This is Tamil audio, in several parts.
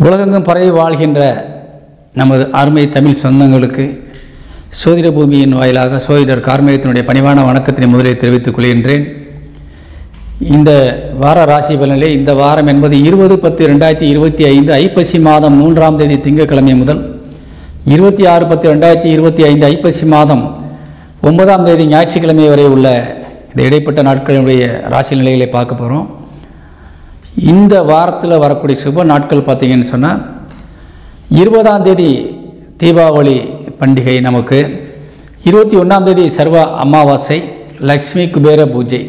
உலகெங்கும் பரவி வாழ்கின்ற நமது அருமை தமிழ் சொந்தங்களுக்கு சோதிட பூமியின் வாயிலாக சோதிடர் கார்மேகத்தினுடைய பணிவான வணக்கத்தினை முதலில் தெரிவித்துக் கொள்கின்றேன். இந்த வார ராசி பலனிலே இந்த வாரம் என்பது 20/10/2025 ஐப்பசி மாதம் 3ஆம் தேதி திங்கட்கிழமை முதல் 26/10/2025 ஐப்பசி மாதம் 9ஆம் தேதி ஞாயிற்றுக்கிழமை வரை உள்ள இந்த இடைப்பட்ட நாட்களினுடைய ராசி நிலைகளை பார்க்க போகிறோம். இந்த வாரத்தில் வரக்கூடிய சுப நாட்கள் பார்த்திங்கன்னு சொன்னால் 20ஆம் தேதி தீபாவளி பண்டிகை, நமக்கு 21ஆம் தேதி சர்வ அமாவாசை, லக்ஷ்மி குபேர பூஜை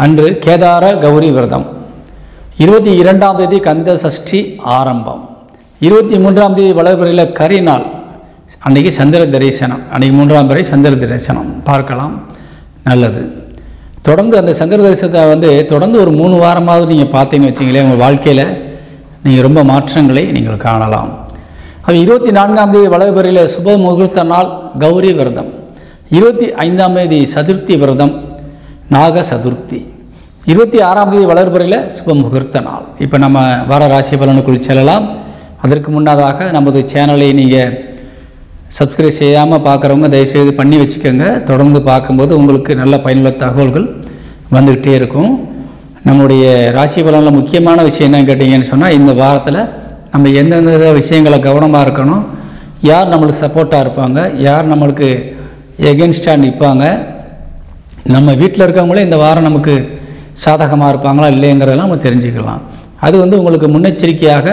அன்று கேதார கௌரி விரதம், 22ஆம் தேதி கந்த சஷ்டி ஆரம்பம், 23ஆம் தேதி வளர்பிறையில் கரிநாள், அன்றைக்கி சந்திர தரிசனம், அன்றைக்கி 3ஆம் பிறை சந்திர தரிசனம் பார்க்கலாம். நல்லது. தொடர்ந்து அந்த சந்திர தரிசனத்தை தொடர்ந்து ஒரு 3 வாரமாவது நீங்கள் பார்த்தீங்கன்னு வச்சிங்களேன், உங்கள் வாழ்க்கையில் நீங்கள் ரொம்ப மாற்றங்களை நீங்கள் காணலாம். அது 24ஆம் தேதி வளர்பிறையில் சுப முகூர்த்த நாள் கௌரி விரதம், 25ஆம் தேதி சதுர்த்தி விரதம் நாக சதுர்த்தி, 26ஆம் தேதி வளர்பிறையில் சுப முகூர்த்த நாள். இப்போ நம்ம வார ராசி பலனுக்குள் செல்லலாம். அதற்கு முன்னதாக நமது சேனலை நீங்கள் சப்ஸ்கிரைப் செய்யாமல் பார்க்குறவங்க தயவுசெய்து பண்ணி வச்சுக்கோங்க. தொடர்ந்து பார்க்கும்போது உங்களுக்கு நல்ல பயனுள்ள தகவல்கள் வந்துக்கிட்டே இருக்கும். நம்முடைய ராசி பலனில் முக்கியமான விஷயம் என்னன்னு கேட்டிங்கன்னு சொன்னால், இந்த வாரத்தில் நம்ம எந்தெந்த விஷயங்களை கவனமாக இருக்கணும், யார் நம்மளுக்கு சப்போர்ட்டாக இருப்பாங்க, யார் நம்மளுக்கு எகென்ஸ்டாக நிற்பாங்க, நம்ம வீட்டில் இருக்கவங்களே இந்த வாரம் நமக்கு சாதகமாக இருப்பாங்களா இல்லைங்கிறதெல்லாம் நம்ம தெரிஞ்சுக்கலாம். அது உங்களுக்கு முன்னெச்சரிக்கையாக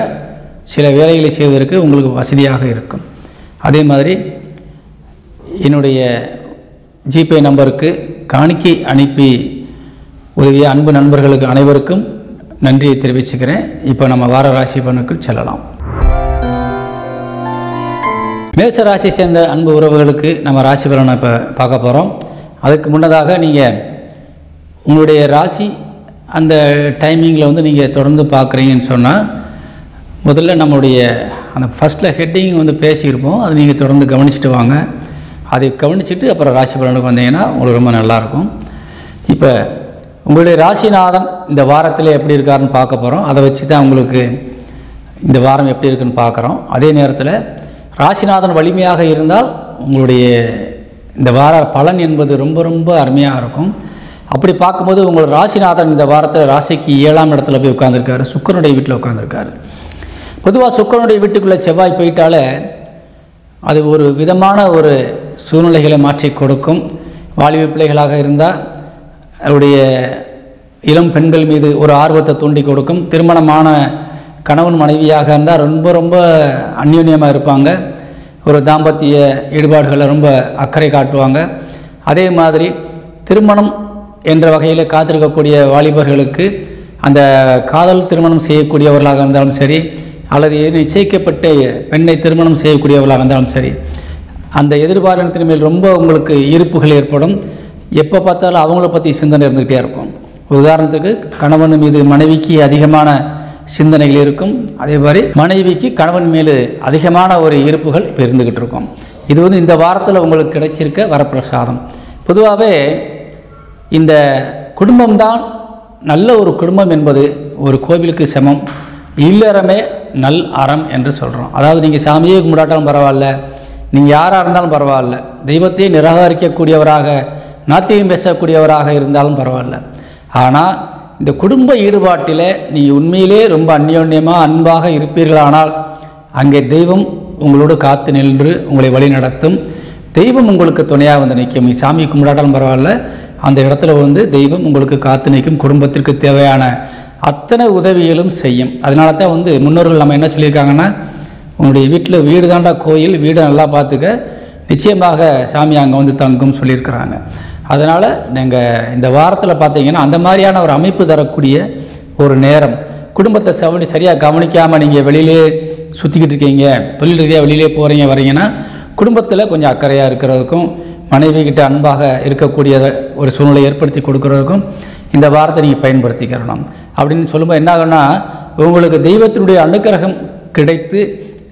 சில வேலைகளை செய்வதற்கு உங்களுக்கு வசதியாக இருக்கும். அதே மாதிரி என்னுடைய ஜிபே நம்பருக்கு காணிக்கை அனுப்பி உதவிய அன்பு நண்பர்களுக்கு அனைவருக்கும் நன்றியை தெரிவிச்சுக்கிறேன். இப்போ நம்ம வார ராசி பலனுக்குள் செல்லலாம். மேச ராசி சேர்ந்த அன்பு உறவுகளுக்கு நம்ம ராசி பலனை இப்போ பார்க்க போகிறோம். அதுக்கு முன்னதாக நீங்கள் உங்களுடைய ராசி அந்த டைமிங்கில் நீங்கள் தொடர்ந்து பார்க்குறீங்கன்னு சொன்னால், முதல்ல நம்மளுடைய அந்த ஃபஸ்ட்டில் ஹெட்டிங் பேசியிருப்போம், அது நீங்கள் தொடர்ந்து கவனிச்சுட்டு வாங்க. அதை கவனிச்சுட்டு அப்புறம் ராசி பலனுக்கு வந்தீங்கன்னா உங்களுக்கு ரொம்ப நல்லாயிருக்கும். இப்போ உங்களுடைய ராசிநாதன் இந்த வாரத்தில் எப்படி இருக்காருன்னு பார்க்க போகிறோம். அதை வச்சு தான் உங்களுக்கு இந்த வாரம் எப்படி இருக்குன்னு பார்க்குறோம். அதே நேரத்தில் ராசிநாதன் வலிமையாக இருந்தால் உங்களுடைய இந்த வார பலன் என்பது ரொம்ப ரொம்ப அருமையாக இருக்கும். அப்படி பார்க்கும்போது உங்களோட ராசிநாதன் இந்த வாரத்தில் ராசிக்கு 7ஆம் இடத்துல போய் உட்காந்துருக்காரு, சுக்கிரனுடைய வீட்டில் உட்காந்துருக்காரு. பொதுவாக சுக்கிரனுடைய வீட்டுக்குள்ளே செவ்வாய் போயிட்டாலே அது ஒரு விதமான ஒரு சூழ்நிலைகளை மாற்றி கொடுக்கும். வாலிப பிள்ளைகளாக இருந்தால் அவருடைய இளம் பெண்கள் மீது ஒரு ஆர்வத்தை தூண்டி கொடுக்கும். திருமணமான கணவன் மனைவியாக இருந்தால் ரொம்ப ரொம்ப அந்யோன்யமாக இருப்பாங்க, ஒரு தாம்பத்திய ஈடுபாடுகளை ரொம்ப அக்கறை காட்டுவாங்க. அதே மாதிரி திருமணம் என்ற வகையில் காத்திருக்கக்கூடிய வாலிபர்களுக்கு அந்த காதல் திருமணம் செய்யக்கூடியவர்களாக இருந்தாலும் சரி, அல்லது நிச்சயிக்கப்பட்ட பெண்ணை திருமணம் செய்யக்கூடியவர்களாக இருந்தாலும் சரி, அந்த எதிர்பாரானத்தின் மேல் ரொம்ப உங்களுக்கு ஈர்ப்புகள் ஏற்படும். எப்போ பார்த்தாலும் அவங்கள பற்றி சிந்தனை இருந்துக்கிட்டே இருக்கும். உதாரணத்துக்கு கணவன் மீது மனைவிக்கு அதிகமான சிந்தனைகள் இருக்கும், அதே மாதிரி மனைவிக்கு கணவன் மேல் அதிகமான ஒரு ஈர்ப்புகள் இப்போ இருந்துக்கிட்டு இருக்கும். இது இந்த வாரத்தில் உங்களுக்கு கிடைச்சிருக்க வரப்பிரசாதம். பொதுவாகவே இந்த குடும்பம்தான் நல்ல ஒரு குடும்பம் என்பது ஒரு கோவிலுக்கு சமம், இல்லறமே நல் அறம் என்று சொல்கிறோம். அதாவது நீங்கள் சாமியே கும்பிடாட்டாலும் பரவாயில்ல, நீங்கள் யாராக இருந்தாலும் பரவாயில்ல, தெய்வத்தையே நிராகரிக்கக்கூடியவராக நாத்தியம் பேசக்கூடியவராக இருந்தாலும் பரவாயில்ல, ஆனால் இந்த குடும்ப ஈடுபாட்டில் நீங்கள் உண்மையிலே ரொம்ப அந்யோன்யமாக அன்பாக இருப்பீர்களானால் அங்கே தெய்வம் உங்களோடு காத்து நின்று உங்களை வழி நடத்தும். தெய்வம் உங்களுக்கு துணையாக நிற்கும். நீங்கள் சாமி கும்பிடாட்டாலும் பரவாயில்ல, அந்த இடத்துல தெய்வம் உங்களுக்கு காத்து நிற்கும். குடும்பத்திற்கு தேவையான அத்தனை உதவிகளும் செய்யும். அதனால தான் முன்னோர்கள் நம்ம என்ன சொல்லியிருக்காங்கன்னா, உங்களுடைய வீட்டில் வீடு தாண்டா கோயில், வீடை நல்லா பார்த்துக்க, நிச்சயமாக சாமி அங்கே தங்கும் சொல்லியிருக்கிறாங்க. அதனால் நீங்கள் இந்த வாரத்தில் பார்த்தீங்கன்னா அந்த மாதிரியான ஒரு அமைப்பு தரக்கூடிய ஒரு நேரம். குடும்பத்தை சரியாக கவனிக்காமல் நீங்கள் வெளியிலே சுற்றிக்கிட்டு இருக்கீங்க, தொழில் ரீதியாக வெளியிலே போகிறீங்க வரீங்கன்னா, குடும்பத்தில் கொஞ்சம் அக்கறையாக இருக்கிறதுக்கும் மனைவி கிட்ட அன்பாக இருக்கக்கூடிய ஒரு சூழ்நிலை ஏற்படுத்தி கொடுக்கறதுக்கும் இந்த வாரத்தை நீங்கள் பயன்படுத்திக்கிறணும். அப்படின்னு சொல்லும்போது என்ன ஆகுன்னா, உங்களுக்கு தெய்வத்தினுடைய அனுக்கிரகம் கிடைத்து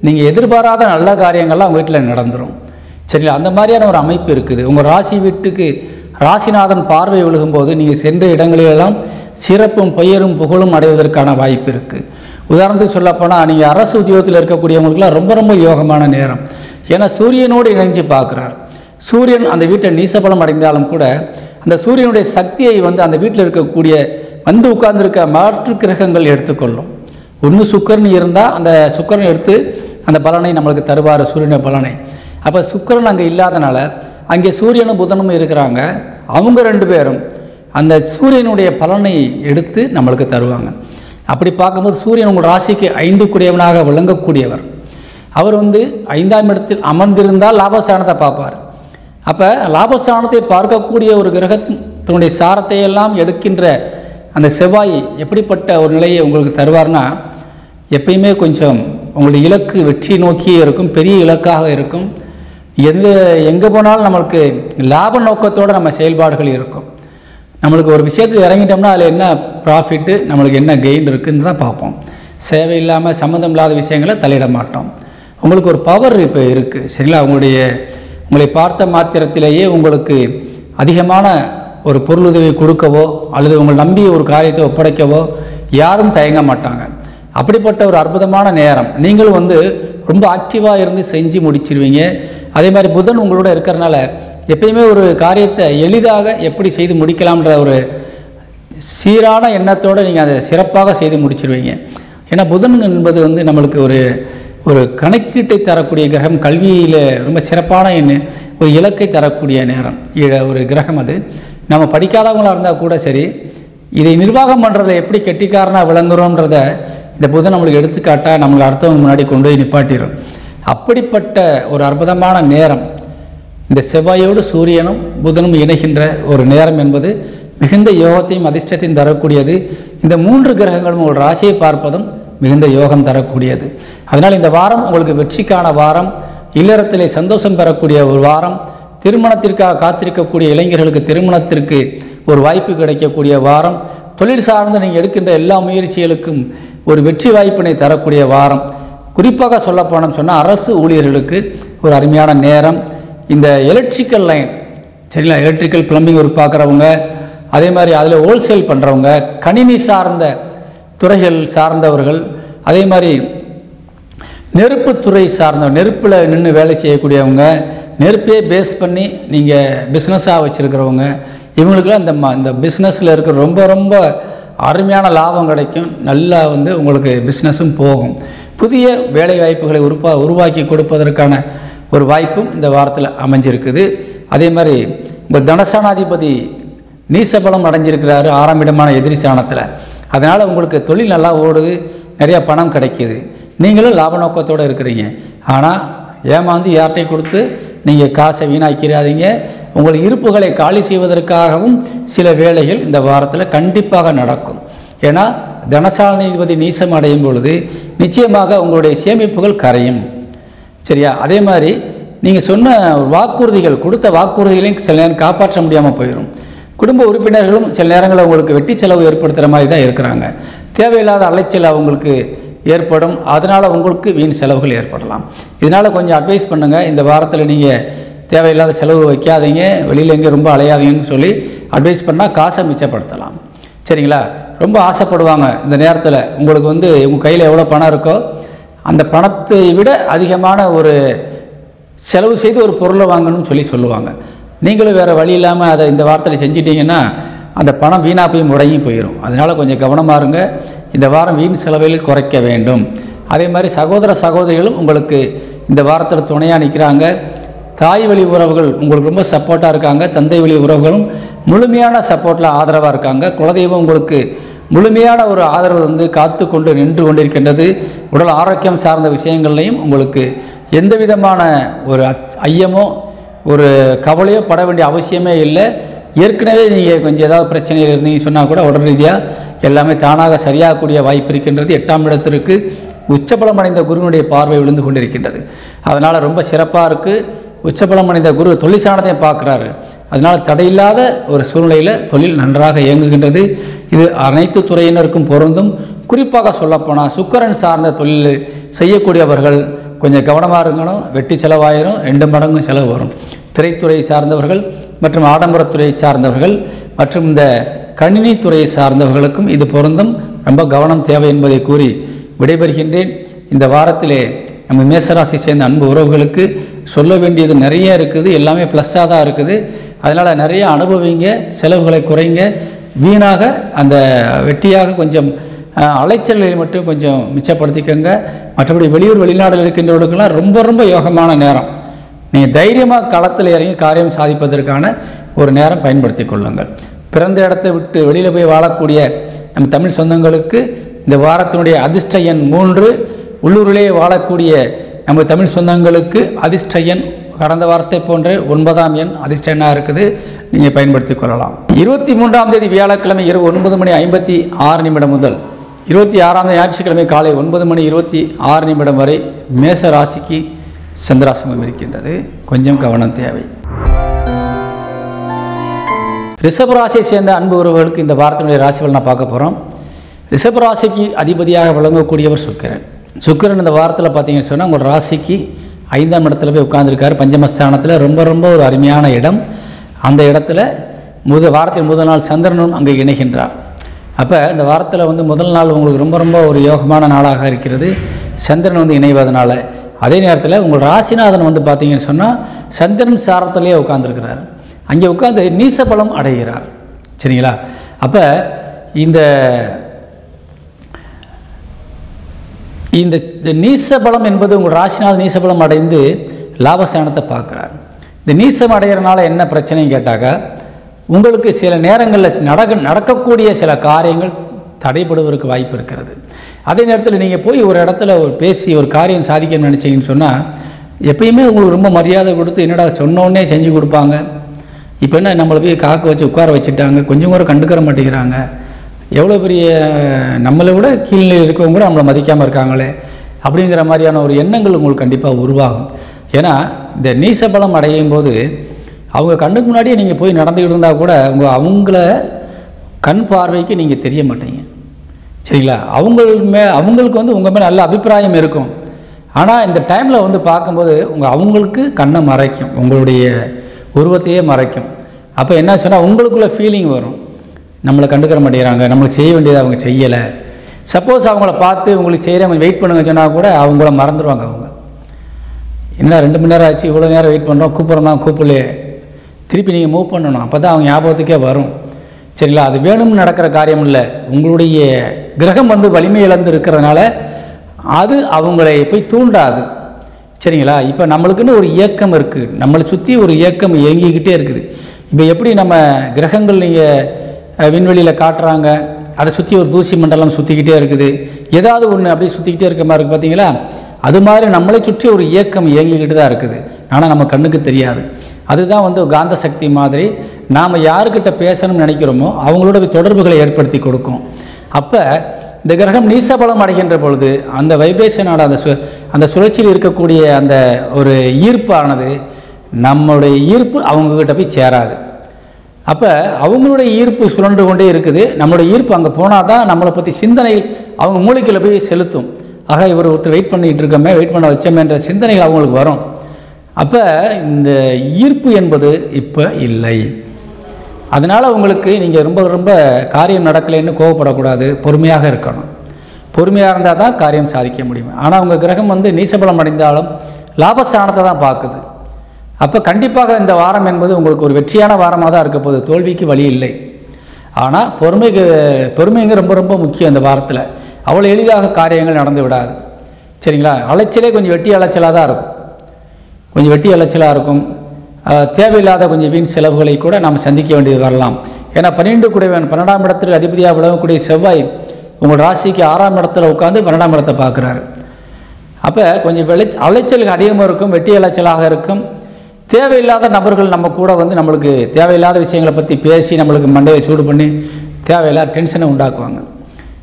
நீங்கள் எதிர்பாராத நல்ல காரியங்கள்லாம் உங்கள் வீட்டில் நடந்துடும். சரிங்களா? அந்த மாதிரியான ஒரு அமைப்பு இருக்குது. உங்கள் ராசி வீட்டுக்கு ராசிநாதன் பார்வை விழுகும்போது நீங்கள் சென்ற இடங்களிலெல்லாம் சிறப்பும் பெயரும் புகழும் அடைவதற்கான வாய்ப்பு இருக்குது. உதாரணத்துக்கு சொல்லப்போனால் நீங்கள் அரசு உத்தியோகத்தில் இருக்கக்கூடியவங்களுக்குலாம் ரொம்ப ரொம்ப யோகமான நேரம். ஏன்னா சூரியனோடு இணைஞ்சு பார்க்குறார். சூரியன் அந்த வீட்டை நீசபலம் அடைந்தாலும் கூட அந்த சூரியனுடைய சக்தியை அந்த வீட்டில் இருக்கக்கூடிய உட்கார்ந்துருக்க மாற்று கிரகங்கள் எடுத்துக்கொள்ளும். ஒன்று சுக்கிரன் இருந்தால் அந்த சுக்கிரன் எடுத்து அந்த பலனை நம்மளுக்கு தருவார், சூரியனுடைய பலனை. அப்போ சுக்கிரன் அங்கே இல்லாதனால அங்கே சூரியனும் புதனும் இருக்கிறாங்க. அவங்க 2 பேரும் அந்த சூரியனுடைய பலனை எடுத்து நம்மளுக்கு தருவாங்க. அப்படி பார்க்கும்போது சூரியன் உங்கள் ராசிக்கு 5க்குடையவனாக விளங்கக்கூடியவர். அவர் 5ஆம் இடத்தில் அமர்ந்திருந்தால் லாபஸ்தானத்தை பார்ப்பார். அப்போ லாபஸ்தானத்தை பார்க்கக்கூடிய ஒரு கிரகத்தினுடைய சாரத்தை எல்லாம் எடுக்கின்ற அந்த செவ்வாய் எப்படிப்பட்ட ஒரு நிலையை உங்களுக்கு தருவார்னா, எப்பயுமே கொஞ்சம் உங்களுடைய இலக்கு வெற்றி நோக்கியே இருக்கும், பெரிய இலக்காக இருக்கும். எங்கே போனாலும் நம்மளுக்கு லாப நோக்கத்தோடு நம்ம செயல்பாடுகள் இருக்கும். நம்மளுக்கு ஒரு விஷயத்தில் இறங்கிட்டோம்னா அதில் என்ன ப்ராஃபிட்டு, நம்மளுக்கு என்ன கெயின் இருக்குதுன்னு தான் பார்ப்போம். சேவை இல்லாமல் சம்மந்தம் இல்லாத விஷயங்களை தலையிட மாட்டோம். உங்களுக்கு ஒரு பவர் இப்போ இருக்குது, சரிங்களா? உங்களை பார்த்த மாத்திரத்திலேயே உங்களுக்கு அதிகமான ஒரு பொருளுதவி கொடுக்கவோ அல்லது உங்களை நம்பி ஒரு காரியத்தை ஒப்படைக்கவோ யாரும் தயங்க மாட்டாங்க. அப்படிப்பட்ட ஒரு அற்புதமான நேரம். நீங்களும் ரொம்ப ஆக்டிவாக இருந்து செஞ்சு முடிச்சிருவீங்க. அதே மாதிரி புதன் உங்களோட இருக்கிறனால எப்பயுமே ஒரு காரியத்தை எளிதாக எப்படி செய்து முடிக்கலாம்ன்ற ஒரு சீரான எண்ணத்தோடு நீங்கள் அதை சிறப்பாக செய்து முடிச்சிருவீங்க. ஏன்னா புதன் என்பது நம்மளுக்கு ஒரு கணக்கீட்டை தரக்கூடிய கிரகம். கல்வியில் ரொம்ப சிறப்பான ஒரு இலக்கை தரக்கூடிய நேரம் ஒரு கிரகம். அது நம்ம படிக்காதவங்களாக இருந்தால் கூட சரி, இதை நிர்வாகம் பண்ணுறதில் எப்படி கெட்டிக்காரனாக விளங்குறோன்றத இந்த புதன் நம்மளுக்கு எடுத்துக்காட்டால் நம்மளுக்கு அடுத்தவங்க முன்னாடி கொண்டு போய் நிப்பாட்டிடும். அப்படிப்பட்ட ஒரு அற்புதமான நேரம் இந்த செவ்வாயோடு சூரியனும் புதனும் இணைகின்ற ஒரு நேரம் என்பது மிகுந்த யோகத்தையும் அதிர்ஷ்டத்தையும் தரக்கூடியது. இந்த 3 கிரகங்களும் உங்கள் ராசியை பார்ப்பதும் மிகுந்த யோகம் தரக்கூடியது. அதனால் இந்த வாரம் உங்களுக்கு வெற்றிக்கான வாரம், இல்லறத்திலே சந்தோஷம் பெறக்கூடிய ஒரு வாரம், திருமணத்திற்காக காத்திருக்கக்கூடிய இளைஞர்களுக்கு திருமணத்திற்கு ஒரு வாய்ப்பு கிடைக்கக்கூடிய வாரம், தொழில் சார்ந்து நீங்கள் எடுக்கின்ற எல்லா முயற்சிகளுக்கும் ஒரு வெற்றி வாய்ப்பினை தரக்கூடிய வாரம். குறிப்பாக சொல்லப்போனோம் சொன்னால் அரசு ஊழியர்களுக்கு ஒரு அருமையான நேரம். இந்த எலக்ட்ரிக்கல் லைன், சரிங்களா, எலக்ட்ரிக்கல் பிளம்பிங் ஒர்க் பார்க்குறவங்க, அதே மாதிரி அதில் ஹோல்சேல் பண்ணுறவங்க, கணினி சார்ந்த துறைகள் சார்ந்தவர்கள், அதே மாதிரி நெருப்புத்துறை சார்ந்த நெருப்பில் நின்று வேலை செய்யக்கூடியவங்க, நெருப்பே பேஸ் பண்ணி நீங்கள் பிஸ்னஸாக வச்சுருக்கிறவங்க, இவங்களுக்கெல்லாம் இந்த பிஸ்னஸில் இருக்கிற ரொம்ப ரொம்ப அருமையான லாபம் கிடைக்கும். நல்லா உங்களுக்கு பிஸ்னஸும் போகும். புதிய வேலை வாய்ப்புகளை உருவாக்கி கொடுப்பதற்கான ஒரு வாய்ப்பும் இந்த வாரத்தில் அமைஞ்சிருக்குது. அதே மாதிரி உங்கள் தனசானாதிபதி நீசபலம் அடைஞ்சிருக்கிறாரு 6ஆம் இடமான எதிரி ஸ்தானத்தில். அதனால் உங்களுக்கு தொழில் நல்லா ஓடுது, நிறையா பணம் கிடைக்கிது, நீங்களும் லாப நோக்கத்தோடு இருக்கிறீங்க. ஆனால் ஏமாந்து யார்கிட்டையும் கொடுத்து நீங்கள் காசை வீணாக்கிறாதீங்க. உங்கள் இருப்புகளை காலி செய்வதற்காகவும் சில வேலைகள் இந்த வாரத்தில் கண்டிப்பாக நடக்கும். ஏன்னா தனசானாதிபதி நீசம் அடையும் பொழுது நிச்சயமாக உங்களுடைய சேமிப்புகள் கரையும், சரியா? அதே மாதிரி நீங்கள் சொன்ன வாக்குறுதிகள், கொடுத்த வாக்குறுதிகளையும் சில நேரம் காப்பாற்ற முடியாமல் போயிடும். குடும்ப உறுப்பினர்களும் சில நேரங்களில் உங்களுக்கு வெட்டி செலவு ஏற்படுத்துகிற மாதிரி தான் இருக்கிறாங்க. தேவையில்லாத அலைச்சல் அவங்களுக்கு ஏற்படும். அதனால் உங்களுக்கு வீண் செலவுகள் ஏற்படலாம். இதனால் கொஞ்சம் அட்வைஸ் பண்ணுங்கள். இந்த வாரத்தில் நீங்கள் தேவையில்லாத செலவு வைக்காதீங்க, வெளியில் எங்கே ரொம்ப அலையாதீங்கன்னு சொல்லி அட்வைஸ் பண்ணால் காசை மிச்சப்படுத்தலாம், சரிங்களா? ரொம்ப ஆசைப்படுவாங்க இந்த நேரத்தில். உங்களுக்கு உங்கள் கையில் எவ்வளோ பணம் இருக்கோ அந்த பணத்தை விட அதிகமான ஒரு செலவு செய்து ஒரு பொருளை வாங்கணும்னு சொல்லுவாங்க. நீங்களும் வேறு வழி இல்லாமல் அதை இந்த வாரத்தில் செஞ்சிட்டிங்கன்னா அந்த பணம் வீணாக போய் முடங்கி போயிடும். அதனால் கொஞ்சம் கவனமாக இருங்க. இந்த வாரம் வீண் செலவில் குறைக்க வேண்டும். அதே மாதிரி சகோதர சகோதரிகளும் உங்களுக்கு இந்த வாரத்தில் துணையாக நிற்கிறாங்க. தாய் வழி உறவுகள் உங்களுக்கு ரொம்ப சப்போர்ட்டாக இருக்காங்க. தந்தை வழி உறவுகளும் முழுமையான சப்போர்ட்டில் ஆதரவாக இருக்காங்க. குலதெய்வம் உங்களுக்கு முழுமையான ஒரு ஆதரவு காத்து கொண்டு நின்று கொண்டிருக்கின்றது. உடல் ஆரோக்கியம் சார்ந்த விஷயங்கள்லையும் உங்களுக்கு எந்த விதமான ஒரு ஐயமோ ஒரு கவலையோ பட வேண்டிய அவசியமே இல்லை. ஏற்கனவே நீங்கள் கொஞ்சம் ஏதாவது பிரச்சனையில் இருந்தீங்க சொன்னால் கூட உடல் ரீதியாக எல்லாமே தானாக சரியாகக்கூடிய வாய்ப்பு இருக்கின்றது. 8ஆம் இடத்திற்கு உச்சபலம் அடைந்த குருவினுடைய பார்வை விழுந்து கொண்டிருக்கின்றது. அதனால் ரொம்ப சிறப்பாக இருக்குது. உச்சபலம் அடைந்த குரு தொழில் சாணத்தையும் பார்க்குறாரு. அதனால் தடையில்லாத ஒரு சூழ்நிலையில் தொழில் நன்றாக இயங்குகின்றது. இது அனைத்து துறையினருக்கும் பொருந்தும். குறிப்பாக சொல்லப்போனால் சுக்கிரன் சார்ந்த தொழில் செய்யக்கூடியவர்கள் கொஞ்சம் கவனமாக இருக்கணும். வெட்டி செலவாயிரும், 2 மடங்கு செலவு வரும். திரைத்துறை சார்ந்தவர்கள் மற்றும் ஆடம்பரத்துறை சார்ந்தவர்கள் மற்றும் இந்த கணினித்துறையை சார்ந்தவர்களுக்கும் இது பொருந்தும். ரொம்ப கவனம் தேவை என்பதை கூறி விடைபெறுகின்றேன். இந்த வாரத்திலே நம்ம மேசராசி சேர்ந்த அன்பு உறவுகளுக்கு சொல்ல வேண்டியது நிறைய இருக்குது. எல்லாமே ப்ளஸ்ஸாக தான் இருக்குது. அதனால் நிறைய அனுபவிங்க, செலவுகளை குறைங்க, வீணாக அந்த வெட்டியாக கொஞ்சம் அலைச்சல்களை மட்டும் கொஞ்சம் மிச்சப்படுத்திக்கோங்க. மற்றபடி வெளியூர் வெளிநாடுகள் இருக்கின்றவர்களுக்கெல்லாம் ரொம்ப ரொம்ப யோகமான நேரம். நீங்கள் தைரியமாக களத்தில் இறங்கி காரியம் சாதிப்பதற்கான ஒரு நேரம் பயன்படுத்தி கொள்ளுங்கள். பிறந்த இடத்தை விட்டு வெளியில் போய் வாழக்கூடிய நம்ம தமிழ் சொந்தங்களுக்கு இந்த வாரத்தினுடைய அதிர்ஷ்ட எண் 3. உள்ளூரிலேயே வாழக்கூடிய நம்ம தமிழ் சொந்தங்களுக்கு அதிர்ஷ்ட எண் கடந்த வாரத்தை போன்ற 9ஆம் எண் அதிர்ஷ்ட எண்ணாக இருக்குது. நீங்கள் பயன்படுத்தி கொள்ளலாம். 23ஆம் தேதி வியாழக்கிழமை இரவு 9:56 முதல் 26ஆம் தேதி ஞாயிற்றுக்கிழமை காலை 9:26 வரை மேச ராசிக்கு சந்திராசிரமம் இருக்கின்றது. கொஞ்சம் கவனம் தேவை. ரிஷபராசியை சேர்ந்த அன்பு உறவுகளுக்கு இந்த வாரத்தினுடைய ராசி பலனை பார்க்க போகிறோம். ரிஷபராசிக்கு அதிபதியாக விளங்கக்கூடியவர் சுக்கிரன். சுக்கிரன் இந்த வாரத்தில் பார்த்தீங்கன்னு சொன்னால் உங்கள் ராசிக்கு 5ஆம் இடத்துல போய் உட்கார்ந்துருக்காரு. பஞ்சமஸ்தானத்தில் ரொம்ப ரொம்ப ஒரு அருமையான இடம். அந்த இடத்துல வாரத்தின் முதல் நாள் சந்திரனும் அங்கே இணைகின்றார். அப்போ இந்த வாரத்தில் முதல் நாள் உங்களுக்கு ரொம்ப ரொம்ப ஒரு யோகமான நாளாக இருக்கிறது, சந்திரன் இணைவதனால. அதே நேரத்தில் உங்கள் ராசிநாதன் பார்த்தீங்கன்னு சொன்னால் சந்திரன் சாரத்திலேயே உட்கார்ந்துருக்கிறார். அங்கே உட்கார்ந்து நீச பலம் அடைகிறார். சரிங்களா? அப்போ இந்த நீசபலம் என்பது உங்கள் ராசிநாதன் நீசபலம் அடைந்து லாபஸ்தானத்தை பார்க்குறார். இந்த நீசம் அடைகிறனால என்ன பிரச்சனைன்னு கேட்டாக்கா, உங்களுக்கு சில நேரங்களில் நடக்கக்கூடிய சில காரியங்கள் தடைபடுவதற்கு வாய்ப்பு இருக்கிறது. அதே நேரத்தில் நீங்கள் போய் ஒரு இடத்துல பேசி ஒரு காரியம் சாதிக்கணும்னு நினச்சிங்கன்னு சொன்னால் எப்பயுமே உங்களுக்கு ரொம்ப மரியாதை கொடுத்து என்னடா சொன்னோடனே செஞ்சு கொடுப்பாங்க. இப்போ என்ன நம்மளை போய் காக்க வச்சு உட்கார வச்சுட்டாங்க, கொஞ்சம் கூட கண்டுக்கிற மாட்டேங்கிறாங்க, எவ்வளோ பெரிய நம்மளை விட கீழே இருக்கவங்க கூட நம்மளை மதிக்காமல் இருக்காங்களே அப்படிங்கிற மாதிரியான ஒரு எண்ணங்கள் உங்களுக்கு கண்டிப்பாக உருவாகும். ஏன்னா இந்த நீசபலம் அடையும் போது அவங்க கண்ணுக்கு முன்னாடியே நீங்கள் போய் நடந்துக்கிட்டு இருந்தால் கூட அவங்கள கண் பார்வைக்கு நீங்கள் தெரிய மாட்டீங்க. சரிங்களா? அவங்களுக்கு உங்கள் மேலே நல்ல அபிப்பிராயம் இருக்கும். ஆனால் இந்த டைமில் பார்க்கும்போது அவங்களுக்கு கண்ணை மறைக்கும், உங்களுடைய உருவத்தையே மறைக்கும். அப்போ என்ன சொன்னால் உங்களுக்குள்ள ஃபீலிங் வரும், நம்மளை கண்டுக்கிற மாட்டேங்கிறாங்க, நம்மளுக்கு செய்ய வேண்டியதை அவங்க செய்யலை. சப்போஸ் அவங்கள பார்த்து உங்களுக்கு செய்கிறேன் கொஞ்சம் வெயிட் பண்ணுங்க சொன்னால் கூட அவங்கள மறந்துடுவாங்க. அவங்க என்ன 2 மணி நேரம் ஆச்சு, இவ்வளோ நேரம் வெயிட் பண்ணுறோம், கூப்பிட்றோம்னா கூப்பிடலையே, திருப்பி நீங்கள் மூவ் பண்ணணும், அப்போ தான் அவங்க ஞாபகத்துக்கே வரும். சரிங்களா? அது வேணும்னு நடக்கிற காரியம் இல்லை. உங்களுடைய கிரகம் வலிமை இழந்து இருக்கிறதுனால அது அவங்களை போய் தூண்டாது. சரிங்களா? இப்போ நம்மளுக்குன்னு ஒரு இயக்கம் இருக்குது, நம்மளை சுற்றி ஒரு இயக்கம் இயங்கிக்கிட்டே இருக்குது. இப்போ எப்படி நம்ம கிரகங்கள் நீங்கள் விண்வெளியில் காட்டுறாங்க, அதை சுற்றி ஒரு தூசி மண்டலம் சுற்றிக்கிட்டே இருக்குது, ஏதாவது ஒன்று அப்படியே சுற்றிக்கிட்டே இருக்க மாதிரி இருக்குது பார்த்தீங்களா? அது மாதிரி நம்மளை சுற்றி ஒரு இயக்கம் இயங்கிக்கிட்டு தான் இருக்குது. ஆனால் நம்ம கண்ணுக்கு தெரியாது. அதுதான் காந்த சக்தி மாதிரி நாம் யாருக்கிட்ட பேசணும்னு நினைக்கிறோமோ அவங்களோட தொடர்புகளை ஏற்படுத்தி கொடுக்கும். அப்போ இந்த கிரகம் நீசபலம் அடைகின்ற பொழுது அந்த வைப்ரேஷனோட அந்த சுழற்சியில் இருக்கக்கூடிய அந்த ஒரு ஈர்ப்பானது நம்மளுடைய ஈர்ப்பு அவங்கக்கிட்ட போய் சேராது. அப்போ அவங்களுடைய ஈர்ப்பு சுழன்று கொண்டே இருக்குது. நம்மளுடைய ஈர்ப்பு அங்கே போனால் தான் நம்மளை பற்றி சிந்தனைகள் அவங்க மூளைக்குள்ளே போய் செலுத்தும். ஆக இவர் ஒருத்தர் வெயிட் பண்ணிகிட்டு இருக்கோமே, வெயிட் பண்ண வச்சோமேன்ற சிந்தனைகள் அவங்களுக்கு வரும். அப்போ இந்த ஈர்ப்பு என்பது இப்போ இல்லை. அதனால் உங்களுக்கு நீங்கள் ரொம்ப ரொம்ப காரியம் நடக்கலைன்னு கோவப்படக்கூடாது, பொறுமையாக இருக்கணும். பொறுமையாக இருந்தால் தான் காரியம் சாதிக்க முடியும். ஆனால் உங்கள் கிரகம் நீசபலம் அடைந்தாலும் லாபஸ்தானத்தை தான் பார்க்குது. அப்போ கண்டிப்பாக இந்த வாரம் என்பது உங்களுக்கு ஒரு வெற்றியான வாரமாக தான் இருக்க போகுது, தோல்விக்கு வழி இல்லை. ஆனால் பொறுமைங்க ரொம்ப ரொம்ப முக்கியம். இந்த வாரத்தில் அவ்வளோ எளிதாக காரியங்கள் நடந்து விடாது. சரிங்களா? அலைச்சலே கொஞ்சம் வெட்டி அலைச்சலாக தான் இருக்கும், கொஞ்சம் வெட்டி அலைச்சலாக இருக்கும். தேவையில்லாத கொஞ்சம் வீண் செலவுகளை கூட நாம் சந்திக்க வேண்டியது வரலாம். ஏன்னா 12ஆம் இடத்துக்கு அதிபதியாக விளங்கக்கூடிய செவ்வாய் உங்கள் ராசிக்கு 6ஆம் இடத்துல உட்காந்து 12ஆம் இடத்தை பார்க்குறாரு. அப்போ கொஞ்சம் அலைச்சல் அதிகமாக இருக்கும், வெட்டி அலைச்சலாக இருக்கும். தேவையில்லாத நபர்கள் நம்ம கூட நம்மளுக்கு தேவையில்லாத விஷயங்களை பற்றி பேசி நம்மளுக்கு மண்டையை சூடு பண்ணி தேவையில்லாத டென்ஷனை உண்டாக்குவாங்க.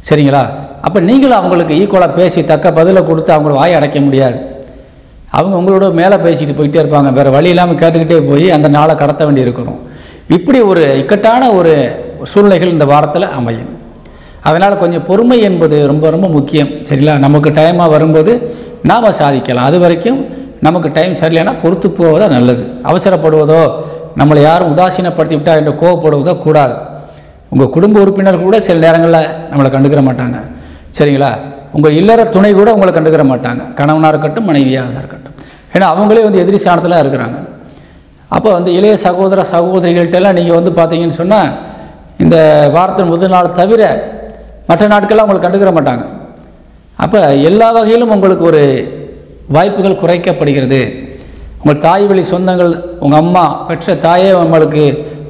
சரிங்களா? அப்போ நீங்களும் அவங்களுக்கு ஈக்குவலாக பேசி தக்க பதிலை கொடுத்து அவங்கள வாயை அடைக்க முடியாது. அவங்க உங்களோட மேலே பேசிட்டு போயிட்டே இருப்பாங்க, வேறு வழி இல்லாமல் கேட்டுக்கிட்டே போய் அந்த நாளை கடத்த வேண்டி இருக்கணும். இப்படி ஒரு இக்கட்டான ஒரு சூழ்நிலைகள் இந்த வாரத்தில் அமையும். அதனால் கொஞ்சம் பொறுமை என்பது ரொம்ப ரொம்ப முக்கியம். சரிங்களா? நமக்கு டைமாக வரும்போது நாம் சாதிக்கலாம். அது வரைக்கும் நமக்கு டைம் சரியில்லைன்னா பொறுத்து போவதோ நல்லது. அவசரப்படுவதோ, நம்மளை யாரும் உதாசீனப்படுத்தி விட்டால் என்று கோவப்படுவதோ கூடாது. உங்கள் குடும்ப உறுப்பினர் கூட சில நேரங்களில் நம்மளை கண்டுக்கிற மாட்டாங்க. சரிங்களா? உங்கள் இல்லற துணை கூட உங்களை கண்டுக்கிற மாட்டாங்க, கணவனாக இருக்கட்டும் மனைவியாக இருக்கட்டும். ஏன்னா அவங்களே வந்து எதிரி ஸ்தானத்தில் இருக்கிறாங்க. அப்போ வந்து இளைய சகோதர சகோதரிகள்கிட்டலாம் நீங்கள் வந்து பார்த்தீங்கன்னு சொன்னால் இந்த வாரத்தின் முதல் நாள் தவிர மற்ற நாட்கள்லாம் உங்களுக்கு கண்டுக்கிற மாட்டாங்க. அப்போ எல்லா வகையிலும் உங்களுக்கு ஒரு வாய்ப்புகள் குறைக்கப்படுகிறது. உங்கள் தாய் வழி சொந்தங்கள், உங்கள் அம்மா பெற்ற தாயே நம்மளுக்கு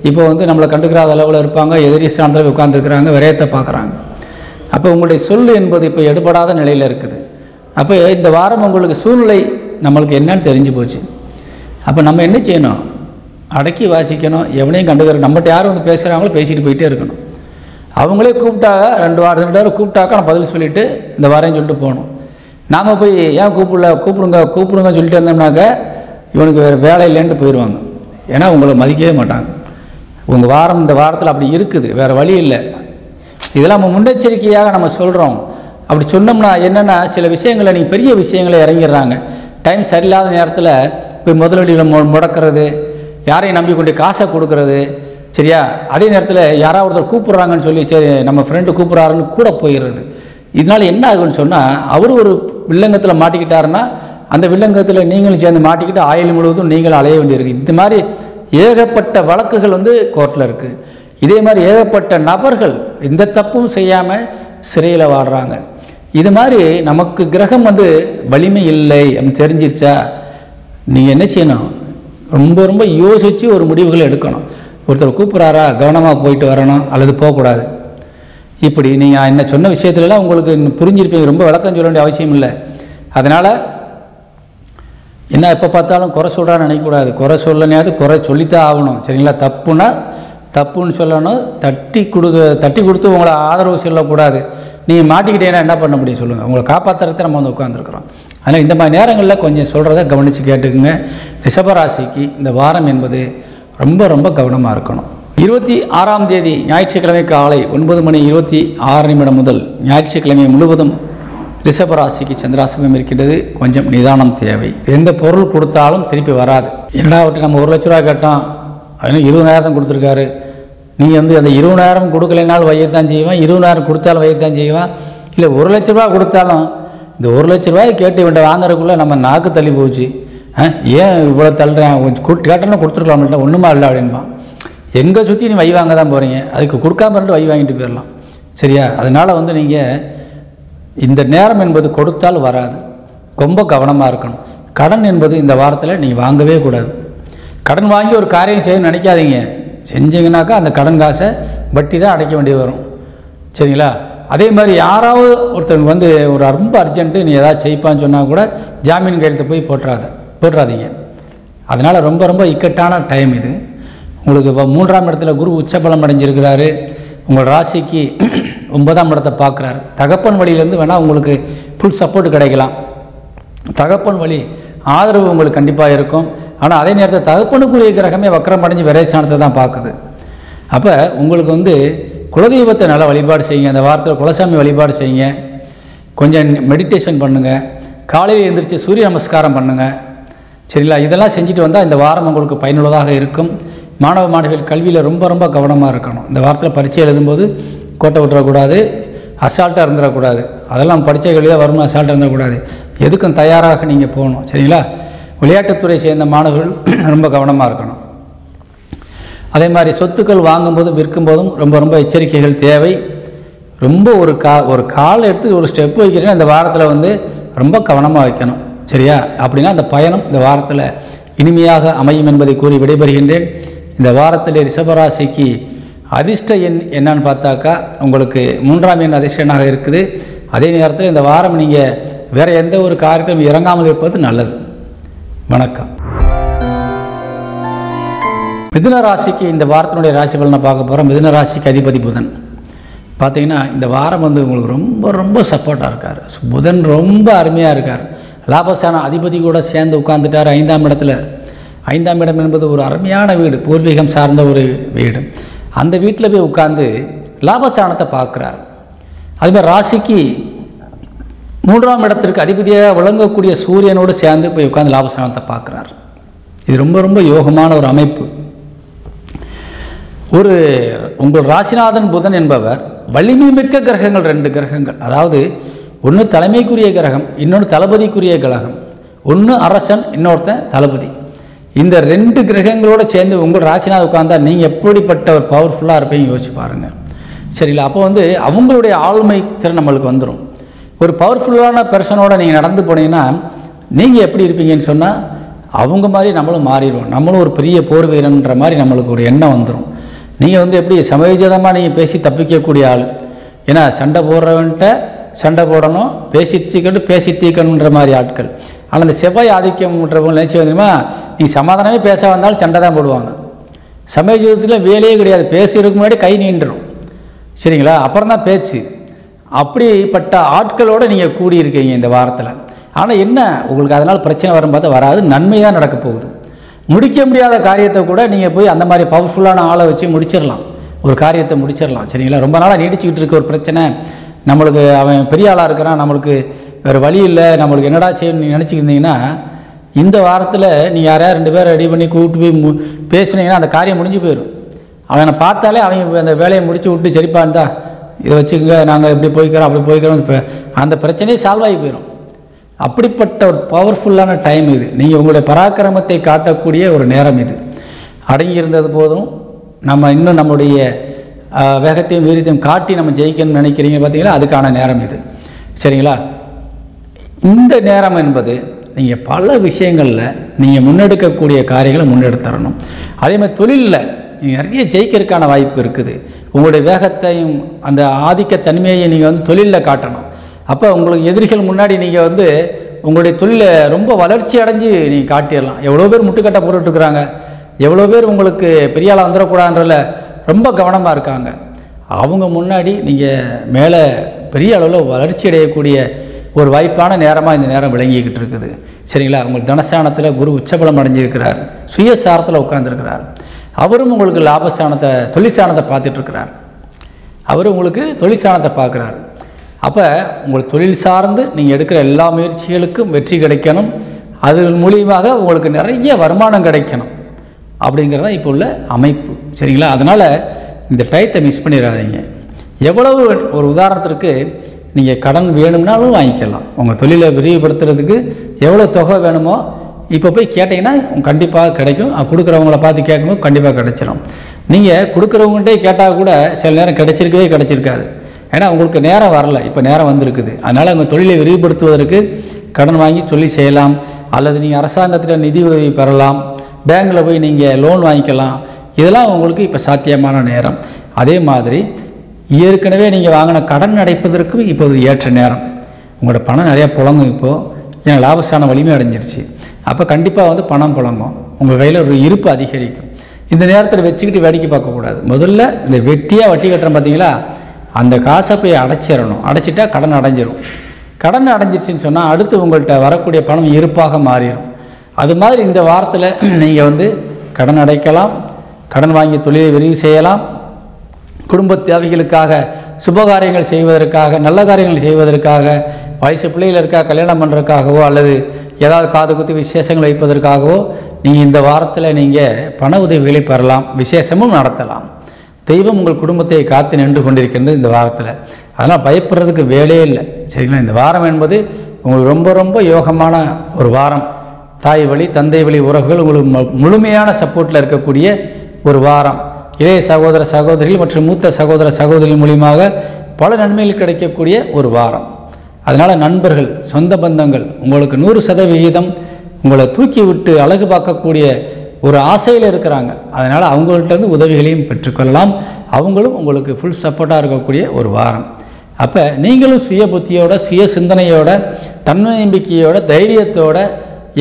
இப்போ வந்து நம்மளை கண்டுக்கிறாத அளவில் இருப்பாங்க, எதிரி ஸ்தானத்தில் உட்கார்ந்துருக்கிறாங்க, விரயத்தை பார்க்குறாங்க. அப்போ உங்களுடைய சொல் என்பது இப்போ எடுபடாத நிலையில் இருக்குது. அப்போ இந்த வாரம் உங்களுக்கு சூழ்நிலை நம்மளுக்கு என்னன்னு தெரிஞ்சு போச்சு. அப்போ நம்ம என்ன செய்யணும்? அடக்கி வாசிக்கணும். எவனையும் கண்டுக்கிற நம்மகிட்ட யாரும் வந்து பேசுகிறாங்களோ பேசிட்டு போயிட்டே இருக்கணும். அவங்களே கூப்பிட்டாங்க, 2 வாரம் கூப்பிட்டாக்கா நான் பதில் சொல்லிவிட்டு இந்த வாரேன்னு சொல்லிட்டு போகணும். நாம் போய் ஏன் கூப்பிடுங்கன்னு சொல்லிட்டு இருந்தோம்னாக்க இவனுக்கு வேறு வேலை இல்லைன்ட்டு போயிடுவாங்க. ஏன்னா உங்களை மதிக்கவே மாட்டாங்க. உங்கள் வாரம் இந்த வாரத்தில் அப்படி இருக்குது, வேறு வழி இல்லை. இதெல்லாம் நம்ம முன்னெச்சரிக்கையாக நம்ம சொல்கிறோம். அப்படி சொன்னோம்னா என்னென்னா சில விஷயங்களை நீங்கள் பெரிய விஷயங்களை இறங்கிடுறாங்க. டைம் சரியில்லாத நேரத்தில் போய் முதலீடுகளை முடக்கிறது, யாரையும் நம்பி கொண்டு காசை கொடுக்கறது. சரியா? அதே நேரத்தில் யாராவது ஒருத்தர் கூப்பிட்றாங்கன்னு சொல்லி சரி நம்ம ஃப்ரெண்டு கூப்பிட்றாருன்னு கூட போயிடுறது. இதனால் என்ன ஆகுன்னு சொன்னால் அவர் ஒரு வில்லங்கத்தில் மாட்டிக்கிட்டாருன்னா அந்த வில்லங்கத்தில் நீங்களும் சேர்ந்து மாட்டிக்கிட்டு ஆயுள் முழுவதும் நீங்களும் அலைய வேண்டியிருக்கு. இந்த மாதிரி ஏகப்பட்ட வழக்குகள் வந்து கோர்ட்டில் இருக்குது. இதே மாதிரி ஏகப்பட்ட நபர்கள் எந்த தப்பும் செய்யாமல் சிறையில் வாடுறாங்க. இது மாதிரி நமக்கு கிரகம் வந்து வலிமை இல்லை அப்படின்னு தெரிஞ்சிருச்சா நீங்கள் என்ன செய்யணும்? ரொம்ப ரொம்ப யோசித்து ஒரு முடிவுகளை எடுக்கணும். ஒருத்தர் கூப்பிட்றாரா கவனமாக போயிட்டு வரணும் அல்லது போகக்கூடாது. இப்படி நீங்கள் என்ன சொன்ன விஷயத்துலலாம் உங்களுக்கு புரிஞ்சிருப்பீங்க. ரொம்ப விளக்கம் சொல்ல வேண்டிய அவசியம் இல்லை. அதனால் என்ன எப்போ பார்த்தாலும் குறை சொல்கிறான்னு நினைக்கக்கூடாது. குறை சொல்லனையாவது குறை சொல்லித்தான் ஆகணும். சரிங்களா? தப்புன்னா தப்புன்னு சொல்லணும். தட்டி கொடுத்து உங்களை ஆதரவு சொல்லக்கூடாது. நீங்கள் மாட்டிக்கிட்டீங்கன்னா என்ன பண்ண முடியும் சொல்லுங்கள்? உங்களை காப்பாற்றுறத நம்ம வந்து உட்காந்துருக்குறோம். அதனால் இந்த மாதிரி நேரங்களில் கொஞ்சம் சொல்கிறத கவனித்து கேட்டுக்குங்க. ரிஷபராசிக்கு இந்த வாரம் என்பது ரொம்ப ரொம்ப கவனமாக இருக்கணும். 26ஆம் தேதி ஞாயிற்றுக்கிழமை காலை 9:26 முதல் ஞாயிற்றுக்கிழமை முழுவதும் ரிஷபராசிக்கு சந்திராசிரமம் இருக்கின்றது. கொஞ்சம் நிதானம் தேவை. எந்த பொருள் கொடுத்தாலும் திருப்பி வராது. இரண்டாவது நம்ம 1 லட்ச ரூபா கேட்டோம், அதுவும் 20,000 கொடுத்துருக்காரு. நீங்கள் வந்து அந்த 20,000 கொடுக்கலைனாலும் வையத்தான் செய்வான், 20,000 கொடுத்தாலும் வையத்தான் செய்வான். இல்லை 1 லட்ச ரூபா கொடுத்தாலும் இந்த 1 லட்ச ரூபாய் கேட்டு இவன்ட்ட வாங்குறதுக்குள்ளே நம்ம நாக்கு தள்ளி போச்சு. ஏன் இவ்வளோ தள்ளுறேன், கொஞ்சம் கேட்டோன்னா கொடுத்துருக்கலாம்ல, ஒன்றுமா இல்லை அப்படின்பா. எங்கே சுற்றி நீ வை வாங்க தான் போகிறீங்க, அதுக்கு கொடுக்காம இருந்து வை வாங்கிட்டு போயிடலாம். சரியா? அதனால் வந்து நீங்கள் இந்த நேரம் என்பது கொடுத்தால் வராது. ரொம்ப கவனமாக இருக்கணும். கடன் என்பது இந்த வாரத்தில் நீங்கள் வாங்கவே கூடாது. கடன் வாங்கி ஒரு காரியம் செய்ய நினைக்காதீங்க. செஞ்சீங்கன்னாக்கா அந்த கடன் காசை வட்டி தான் அடைக்க வேண்டியது வரும். சரிங்களா? அதே மாதிரி யாராவது ஒருத்தவங்க வந்து ஒரு ரொம்ப அர்ஜென்ட்டு நீ ஏதாவது செய்ப்பான்னு சொன்னால் கூட ஜாமீன் கையெழுத்து போய் போட்டுறாதீங்க. அதனால் ரொம்ப ரொம்ப இக்கட்டான டைம் இது. உங்களுக்கு இப்போ 3ஆம் இடத்துல குரு உச்சபலம் அடைஞ்சிருக்கிறாரு. உங்கள் ராசிக்கு 9ஆம் இடத்தை பார்க்குறாரு. தகப்பன் வழியிலேருந்து வேணால் உங்களுக்கு ஃபுல் சப்போர்ட் கிடைக்கலாம். தகப்பன் வழி ஆதரவு உங்களுக்கு கண்டிப்பாக இருக்கும். ஆனால் அதே நேரத்தில் தகப்பனுக்குரிய கிரகமே வக்கரம் அடைஞ்சு விரைச்சானத்தை தான் பார்க்குது. அப்போ உங்களுக்கு வந்து குலதெய்வத்தை நல்லா வழிபாடு செய்யுங்க. அந்த வாரத்தில் குலசாமி வழிபாடு செய்யுங்க. கொஞ்சம் மெடிடேஷன் பண்ணுங்கள். காலையில் எழுந்திரிச்சு சூரிய நமஸ்காரம் பண்ணுங்கள். சரிங்களா? இதெல்லாம் செஞ்சுட்டு வந்தால் இந்த வாரம் உங்களுக்கு பயனுள்ளதாக இருக்கும். மாணவ மாணவிகள் கல்வியில் ரொம்ப ரொம்ப கவனமாக இருக்கணும். இந்த வாரத்தில் பரீட்சை எழுதும்போது கோட்டை விட்டுறக்கூடாது, அசால்ட்டாக இருந்துடக்கூடாது. அதெல்லாம் படித்த கேள்வியாக வரும்னு அசால்ட்டாக இருந்துடக்கூடாது. எதுக்கும் தயாராக நீங்கள் போகணும். சரிங்களா? விளையாட்டுத்துறை சேர்ந்த மாணவர்கள் ரொம்ப கவனமாக இருக்கணும். அதே மாதிரி சொத்துக்கள் வாங்கும்போதும் விற்கும்போதும் ரொம்ப ரொம்ப எச்சரிக்கைகள் தேவை. ரொம்ப ஒரு கால் எடுத்து ஒரு ஸ்டெப் வைக்கிறேன்னா இந்த வாரத்தில் வந்து ரொம்ப கவனமாக வைக்கணும். சரியா? அப்படின்னா அந்த பயணம் இந்த வாரத்தில் இனிமையாக அமையும் என்பதை கூறி விடைபெறுகின்றேன். இந்த வாரத்தில் ரிஷபராசிக்கு அதிர்ஷ்ட எண் என்னன்னு பார்த்தாக்கா உங்களுக்கு 3ஆம் எண் அதிர்ஷ்ட எண்ணாக இருக்குது. அதே நேரத்தில் இந்த வாரம் நீங்கள் வேறு எந்த ஒரு காரியத்திலும் இறங்காமல் இருப்பது நல்லது. வணக்கம். மிதுன ராசிக்கு இந்த வாரத்தினுடைய ராசி பலனை பார்க்க போகிறோம். மிதுன ராசிக்கு அதிபதி புதன். பார்த்தீங்கன்னா இந்த வாரம் வந்து உங்களுக்கு ரொம்ப ரொம்ப சப்போர்ட்டாக இருக்கார். புதன் ரொம்ப அருமையாக இருக்கார். லாபஸ்தான அதிபதி கூட சேர்ந்து உட்கார்ந்துட்டார் 5ஆம் இடத்துல. 5ஆம் இடம் என்பது ஒரு அருமையான வீடு, பூர்வீகம் சார்ந்த ஒரு வீடு. அந்த வீட்டில் போய் உட்கார்ந்து லாபஸ்தானத்தை பார்க்குறார். அதுமாதிரி ராசிக்கு 3ஆம் இடத்திற்கு அதிபதியாக விளங்கக்கூடிய சூரியனோடு சேர்ந்து போய் உட்கார்ந்து லாபஸ்தானத்தை பார்க்குறார். இது ரொம்ப ரொம்ப யோகமான ஒரு அமைப்பு. உங்கள் ராசிநாதன் புதன் என்பவர் வலிமை மிக்க கிரகங்கள், 2 கிரகங்கள். அதாவது ஒன்று தலைமைக்குரிய கிரகம், இன்னொன்று தளபதிக்குரிய கிரகம். ஒன்று அரசன், இன்னொருத்தன் தளபதி. இந்த 2 கிரகங்களோடு சேர்ந்து உங்கள் ராசிநாதன் உட்கார்ந்தா நீங்கள் எப்படிப்பட்ட ஒரு பவர்ஃபுல்லாக இருப்பீங்க யோசிச்சு பாருங்கள். சரிங்களா? அப்போ அவங்களுடைய ஆளுமை திறன் நம்மளுக்கு வந்துடும். ஒரு பவர்ஃபுல்லான பர்சனோட நீங்கள் நடந்து போனீங்கன்னா நீங்கள் எப்படி இருப்பீங்கன்னு சொன்னால் அவங்க மாதிரி நம்மளும் மாறிடுவோம். நம்மளும் ஒரு பெரிய போர் வீரன்ற மாதிரி நம்மளுக்கு ஒரு எண்ணம் வந்துடும். நீங்கள் எப்படி சமயோஜிதமாக நீங்கள் பேசி தப்பிக்கக்கூடிய ஆள். ஏன்னா சண்டை போடுறவன்ட்ட சண்டை போடணும், பேசி தீக்கணுன்ற மாதிரி ஆட்கள். ஆனால் இந்த செவ்வாய் ஆதிக்கம்ன்றவங்க நினச்சி வந்துமா நீங்கள் சமாதானமே பேச வந்தாலும் சண்டை தான் போடுவாங்க. சமயோஜிதத்தில் வேலையே கிடையாது, பேசுறதுக்கு முன்னாடி கை நீண்டுரும். சரிங்களா? அப்புறம் தான் பேச்சு. அப்படிப்பட்ட ஆட்களோடு நீங்கள் கூடியிருக்கீங்க இந்த வாரத்தில். ஆனால் என்ன உங்களுக்கு அதனால் பிரச்சனை வரும் பார்த்தா வராது, நன்மை தான் நடக்க போகுது. முடிக்க முடியாத காரியத்தை கூட நீங்கள் போய் அந்த மாதிரி பவர்ஃபுல்லான ஆளை வச்சு முடிச்சிடலாம், ஒரு காரியத்தை முடிச்சிடலாம். சரிங்களா? ரொம்ப நாளாக நீடிச்சுக்கிட்டு இருக்க ஒரு பிரச்சனை, நம்மளுக்கு அவன் பெரிய ஆளாக இருக்கிறான், நம்மளுக்கு வேறு வழி இல்லை, நம்மளுக்கு என்னடா செய்யணும்னு நினச்சிக்கிருந்தீங்கன்னா இந்த வாரத்தில் நீங்கள் யாரையா 2 பேரை ரெடி பண்ணி கூப்பிட்டு போய் பேசுனீங்கன்னா அந்த காரியம் முடிஞ்சு போயிடும். அவனை பார்த்தாலே அவங்க அந்த வேலையை முடிச்சு விட்டு சரிப்பான்தா இதை வச்சுக்கோங்க, நாங்கள் இப்படி போய்க்கிறோம் அப்படி போய்க்கிறோம், இப்போ அந்த பிரச்சனையே சால்வ் ஆகி போயிடும். அப்படிப்பட்ட ஒரு பவர்ஃபுல்லான டைம் இது. நீங்கள் உங்களுடைய பராக்கிரமத்தை காட்டக்கூடிய ஒரு நேரம் இது. அடங்கியிருந்தது போதும், நம்ம இன்னும் நம்முடைய வேகத்தையும் வீரியத்தையும் காட்டி நம்ம ஜெயிக்கணும்னு நினைக்கிறீங்க பார்த்தீங்களா, அதுக்கான நேரம் இது. சரிங்களா? இந்த நேரம் என்பது நீங்கள் பல விஷயங்களில் நீங்கள் முன்னெடுக்கக்கூடிய காரியங்களை முன்னெடுத்துறணும். அதே மாதிரி தொழிலில் நீங்கள் நிறைய ஜெயிக்கிறதுக்கான வாய்ப்பு இருக்குது. உங்களுடைய வேகத்தையும் அந்த ஆதிக்கத்தன்மையை நீங்கள் தொழிலில் காட்டணும். அப்போ உங்களுக்கு எதிரிகள் முன்னாடி நீங்கள் உங்களுடைய தொழிலை ரொம்ப வளர்ச்சி அடைஞ்சு நீங்கள் காட்டிடலாம். எவ்வளோ பேர் முட்டுக்கட்டை போட்டுட்ருக்குறாங்க, எவ்வளோ பேர் உங்களுக்கு பெரிய ஆளாக வந்துடக்கூடாதுன்றதில் ரொம்ப கவனமாக இருக்காங்க. அவங்க முன்னாடி நீங்கள் மேலே பெரிய அளவில் வளர்ச்சி அடையக்கூடிய ஒரு வாய்ப்பான நேரமாக இந்த நேரம் விளங்கிக்கிட்டு இருக்குது. சரிங்களா? உங்களுக்கு தனஸ்தானத்தில் குரு உச்சபலம் அடைஞ்சிருக்கிறார், சுயசாரத்தில் உட்கார்ந்துருக்கிறார். அவரும் உங்களுக்கு லாபஸ்தானத்தை தொழிற்சானத்தை பார்த்துட்ருக்கிறார். அவரும் உங்களுக்கு தொழிற்சானத்தை பார்க்குறாரு. அப்போ உங்கள் தொழில் சார்ந்து நீங்கள் எடுக்கிற எல்லா முயற்சிகளுக்கும் வெற்றி கிடைக்கணும், அது மூலியமாக உங்களுக்கு நிறைய வருமானம் கிடைக்கணும் அப்படிங்கிறத இப்போ உள்ள அமைப்பு. சரிங்களா? அதனால் இந்த டயத்தை மிஸ் பண்ணிடாதீங்க. எவ்வளவு ஒரு உதாரணத்திற்கு நீங்கள் கடன் வேணும்னாலும் வாங்கிக்கலாம். உங்கள் தொழிலை விரிவுபடுத்துறதுக்கு எவ்வளோ தொகை வேணுமோ இப்போ போய் கேட்டிங்கன்னா கண்டிப்பாக கிடைக்கும். கொடுக்குறவங்கள பார்த்து கேட்கும்போது கண்டிப்பாக கிடைச்சிடும். நீங்கள் கொடுக்குறவங்கள்ட்டே கேட்டால் கூட சில நேரம் கிடைச்சிருக்காது. ஏன்னா உங்களுக்கு நேரம் வரல, இப்போ நேரம் வந்திருக்குது. அதனால் உங்கள் தொழிலை விரிவுபடுத்துவதற்கு கடன் வாங்கி சொல்லி செய்யலாம். அல்லது நீங்கள் அரசாங்கத்தில் நிதி உதவி பெறலாம், பேங்கில் போய் நீங்கள் லோன் வாங்கிக்கலாம். இதெல்லாம் உங்களுக்கு இப்போ சாத்தியமான நேரம். அதே மாதிரி ஏற்கனவே நீங்கள் வாங்கின கடன் அடைப்பதற்கும் இப்போது ஏற்ற நேரம். உங்களோட பணம் நிறையா புழங்கும். இப்போது ஏன்னா லாபஸ்தான வலிமை அடைஞ்சிருச்சு. அப்போ கண்டிப்பாக பணம் புழங்கும், உங்கள் கையில் ஒரு இருப்பு அதிகரிக்கும். இந்த நேரத்தில் வச்சுக்கிட்டு வேடிக்கை பார்க்கக்கூடாது. முதல்ல இந்த வெட்டியாக வட்டி கட்டுறோம் பார்த்தீங்களா, அந்த காசை போய் அடைச்சிடணும். அடைச்சிட்டா கடன் அடைஞ்சிரும். கடன் அடைஞ்சிருச்சுன்னு சொன்னால் அடுத்து உங்கள்கிட்ட வரக்கூடிய பணம் இருப்பாக மாறிடும். அது மாதிரி இந்த வாரத்தில் நீங்கள் கடன் அடைக்கலாம், கடன் வாங்கி தொழிலை விரிவு செய்யலாம், குடும்ப தேவைகளுக்காக, சுபகாரியங்கள் செய்வதற்காக, நல்ல காரியங்கள் செய்வதற்காக, வயசு பிள்ளைகள் இருக்கா கல்யாணம் பண்ணுறதுக்காகவோ அல்லது ஏதாவது காது குத்து விசேஷங்கள் வைப்பதற்காகவோ நீங்கள் இந்த வாரத்தில் நீங்கள் பண உதவிகளை பெறலாம், விசேஷமும் நடத்தலாம். தெய்வம் உங்கள் குடும்பத்தை காத்து நின்று கொண்டிருக்கின்றது இந்த வாரத்தில். அதனால் பயப்படுறதுக்கு வேலையே இல்லை. சரிங்களா? இந்த வாரம் என்பது உங்களுக்கு ரொம்ப ரொம்ப யோகமான ஒரு வாரம். தாய் வழி தந்தை வழி உறவுகள் உங்களுக்கு முழுமையான சப்போர்ட்டில் இருக்கக்கூடிய ஒரு வாரம். இளைய சகோதர சகோதரிகள் மற்றும் மூத்த சகோதர சகோதரிகள் மூலியமாக பல நன்மைகள் கிடைக்கக்கூடிய ஒரு வாரம். அதனால் நண்பர்கள், சொந்த பந்தங்கள் உங்களுக்கு 100% உங்களை தூக்கி விட்டு அழகு பார்க்கக்கூடிய ஒரு ஆசையில் இருக்கிறாங்க. அதனால் அவங்கள்ட்ட உதவிகளையும் பெற்றுக்கொள்ளலாம். அவங்களும் உங்களுக்கு ஃபுல் சப்போர்ட்டாக இருக்கக்கூடிய ஒரு வாரம். அப்போ நீங்களும் சுய புத்தியோட, சுய சிந்தனையோட, தன்னம்பிக்கையோட, தைரியத்தோட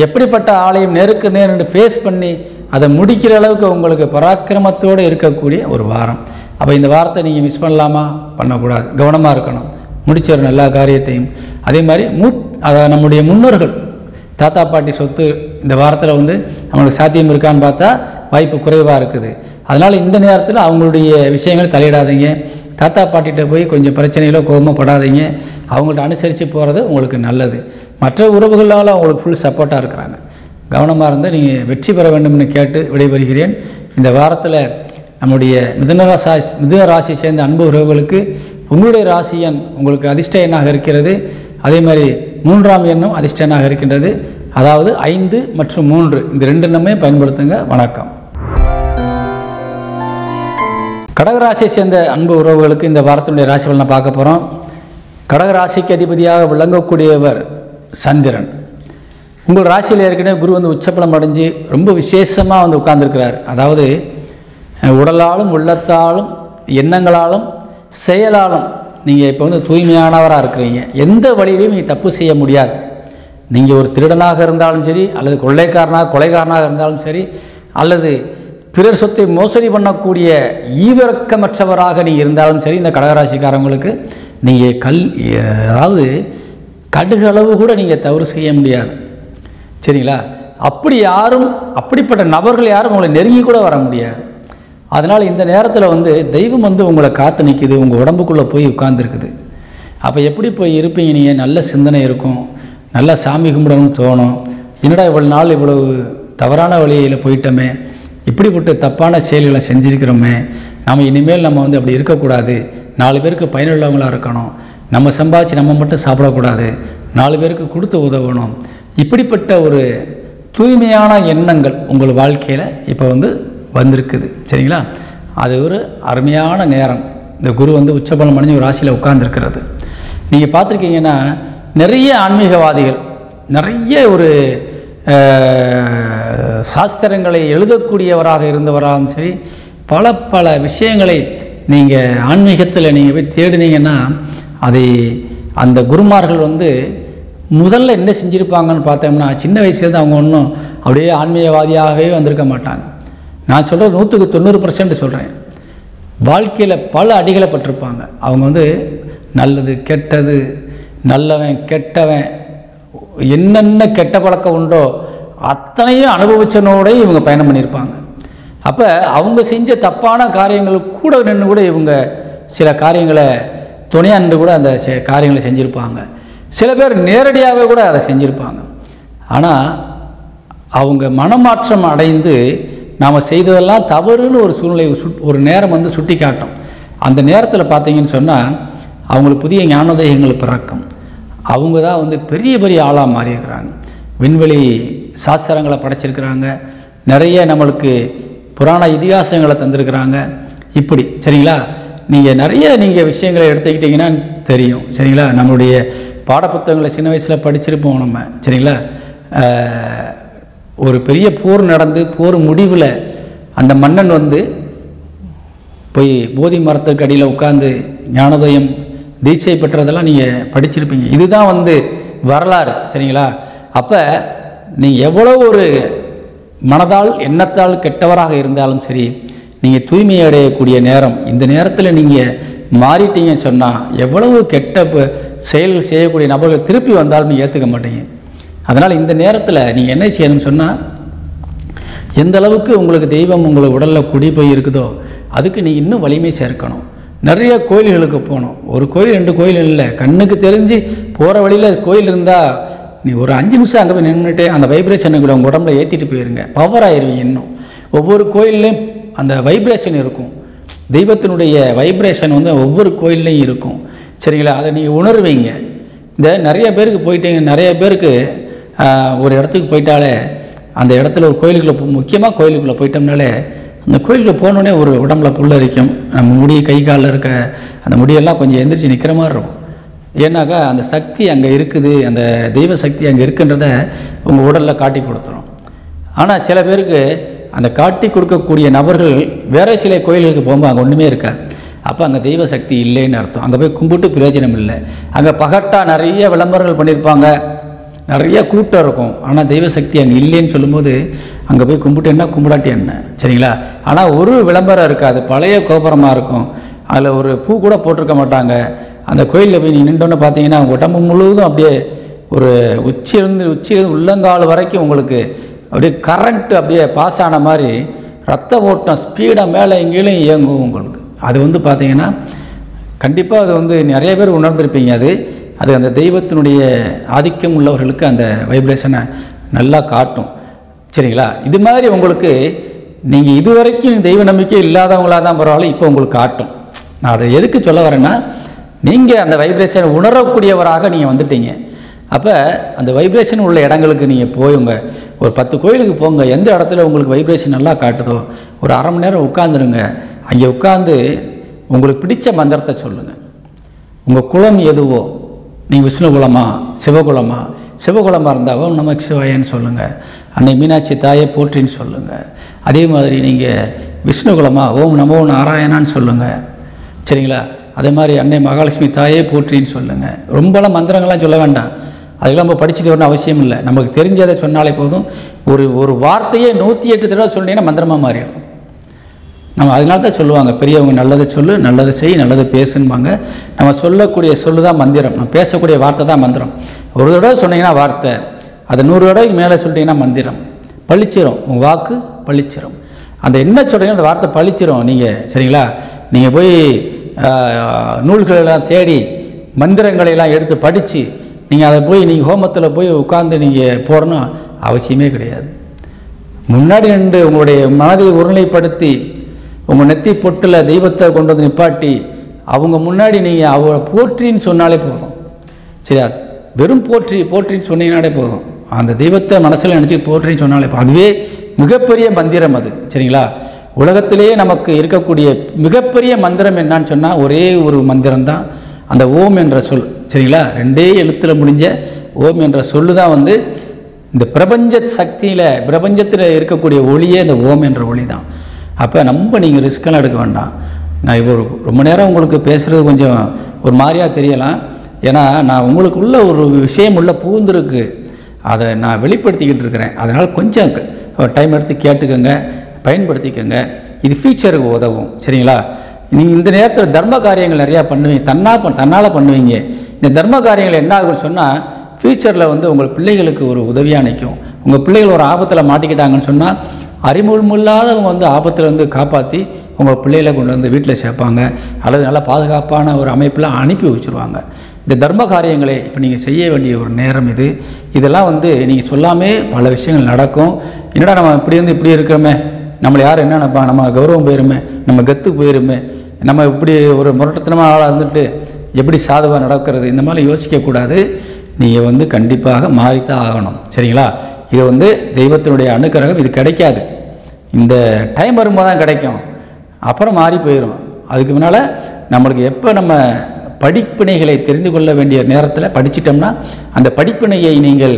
எப்படிப்பட்ட ஆலயம் நேருக்கு நேர் ஃபேஸ் பண்ணி அதை முடிக்கிற அளவுக்கு உங்களுக்கு பராக்கிரமத்தோடு இருக்கக்கூடிய ஒரு வாரம். அப்போ இந்த வாரத்தை நீங்கள் மிஸ் பண்ணலாமா? பண்ணக்கூடாது. கவனமாக இருக்கணும், முடிச்சிடணும் எல்லா காரியத்தையும். அதே மாதிரி நம்முடைய முன்னோர்கள் தாத்தா பாட்டி சொத்து இந்த வாரத்தில் நம்மளுக்கு சாத்தியம் இருக்கான்னு பார்த்தா வாய்ப்பு குறைவாக இருக்குது. அதனால் இந்த நேரத்தில் அவங்களுடைய விஷயங்கள் தலையிடாதீங்க. தாத்தா பாட்டிகிட்ட போய் கொஞ்சம் பிரச்சனைகளோ கோபப்படாதீங்க. அவங்கள்ட்ட அனுசரித்து போகிறது உங்களுக்கு நல்லது. மற்ற உறவுகளால் அவங்களுக்கு ஃபுல் சப்போர்ட்டாக இருக்கிறாங்க. கவனமாக இருந்தால் நீங்கள் வெற்றி பெற வேண்டும்னு கேட்டு விடைபெறுகிறேன். இந்த வாரத்தில் நம்முடைய மிதுன ராசி சேர்ந்த அன்பு உறவுகளுக்கு உங்களுடைய ராசி எண் உங்களுக்கு அதிர்ஷ்ட எண்ணாக இருக்கிறது. அதே மாதிரி 3ஆம் எண்ணும் அதிர்ஷ்ட எண்ணாக இருக்கின்றது. அதாவது 5 மற்றும் 3 இந்த 2 எண்ணமே பயன்படுத்துங்க. வணக்கம். கடகராசியை சேர்ந்த அன்பு உறவுகளுக்கு இந்த வாரத்தினுடைய ராசி பலனை பார்க்க போகிறோம். கடகராசிக்கு அதிபதியாக விளங்கக்கூடியவர் சந்திரன். உங்கள் ராசியில் ஏற்கனவே குரு வந்து உச்சப்பலம் அடைஞ்சு ரொம்ப விசேஷமாக வந்து உட்கார்ந்துருக்கிறார். அதாவது உடலாலும் உள்ளத்தாலும் எண்ணங்களாலும் செயலாலும் நீங்கள் இப்போ வந்து தூய்மையானவராக இருக்கிறீங்க. எந்த வழியிலையும் நீங்கள் தப்பு செய்ய முடியாது. நீங்கள் ஒரு திருடனாக இருந்தாலும் சரி, அல்லது கொலைகாரனாக இருந்தாலும் சரி, அல்லது பிறர் சொத்தை மோசடி பண்ணக்கூடிய ஈவிரக்கமற்றவராக நீங்கள் இருந்தாலும் சரி, இந்த கடகராசிக்காரங்களுக்கு நீங்கள் அதாவது கடுகளவு கூட நீங்கள் தவறு செய்ய முடியாது. சரிங்களா? அப்படிப்பட்ட நபர்கள் யாரும் உங்களை நெருங்கி கூட வர முடியாது. அதனால் இந்த நேரத்தில் வந்து தெய்வம் வந்து உங்களை காத்து நிற்குது, உங்கள் உடம்புக்குள்ளே போய் உட்கார்ந்துருக்குது. அப்போ எப்படி போய் இருப்பீங்க? நீங்கள் நல்ல சிந்தனை இருக்கும், நல்லா சாமி கும்பிடணும்னு தோணும். என்னடா இவ்வளோ நாள் இவ்வளவு தவறான வழியில் போயிட்டோமே, இப்படிப்பட்ட தப்பான செயல்களை செஞ்சுருக்கிறோமே, நம்ம இனிமேல் நம்ம வந்து அப்படி இருக்கக்கூடாது, 4 பேருக்கு பயனுள்ளவங்களாக இருக்கணும், நம்ம சம்பாதிச்சு நம்ம மட்டும் சாப்பிடக்கூடாது, 4 பேருக்கு கொடுத்து உதவணும். இப்படிப்பட்ட ஒரு தூய்மையான எண்ணங்கள் உங்கள் வாழ்க்கையில் இப்போ வந்து வந்திருக்குது. சரிங்களா? அது ஒரு அருமையான நேரம். இந்த குரு வந்து உச்சபலம் அடைஞ்சு ஒரு ராசியில் உட்கார்ந்துருக்கிறது. நீங்கள் பார்த்துருக்கீங்கன்னா நிறைய ஆன்மீகவாதிகள், நிறைய ஒரு சாஸ்திரங்களை எழுதக்கூடியவராக இருந்தவராகவும் சரி, பல விஷயங்களை நீங்கள் ஆன்மீகத்தில் நீங்கள் போய் தேடினீங்கன்னா அதை அந்த குருமார்கள் வந்து முதல்ல என்ன செஞ்சுருப்பாங்கன்னு பார்த்தோம்னா, சின்ன வயசுலேருந்து அவங்க ஒன்றும் அப்படியே ஆன்மீகவாதியாகவே வந்திருக்க மாட்டாங்க. நான் சொல்கிறது 100% சொல்கிறேன். வாழ்க்கையில் பல அடிகளை பட்டிருப்பாங்க. அவங்க வந்து நல்லது கெட்டது, நல்லவன் கெட்டவன், என்னென்ன கெட்ட பழக்கம் உண்டோ அத்தனையும் அனுபவிச்சனோட இவங்க பயணம் பண்ணியிருப்பாங்க. அப்போ அவங்க செஞ்ச தப்பான காரியங்களுக்கு கூட நின்று கூட இவங்க சில காரியங்களை துணையாக நின்று கூட அந்த காரியங்களை செஞ்சுருப்பாங்க. சில பேர் நேரடியாகவே கூட அதை செஞ்சுருப்பாங்க. ஆனால் அவங்க மனமாற்றம் அடைந்து நாம் செய்ததெல்லாம் தவறுன்னு ஒரு சூழ்நிலை ஒரு நேரம் வந்து சுட்டி காட்டும். அந்த நேரத்தில் பார்த்தீங்கன்னு சொன்னால் அவங்களுக்கு புதிய ஞானோதயங்கள் பிறக்கும். அவங்க தான் வந்து பெரிய பெரிய ஆளாக மாறியிருக்கிறாங்க. விண்வெளி சாஸ்திரங்களை படைச்சிருக்கிறாங்க, நிறைய நம்மளுக்கு புராண இதிகாசங்களை தந்திருக்கிறாங்க. இப்படி சரிங்களா? நீங்கள் விஷயங்களை எடுத்துக்கிட்டிங்கன்னா தெரியும். சரிங்களா? நம்மளுடைய பாடப்புத்தகங்களை சின்ன வயசில் படிச்சிருப்போம் நம்ம. சரிங்களா? ஒரு பெரிய போர் நடந்து போர் முடிவில் அந்த மன்னன் வந்து போய் போதி மரத்துக்கு அடியில் உட்கார்ந்து ஞானோதயம் தீட்சை பெற்றதெல்லாம் நீங்கள் படிச்சிருப்பீங்க. இதுதான் வந்து வரலாறு. சரிங்களா? அப்போ நீங்கள் எவ்வளோ ஒரு மனதால் எண்ணத்தால் கெட்டவராக இருந்தாலும் சரி, நீங்கள் தூய்மை அடையக்கூடிய நேரம். இந்த நேரத்தில் நீங்கள் மாறிட்டீங்கன்னு சொன்னால் எவ்வளவு கெட்ட செயல் செய்யக்கூடிய நபர்கள் திருப்பி வந்தாலும் நீங்கள் ஏற்றுக்க மாட்டீங்க. அதனால் இந்த நேரத்தில் நீங்கள் என்ன செய்யணும்னு சொன்னால், எந்த அளவுக்கு உங்களுக்கு தெய்வம் உங்கள் உடலில் குடி போய் இருக்குதோ அதுக்கு நீங்கள் இன்னும் வலிமை சேர்க்கணும். நிறைய கோயில்களுக்கு போகணும். ஒரு கோயில் 2 கோயில் இல்லை, கண்ணுக்கு தெரிஞ்சு போகிற வழியில் கோயில் இருந்தால் நீ ஒரு 5 நிமிஷம் அங்கே போய் நின்றுட்டு அந்த வைப்ரேஷனை கூட உங்கள் உடம்புல ஏற்றிட்டு போயிருங்க. பவர் ஆயிடுவீங்க. இன்னும் ஒவ்வொரு கோயில்லையும் அந்த வைப்ரேஷன் இருக்கும். தெய்வத்தினுடைய வைப்ரேஷன் வந்து ஒவ்வொரு கோயில்லையும் இருக்கும். சரிங்களா? அதை நீங்கள் உணர்வீங்க. இந்த நிறைய பேருக்கு போயிட்டீங்க, நிறைய பேருக்கு ஒரு இடத்துக்கு போயிட்டாலே அந்த இடத்துல ஒரு கோயிலுக்குள்ளே முக்கியமாக கோயிலுக்குள்ளே போயிட்டோம்னாலே அந்த கோயிலுக்குள்ளே போனோடனே ஒரு உடம்புல புல்லரிக்கும். நம்ம முடி கை காலில் இருக்க அந்த முடியெல்லாம் கொஞ்சம் எந்திரிச்சு நிற்கிற மாதிரி இருக்கும். ஏன்னாக்கா அந்த சக்தி அங்கே இருக்குது, அந்த தெய்வ சக்தி அங்கே இருக்குன்றத உங்கள் உடலில் காட்டி கொடுத்துரும். ஆனால் சில பேருக்கு அந்த காட்டி கொடுக்கக்கூடிய நபர்கள் வேறு சில கோயில்களுக்கு போகும்போது அங்கே ஒன்றுமே இருக்காது. அப்போ அங்கே தெய்வ சக்தி இல்லைன்னு அர்த்தம். அங்கே போய் கும்பிட்டு பிரயோஜனம் இல்லை. அங்கே பகட்டாக நிறைய விளம்பரங்கள் பண்ணியிருப்பாங்க, நிறைய கூட்டம் இருக்கும். ஆனால் தெய்வ சக்தி அங்கே இல்லைன்னு சொல்லும்போது அங்கே போய் கும்பிட்டு என்ன கும்பிடாட்டி என்ன. சரிங்களா? ஆனால் ஒரு விளம்பரம் இருக்காது, பழைய கோபுரமாக இருக்கும். அதில் ஒரு பூ கூட போட்டிருக்க மாட்டாங்க. அந்த கோயிலில் போய் நீ நின்றோன்னு பார்த்தீங்கன்னா உடம்பு முழுவதும் அப்படியே ஒரு உச்சியிலிருந்து உள்ளங்கால் வரைக்கும் உங்களுக்கு அப்படியே கரண்ட்டு அப்படியே பாஸ் ஆன மாதிரி ரத்த ஓட்டம் ஸ்பீடாக மேலே எங்கேயும் இயங்கும் உங்களுக்கு. அது வந்து பார்த்தீங்கன்னா கண்டிப்பாக அது வந்து நிறைய பேர் உணர்ந்திருப்பீங்க. அது அந்த தெய்வத்தினுடைய ஆதிக்கம் உள்ளவர்களுக்கு அந்த வைப்ரேஷனை நல்லா காட்டும். சரிங்களா? இது மாதிரி உங்களுக்கு நீங்கள் இதுவரைக்கும் தெய்வ நம்பிக்கை இல்லாதவங்களாக தான் பரவாயில்ல, இப்போ உங்களுக்கு காட்டும். நான் அதை எதுக்கு சொல்ல வரேன்னா, நீங்கள் அந்த வைப்ரேஷனை உணரக்கூடியவராக நீங்கள் வந்துட்டீங்க. அப்போ அந்த வைப்ரேஷன் உள்ள இடங்களுக்கு நீங்கள் போயுங்க. ஒரு 10 கோயிலுக்கு போங்க. எந்த இடத்துல உங்களுக்கு வைப்ரேஷன் நல்லா காட்டுதோ ஒரு அரை மணி நேரம் உட்காந்துருங்க. அங்கே உட்காந்து உங்களுக்கு பிடிச்ச மந்திரத்தை சொல்லுங்கள். உங்கள் குலம் எதுவோ, நீங்கள் விஷ்ணு குலமா சிவகுலமா, சிவகுலமாக இருந்தாவோ நமக்கு சிவாயன்னு சொல்லுங்கள். அன்னை மீனாட்சி தாயை போற்றின்னு சொல்லுங்கள். அதே மாதிரி நீங்கள் விஷ்ணு குலமா ஓம் நமோ நாராயணான்னு சொல்லுங்கள். சரிங்களா? அதே மாதிரி அன்னை மகாலட்சுமி தாயே போற்றின்னு சொல்லுங்கள். ரொம்பலாம் மந்திரங்கள்லாம் சொல்ல வேண்டாம். அதுக்கெல்லாம் நம்ம படிச்சுட்டு வரணும் அவசியம் இல்லை. நமக்கு தெரிஞ்சதை சொன்னாலே போதும். ஒரு வார்த்தையே 108 தடவை சொன்னீங்கன்னா மந்திரமாக மாறிடும். நம்ம அதனால தான் சொல்லுவாங்க பெரியவங்க, நல்லதை சொல்லு, நல்லதை செய், நல்லதை பேசுன்பாங்க. நம்ம சொல்லக்கூடிய சொல்லு தான் மந்திரம், நம்ம பேசக்கூடிய வார்த்தை தான் மந்திரம். ஒரு தடவை சொன்னீங்கன்னா வார்த்தை, அதை 100 தடவைக்கு மேலே சொல்லிட்டீங்கன்னா மந்திரம் பழிச்சிரும். உங்கள் வாக்கு பழிச்சிரும். அந்த என்ன சொல்கிறீங்க அந்த வார்த்தை பழிச்சிரும். நீங்கள் சரிங்களா? நீங்கள் போய் நூல்களெல்லாம் தேடி மந்திரங்களையெல்லாம் எடுத்து படித்து நீங்கள் அதை போய் நீங்கள் ஹோமத்தில் போய் உட்காந்து நீங்கள் போடணும் அவசியமே கிடையாது. முன்னாடி நின்று உங்களுடைய மனதை ஒருநிலைப்படுத்தி உங்கள் நெத்தி பொட்டில் தெய்வத்தை கொண்டு வந்து நிப்பாட்டி அவங்க முன்னாடி நீங்கள் அவரை போற்றின்னு சொன்னாலே போதும். சரியா? வெறும் போற்றின்னு சொன்னீங்கன்னாலே போதும். அந்த தெய்வத்தை மனசில் நினச்சி போற்றின்னு சொன்னாலே போதும். அதுவே மிகப்பெரிய மந்திரம் அது. சரிங்களா? உலகத்திலேயே நமக்கு இருக்கக்கூடிய மிகப்பெரிய மந்திரம் என்னான்னு சொன்னால் ஒரே ஒரு மந்திரம் தான், அந்த ஓம் என்ற சொல். சரிங்களா? 2 எழுத்தில் முடிஞ்ச ஓம் என்ற சொல்லு தான் வந்து இந்த பிரபஞ்ச சக்தியில், பிரபஞ்சத்தில் இருக்கக்கூடிய ஒளியே இந்த ஓம் என்ற ஒளி தான். அப்போ நம்ம நீங்கள் ரிஸ்கெல்லாம் எடுக்க வேண்டாம். நான் இப்போ ரொம்ப நேரம் உங்களுக்கு பேசுகிறது கொஞ்சம் ஒரு மாதிரியாக தெரியலாம். ஏன்னா நான் உங்களுக்குள்ள ஒரு விஷயம் உள்ள பூந்துருக்கு, அதை நான் வெளிப்படுத்திக்கிட்டு இருக்கிறேன். அதனால் கொஞ்சம் டைம் எடுத்து கேட்டுக்கோங்க, பயன்படுத்திக்கோங்க. இது ஃபியூச்சருக்கு உதவும். சரிங்களா? நீங்கள் இந்த நேரத்தில் தர்ம காரியங்கள் நிறையா பண்ணுவீங்க, தன்னால் பண்ணுவீங்க. இந்த தர்ம காரியங்கள் என்ன ஆகுன்னு சொன்னால் ஃபியூச்சரில் வந்து உங்கள் பிள்ளைகளுக்கு ஒரு உதவியாக நிற்கும். உங்கள் பிள்ளைகள் ஒரு ஆபத்தில் மாட்டிக்கிட்டாங்கன்னு சொன்னால் அறிமுகமில்லாதவங்க வந்து ஆபத்தில் வந்து காப்பாற்றி உங்கள் பிள்ளைகளை கொண்டு வந்து வீட்டில் சேர்ப்பாங்க, அல்லது நல்லா பாதுகாப்பான ஒரு அமைப்பில் அனுப்பி வச்சுருவாங்க. இந்த தர்ம காரியங்களை இப்போ நீங்கள் செய்ய வேண்டிய ஒரு நேரம் இது. இதெல்லாம் வந்து நீங்கள் சொல்லாமே பல விஷயங்கள் நடக்கும். என்னடா நம்ம இப்படி வந்து இப்படி இருக்கிறோமே, நம்மளை யார் என்ன நினைப்பா, நம்ம கௌரவம் போயிருமே, நம்ம கத்து போயிருமே, நம்ம இப்படி ஒரு முரட்டத்தனமாக ஆளாக இருந்துட்டு எப்படி சாதுவாக நடக்கிறது, இந்த மாதிரி யோசிக்கக்கூடாது. நீங்கள் வந்து கண்டிப்பாக மாறித்தான் ஆகணும். சரிங்களா? இது வந்து தெய்வத்தினுடைய அனுக்கிரகம். இது கிடைக்காது, இந்த டைம் வரும்போது தான் கிடைக்கும், அப்புறம் மாறி போயிடும். அதுக்கு முன்னால் நம்மளுக்கு எப்போ நம்ம படிப்பினைகளை தெரிந்து கொள்ள வேண்டிய நேரத்தில் படிச்சிட்டோம்னா அந்த படிப்பினையை நீங்கள்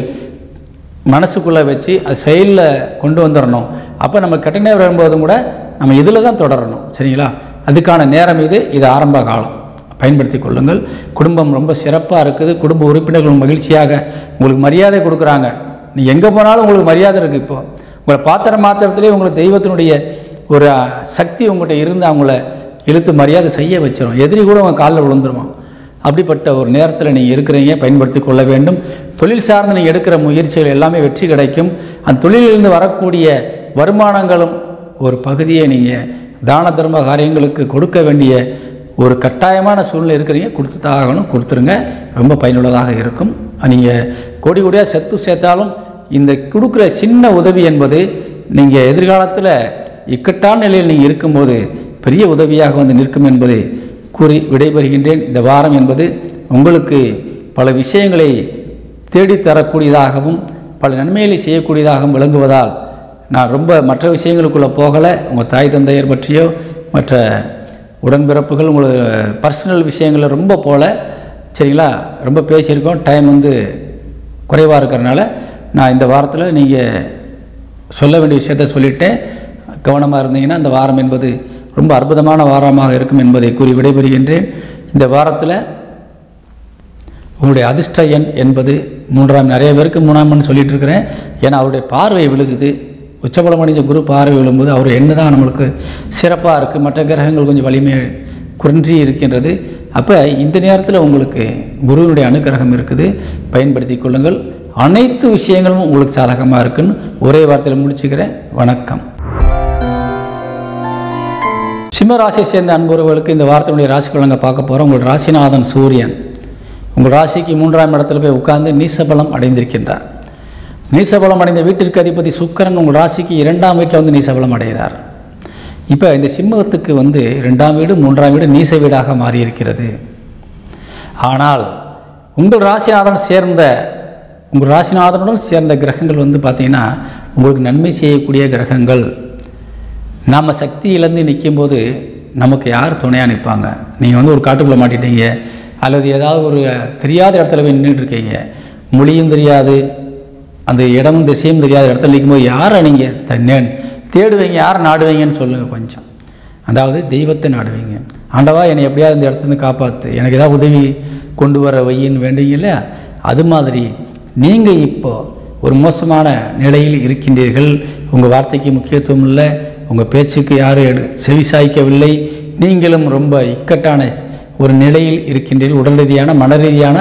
மனசுக்குள்ளே வச்சு அது செயலில் கொண்டு வந்துடணும். அப்போ நம்ம கெட்ட நேரம் வரும்போதும் கூட நம்ம இதில் தான் தொடரணும். சரிங்களா? அதுக்கான நேரம் இது ஆரம்ப காலம். பயன்படுத்தி கொள்ளுங்கள். குடும்பம் ரொம்ப சிறப்பாக இருக்குது. குடும்ப உறுப்பினர்கள் மகிழ்ச்சியாக உங்களுக்கு மரியாதை கொடுக்குறாங்க. நீ எங்கே போனாலும் உங்களுக்கு மரியாதை இருக்குது. இப்போ உங்களை மாத்திரத்திலே உங்களுக்கு தெய்வத்தினுடைய ஒரு சக்தி உங்கள்கிட்ட இருந்து அவங்கள இழுத்து மரியாதை செய்ய வச்சிடும். எதிரி கூட உங்கள் காலில் விழுந்துருவான். அப்படிப்பட்ட ஒரு நேரத்தில் நீங்கள் இருக்கிறீங்க, பயன்படுத்தி கொள்ள வேண்டும். தொழில் சார்ந்து நீங்கள் எடுக்கிற முயற்சிகள் எல்லாமே வெற்றி கிடைக்கும். அந்த தொழிலிருந்து வரக்கூடிய வருமானங்களும் ஒரு பகுதியை நீங்கள் தான தர்ம காரியங்களுக்கு கொடுக்க வேண்டிய ஒரு கட்டாயமான சூழ்நிலை இருக்கிறீங்க. கொடுத்து தான் ஆகணும், கொடுத்துருங்க. ரொம்ப பயனுள்ளதாக இருக்கும். நீங்கள் கோடி கோடியாக சேர்த்தாலும் இந்த கொடுக்குற சின்ன உதவி என்பது நீங்கள் எதிர்காலத்தில் இக்கட்டான நிலையில் நீங்கள் இருக்கும்போது பெரிய உதவியாக வந்து நிற்கும் என்பதை கூறி விடைபெறுகின்றேன். இந்த வாரம் என்பது உங்களுக்கு பல விஷயங்களை தேடித்தரக்கூடியதாகவும் பல நன்மைகளை செய்யக்கூடியதாகவும் விளங்குவதால் நான் ரொம்ப மற்ற விஷயங்களுக்குள்ளே போகலை. உங்கள் தாய் தந்தையர் பற்றியோ மற்ற உடன்பிறப்புகள் உங்களுக்கு பர்சனல் விஷயங்களில் ரொம்ப போகல. சரிங்களா? ரொம்ப பேசியிருக்கோம், டைம் வந்து குறைவாக இருக்கிறனால நான் இந்த வாரத்தில் நீங்கள் சொல்ல வேண்டிய விஷயத்த சொல்லிட்டேன். கவனமாக இருந்தீங்கன்னா இந்த வாரம் என்பது ரொம்ப அற்புதமான வாரமாக இருக்கும் என்பதை கூறி விடைபெறுகின்றேன். இந்த வாரத்தில் உங்களுடைய அதிர்ஷ்ட எண் என்பது 3ஆம், நிறைய பேருக்கு 3ஆம் எண் சொல்லிட்டு இருக்கிறேன். ஏன்னா அவருடைய பார்வை விழுகுது. உச்சபலம் அடைஞ்ச குரு பார்வை விழும்போது அவர் எண்ணு தான் நம்மளுக்கு சிறப்பாக இருக்குது. மற்ற கிரகங்கள் கொஞ்சம் வலிமை குன்றி இருக்கின்றது. அப்போ இந்த நேரத்தில் உங்களுக்கு குருவினுடைய அனுக்கிரகம் இருக்குது, பயன்படுத்தி கொள்ளுங்கள். அனைத்து விஷயங்களும் உங்களுக்கு சாதகமாக இருக்குன்னு ஒரே வார்த்தையில் முடிச்சுக்கிறேன். வணக்கம். சிம்ம ராசியை சேர்ந்த அன்புறவுகளுக்கு இந்த வாரத்தினுடைய ராசி பலன்களை பார்க்க போகிறோம். உங்கள் ராசிநாதன் சூரியன் உங்கள் ராசிக்கு 3ஆம் இடத்துல போய் உட்கார்ந்து நீசபலம் அடைந்திருக்கின்றார். நீசபலம் அடைந்த வீட்டிற்கு அதிபதி சுக்கிரன் உங்கள் ராசிக்கு 2ஆம் வீட்டில் வந்து நீசபலம் அடைகிறார். இப்போ இந்த சிம்மத்துக்கு வந்து 2ஆம் வீடு 3ஆம் வீடு நீச வீடாக மாறியிருக்கிறது. ஆனால் உங்கள் ராசிநாதனுடன் சேர்ந்த கிரகங்கள் வந்து பார்த்திங்கன்னா உங்களுக்கு நன்மை செய்யக்கூடிய கிரகங்கள். நாம் சக்தி இழந்து நிற்கும்போது நமக்கு யார் துணையாக நிற்பாங்க? நீங்கள் வந்து ஒரு காட்டுக்குள்ளே மாட்டிட்டீங்க, அல்லது ஏதாவது ஒரு தெரியாத இடத்துல போய் நின்றுட்டுருக்கீங்க, மொழியும் தெரியாது, அந்த இடமும் திசையும் தெரியாத இடத்துல நிற்கும்போது யாரை நீங்கள் தேடுவீங்க, யாரை நாடுவீங்கன்னு சொல்லுங்கள் கொஞ்சம். அதாவது தெய்வத்தை நாடுவீங்க. ஆண்டவா என்னை எப்படியாவது இந்த இடத்துலேருந்து காப்பாற்று, எனக்கு ஏதாவது உதவி கொண்டு வர வையின்னு வேண்டுவீங்க இல்லையா? அது மாதிரி நீங்கள் இப்போ ஒரு மோசமான நிலையில் இருக்கின்றீர்கள். உங்கள் வார்த்தைக்கு முக்கியத்துவம் இல்லை, உங்கள் பேச்சுக்கு யாரும் செவிசாய்க்கவில்லை, நீங்களும் ரொம்ப இக்கட்டான ஒரு நிலையில் இருக்கின்றீர்கள். உடல் ரீதியான மன ரீதியான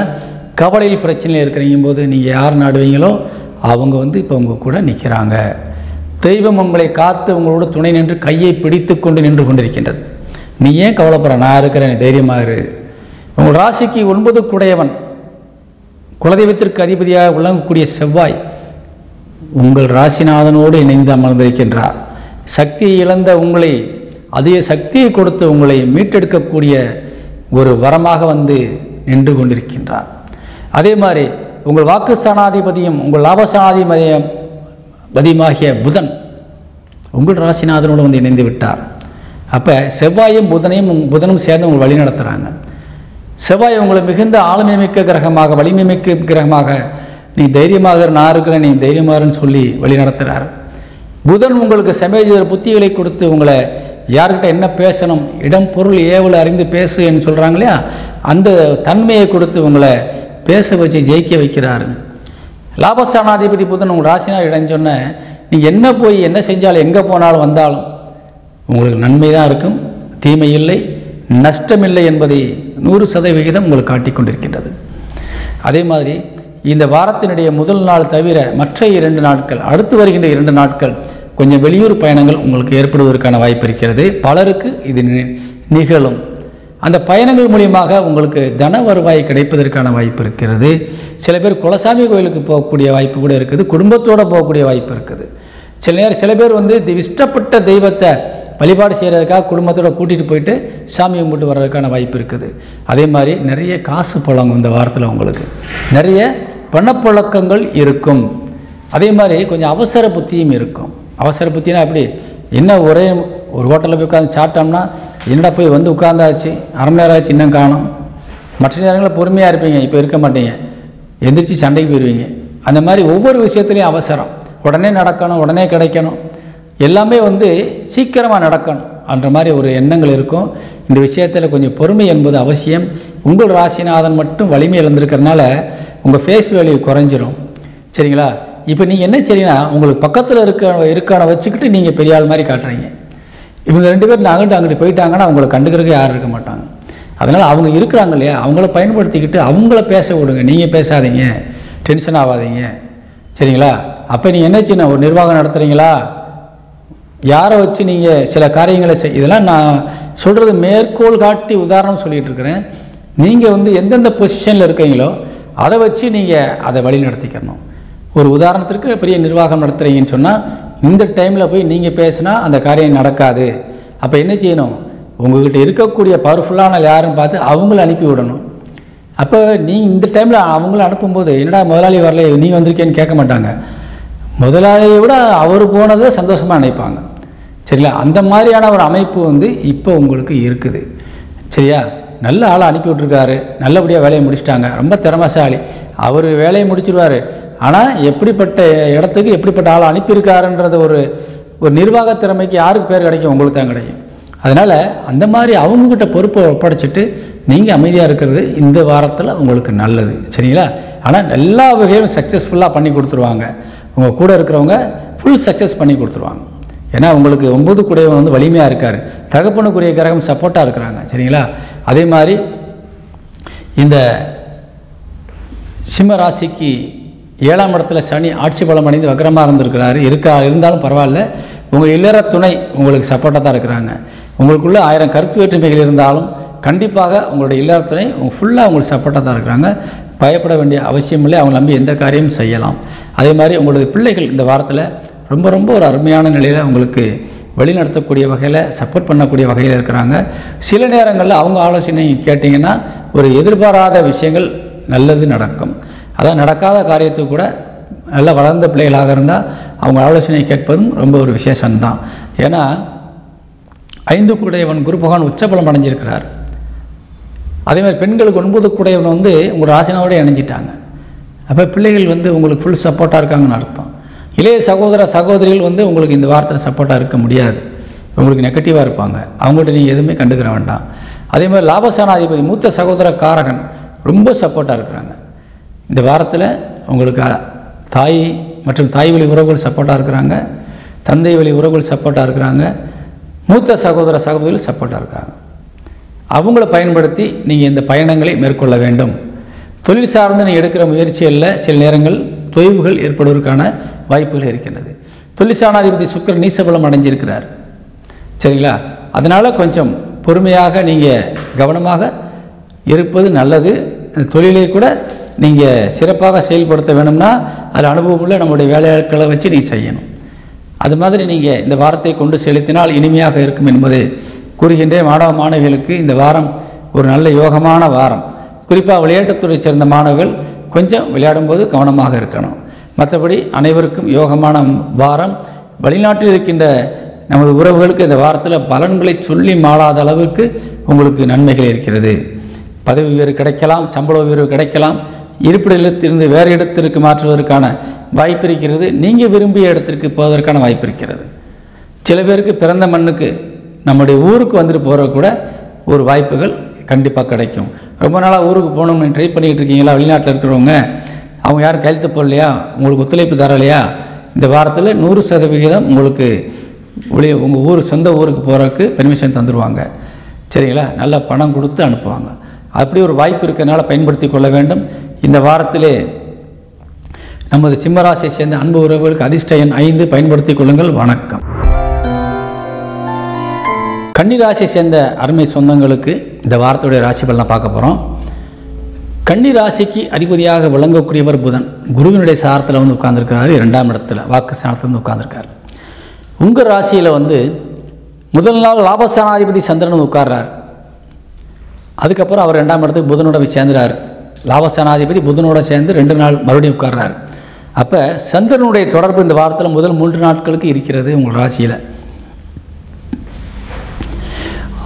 கவலையில் பிரச்சனையில் இருக்கிறீங்க போது நீங்கள் யார் நாடுவீங்களோ அவங்க வந்து இப்போ உங்கள் கூட நிற்கிறாங்க. தெய்வம் உங்களை காத்து உங்களோட துணை நின்று கையை பிடித்து கொண்டு நின்று கொண்டிருக்கின்றது. நீ ஏன் கவலைப்படுற, நான் இருக்கிறேன், தைரியமாக இரு. உங்கள் ராசிக்கு 9 குடையவன், குலதெய்வத்திற்கு அதிபதியாக விளங்கக்கூடிய செவ்வாய் உங்கள் ராசிநாதனோடு இணைந்து அமர்ந்திருக்கின்றார். சக்தியை இழந்த உங்களை, அதிக சக்தியை கொடுத்து உங்களை மீட்டெடுக்கக்கூடிய ஒரு வரமாக வந்து நின்று கொண்டிருக்கின்றார். அதே மாதிரி உங்கள் வாக்கு ஸ்தானாதிபதியும் உங்கள் லாபஸ்தானாதிபதியுமாகிய புதன் உங்கள் ராசிநாதனோடு வந்து இணைந்து விட்டார். அப்போ செவ்வாயும் புதனும் சேர்ந்து உங்களை வழி நடத்துகிறாங்க. செவ்வாய் உங்களை மிகுந்த ஆளுமை மிக்க கிரகமாக, வலிமை மிக்க கிரகமாக, நீ தைரியமாக நான் இருக்கிறேன், நீ தைரியமாகன்னு சொல்லி வழி நடத்துகிறார். புதன் உங்களுக்கு சமேஜர் புத்திகளை கொடுத்து உங்களை யார்கிட்ட என்ன பேசணும், இடம் பொருள் ஏவல் அறிந்து பேசு என்று சொல்கிறாங்க இல்லையா, அந்த தன்மையை கொடுத்து உங்களை பேச வச்சு ஜெயிக்க வைக்கிறார். லாபஸ்தானாதிபதி புதன் உங்கள் ராசினால் இடைஞ்சொன்ன நீங்கள் என்ன செஞ்சாலும் எங்கே போனாலும் வந்தாலும் உங்களுக்கு நன்மை தான் இருக்கும், தீமை இல்லை, நஷ்டமில்லை என்பதை 100% உங்களுக்கு காட்டிக்கொண்டிருக்கின்றது. அதே மாதிரி இந்த வாரத்தினுடைய முதல் நாள் தவிர மற்ற 2 நாட்கள், அடுத்து வருகின்ற 2 நாட்கள் கொஞ்சம் வெளியூர் பயணங்கள் உங்களுக்கு ஏற்படுவதற்கான வாய்ப்பு இருக்கிறது. பலருக்கு இது நிகழும். அந்த பயணங்கள் மூலியமாக உங்களுக்கு தன வருவாய் கிடைப்பதற்கான வாய்ப்பு இருக்கிறது. சில பேர் குலசாமி கோயிலுக்கு போகக்கூடிய வாய்ப்பு கூட இருக்குது, குடும்பத்தோடு போகக்கூடிய வாய்ப்பு இருக்குது. சில பேர் வந்து இஷ்டப்பட்ட தெய்வத்தை வழிபாடு செய்கிறதுக்காக குடும்பத்தோடு கூட்டிகிட்டு போயிட்டு சாமி கும்பிட்டு வர்றதுக்கான வாய்ப்பு இருக்குது. அதே மாதிரி நிறைய காசு புழங்கும். இந்த வாரத்தில் உங்களுக்கு நிறைய பணப்புழக்கங்கள் இருக்கும். அதே மாதிரி கொஞ்சம் அவசர புத்தியும் இருக்கும். அவசர புத்தினா எப்படி, என்ன ஒரே ஒரு ஹோட்டலில் போய் உட்காந்து சாப்பிட்டோம்னா என்னடா போய் வந்து உட்காந்தாச்சு, அரை மணி நேரம் ஆச்சு இன்னும் காணும். மற்ற நேரங்களில் பொறுமையாக இருப்பீங்க, இப்போ இருக்க மாட்டீங்க, எந்திரிச்சு சண்டைக்கு போயிடுவீங்க. அந்த மாதிரி ஒவ்வொரு விஷயத்துலையும் அவசரம், உடனே நடக்கணும், உடனே கிடைக்கணும், எல்லாமே வந்து சீக்கிரமாக நடக்கணும் என்ற மாதிரி ஒரு எண்ணங்கள் இருக்கும். இந்த விஷயத்தில் கொஞ்சம் பொறுமை என்பது அவசியம். உங்கள் ராசிநாதன் மட்டும் வலிமை இழந்திருக்கிறதுனால உங்கள் ஃபேஸ் வேல்யூ குறைஞ்சிரும். சரிங்களா? இப்போ நீங்கள் என்ன செய்றீங்கன்னா, உங்களுக்கு பக்கத்தில் இருக்கான வச்சுக்கிட்டு நீங்கள் பெரிய ஆள் மாதிரி காட்டுறீங்க. இவங்க 2 பேர் அங்கிட்டு போயிட்டாங்கன்னா அவங்கள கண்டுக்கிறதுக்கு யாரும் இருக்க மாட்டாங்க. அதனால் அவங்க இருக்கிறாங்க இல்லையா, அவங்கள பயன்படுத்திக்கிட்டு அவங்கள பேச விடுங்க, நீங்கள் பேசாதீங்க, டென்ஷன் ஆகாதீங்க. சரிங்களா? அப்போ நீங்கள் என்ன செய்யணும், ஒரு நிர்வாகம் நடத்துகிறீங்களா, யாரை வச்சு நீங்கள் சில காரியங்களை இதெல்லாம் நான் சொல்கிறது மேற்கோள் காட்டி உதாரணம் சொல்லிகிட்டு இருக்கிறேன். நீங்கள் வந்து எந்தெந்த பொசிஷனில் இருக்கீங்களோ அதை வச்சு நீங்கள் அதை வழி நடத்திக்கணும். ஒரு உதாரணத்திற்கு பெரிய நிர்வாகம் நடத்துகிறீங்கன்னு சொன்னால் இந்த டைமில் போய் நீங்கள் பேசினா அந்த காரியம் நடக்காது. அப்போ என்ன செய்யணும், உங்கள்கிட்ட இருக்கக்கூடிய பவர்ஃபுல்லான யாருன்னு பார்த்து அவங்கள அனுப்பி விடணும். அப்போ நீங்கள் இந்த டைமில் அவங்கள அனுப்பும்போது என்னடா முதலாளி வரல நீ வந்திருக்கேன்னு கேட்க மாட்டாங்க. முதலாளியை விட அவர் போனதை சந்தோஷமாக நினைப்பாங்க. சரிங்களா? அந்த மாதிரியான ஒரு அமைப்பு வந்து இப்போ உங்களுக்கு இருக்குது. சரியா? நல்ல ஆளை அனுப்பி விட்ருக்காரு, நல்லபடியாக வேலையை முடிச்சிட்டாங்க, ரொம்ப திறமைசாலி, அவர் வேலையை முடிச்சிருவார். ஆனால் எப்படிப்பட்ட இடத்துக்கு எப்படிப்பட்ட ஆளை அனுப்பியிருக்காருன்றது ஒரு நிர்வாக திறமைக்கு யாருக்கு பேர் கிடைக்கும், உங்களுக்கு தான் கிடைக்கும். அதனால் அந்த மாதிரி அவங்கக்கிட்ட பொறுப்பை ஒப்படைச்சிட்டு நீங்கள் அமைதியாக இருக்கிறது இந்த வாரத்தில் உங்களுக்கு நல்லது. சரிங்களா? ஆனால் எல்லா வகையிலும் சக்ஸஸ்ஃபுல்லாக பண்ணி கொடுத்துருவாங்க. உங்கள் கூட இருக்கிறவங்க ஃபுல் சக்ஸஸ் பண்ணி கொடுத்துருவாங்க. ஏன்னா உங்களுக்கு 9 குடையவன் வந்து வலிமையாக இருக்கார், தகப்பனுக்குரிய கிரகம் சப்போர்ட்டாக இருக்கிறாங்க. சரிங்களா? அதே மாதிரி இந்த சிம்ம ராசிக்கு 7ஆம் இடத்துல சனி ஆட்சி பலம் அடைந்து வக்ரமாக இருந்தாலும் பரவாயில்ல, உங்கள் இல்லற துணை உங்களுக்கு சப்போர்ட்டாக தான் இருக்கிறாங்க. உங்களுக்குள்ளே 1000 கருத்து வேற்றுமைகள் இருந்தாலும் கண்டிப்பாக உங்களுடைய இல்லற துணை ஃபுல்லாக உங்களுக்கு சப்போர்ட்டாக தான் இருக்கிறாங்க. பயப்பட வேண்டிய அவசியம் இல்லை, அவங்க நம்பி எந்த காரியமும் செய்யலாம். அதே மாதிரி உங்களது பிள்ளைகள் இந்த வாரத்தில் ரொம்ப ரொம்ப ஒரு அருமையான நிலையில் உங்களுக்கு வழிநடத்தக்கூடிய வகையில் சப்போர்ட் பண்ணக்கூடிய வகையில் இருக்கிறாங்க. சில நேரங்களில் அவங்க ஆலோசனை கேட்டிங்கன்னா ஒரு எதிர்பாராத விஷயங்கள் நல்லது நடக்கும். அதான் நடக்காத காரியத்துக்கு கூட நல்ல வளர்ந்த பிள்ளைகளாக இருந்தால் அவங்க ஆலோசனை கேட்பதும் ரொம்ப ஒரு விசேஷம்தான். ஏன்னா 5 கூடையவன் குரு பகவான் உச்சபலம் அடைஞ்சிருக்கிறார். அதே மாதிரி பெண்களுக்கு 9 கூடையவன் உங்கள் ராசினாவோட இணைஞ்சிட்டாங்க. அப்போ பிள்ளைகள் உங்களுக்கு ஃபுல் சப்போர்ட்டாக இருக்காங்கன்னு அர்த்தம். இளைய சகோதர சகோதரிகள் உங்களுக்கு இந்த வாரத்தில் சப்போர்ட்டாக இருக்க முடியாது, உங்களுக்கு நெகட்டிவாக இருப்பாங்க. அவங்கள்ட்ட நீங்கள் எதுவுமே கண்டுக்கிற வேண்டாம். அதே மாதிரி லாபஸ்தானாதிபதி மூத்த சகோதர காரகன் ரொம்ப சப்போர்ட்டாக இருக்கிறாங்க. இந்த வாரத்தில் உங்களுக்கு தாய் மற்றும் தாய் வழி உறவுகள் சப்போர்ட்டாக இருக்கிறாங்க, தந்தை வழி உறவுகள் சப்போர்ட்டாக இருக்கிறாங்க, மூத்த சகோதர சகோதரிகள் சப்போர்ட்டாக இருக்காங்க. அவங்கள பயன்படுத்தி நீங்கள் இந்த பயணங்களை மேற்கொள்ள வேண்டும். தொழில் சார்ந்து நீங்கள் எடுக்கிற முயற்சிகளில் சில நேரங்கள் தொய்வுகள் ஏற்படுவதற்கான வாய்ப்புகள் இருக்கின்றது. தொழிற்சானாதிபதி சுக்கிரன் நீசபலம் அடைஞ்சிருக்கிறார், சரிங்களா? அதனால் கொஞ்சம் பொறுமையாக நீங்கள் கவனமாக இருப்பது நல்லது. தொழிலை கூட நீங்கள் சிறப்பாக செயல்படுத்த வேணும்னா அது அனுபவமுள்ள நம்முடைய வேலையாட்களை வச்சு நீங்கள் செய்யணும். அது மாதிரி நீங்கள் இந்த வாரத்தை கொண்டு செலுத்தினால் இனிமையாக இருக்கும் என்பதை கூறுகின்ற மாணவ மாணவிகளுக்கு இந்த வாரம் ஒரு நல்ல யோகமான வாரம். குறிப்பாக விளையாட்டுத்துறை சேர்ந்த மாணவர்கள் கொஞ்சம் விளையாடும்போது கவனமாக இருக்கணும். மற்றபடி அனைவருக்கும் யோகமான வாரம். வெளிநாட்டில் இருக்கின்ற நமது உறவுகளுக்கு இந்த வாரத்தில் பலன்களை சொல்லி மாளாத அளவுக்கு உங்களுக்கு நன்மைகள் இருக்கிறது. பதவி உயர்வு கிடைக்கலாம், சம்பள உயர்வு கிடைக்கலாம், இருப்பிட இல்லத்திலிருந்து வேறு இடத்திற்கு மாற்றுவதற்கான வாய்ப்பு இருக்கிறது. நீங்கள் விரும்பிய இடத்திற்கு போவதற்கான வாய்ப்பு இருக்கிறது. சில பேருக்கு பிறந்த மண்ணுக்கு நம்முடைய ஊருக்கு வந்துட்டு போகிற கூட ஒரு வாய்ப்புகள் கண்டிப்பாக கிடைக்கும். ரொம்ப நாளாக ஊருக்கு போகணும்னு ட்ரை பண்ணிக்கிட்டு இருக்கீங்களா? வெளிநாட்டில் இருக்கிறவங்க அவங்க யாரும் கையெழுத்து போடலையா, உங்களுக்கு ஒத்துழைப்பு தரலையா? இந்த வாரத்தில் 100% உங்களுக்கு உங்கள் ஊர் சொந்த ஊருக்கு போகிறதுக்கு பெர்மிஷன் தந்துடுவாங்க, சரிங்களா? நல்ல பணம் கொடுத்து அனுப்புவாங்க. அப்படி ஒரு வாய்ப்பு இருக்கிறதுனால பயன்படுத்தி கொள்ள வேண்டும். இந்த வாரத்திலே நமது சிம்மராசியை சேர்ந்த அன்பு உறவுகளுக்கு அதிர்ஷ்ட எண் 5 பயன்படுத்தி கொள்ளுங்கள். வணக்கம். கன்னிராசியை சேர்ந்த அருமை சொந்தங்களுக்கு இந்த வாரத்துடைய ராசி பலனை பார்க்க போகிறோம். கன்னிராசிக்கு அதிபதியாக விளங்கக்கூடியவர் புதன் குருவினுடைய சாரத்தில் உட்கார்ந்துருக்கிறாரு. 2ஆம் இடத்துல வாக்கு ஸ்தானத்தில் உட்கார்ந்துருக்கார். உங்கள் ராசியில் முதல் நாள் லாபஸ்தானாதிபதி சந்திரன் உட்கார்றார். அதுக்கப்புறம் அவர் 2ஆம் இடத்துக்கு புதனோட போய் சேர்ந்துறார். லாபஸ்தானாதிபதி புதனோட சேர்ந்து 2 நாள் மறுபடியும் உட்கார்றார். அப்போ சந்திரனுடைய தொடர்பு இந்த வாரத்தில் முதல் 3 நாட்களுக்கு இருக்கிறது உங்கள் ராசியில்.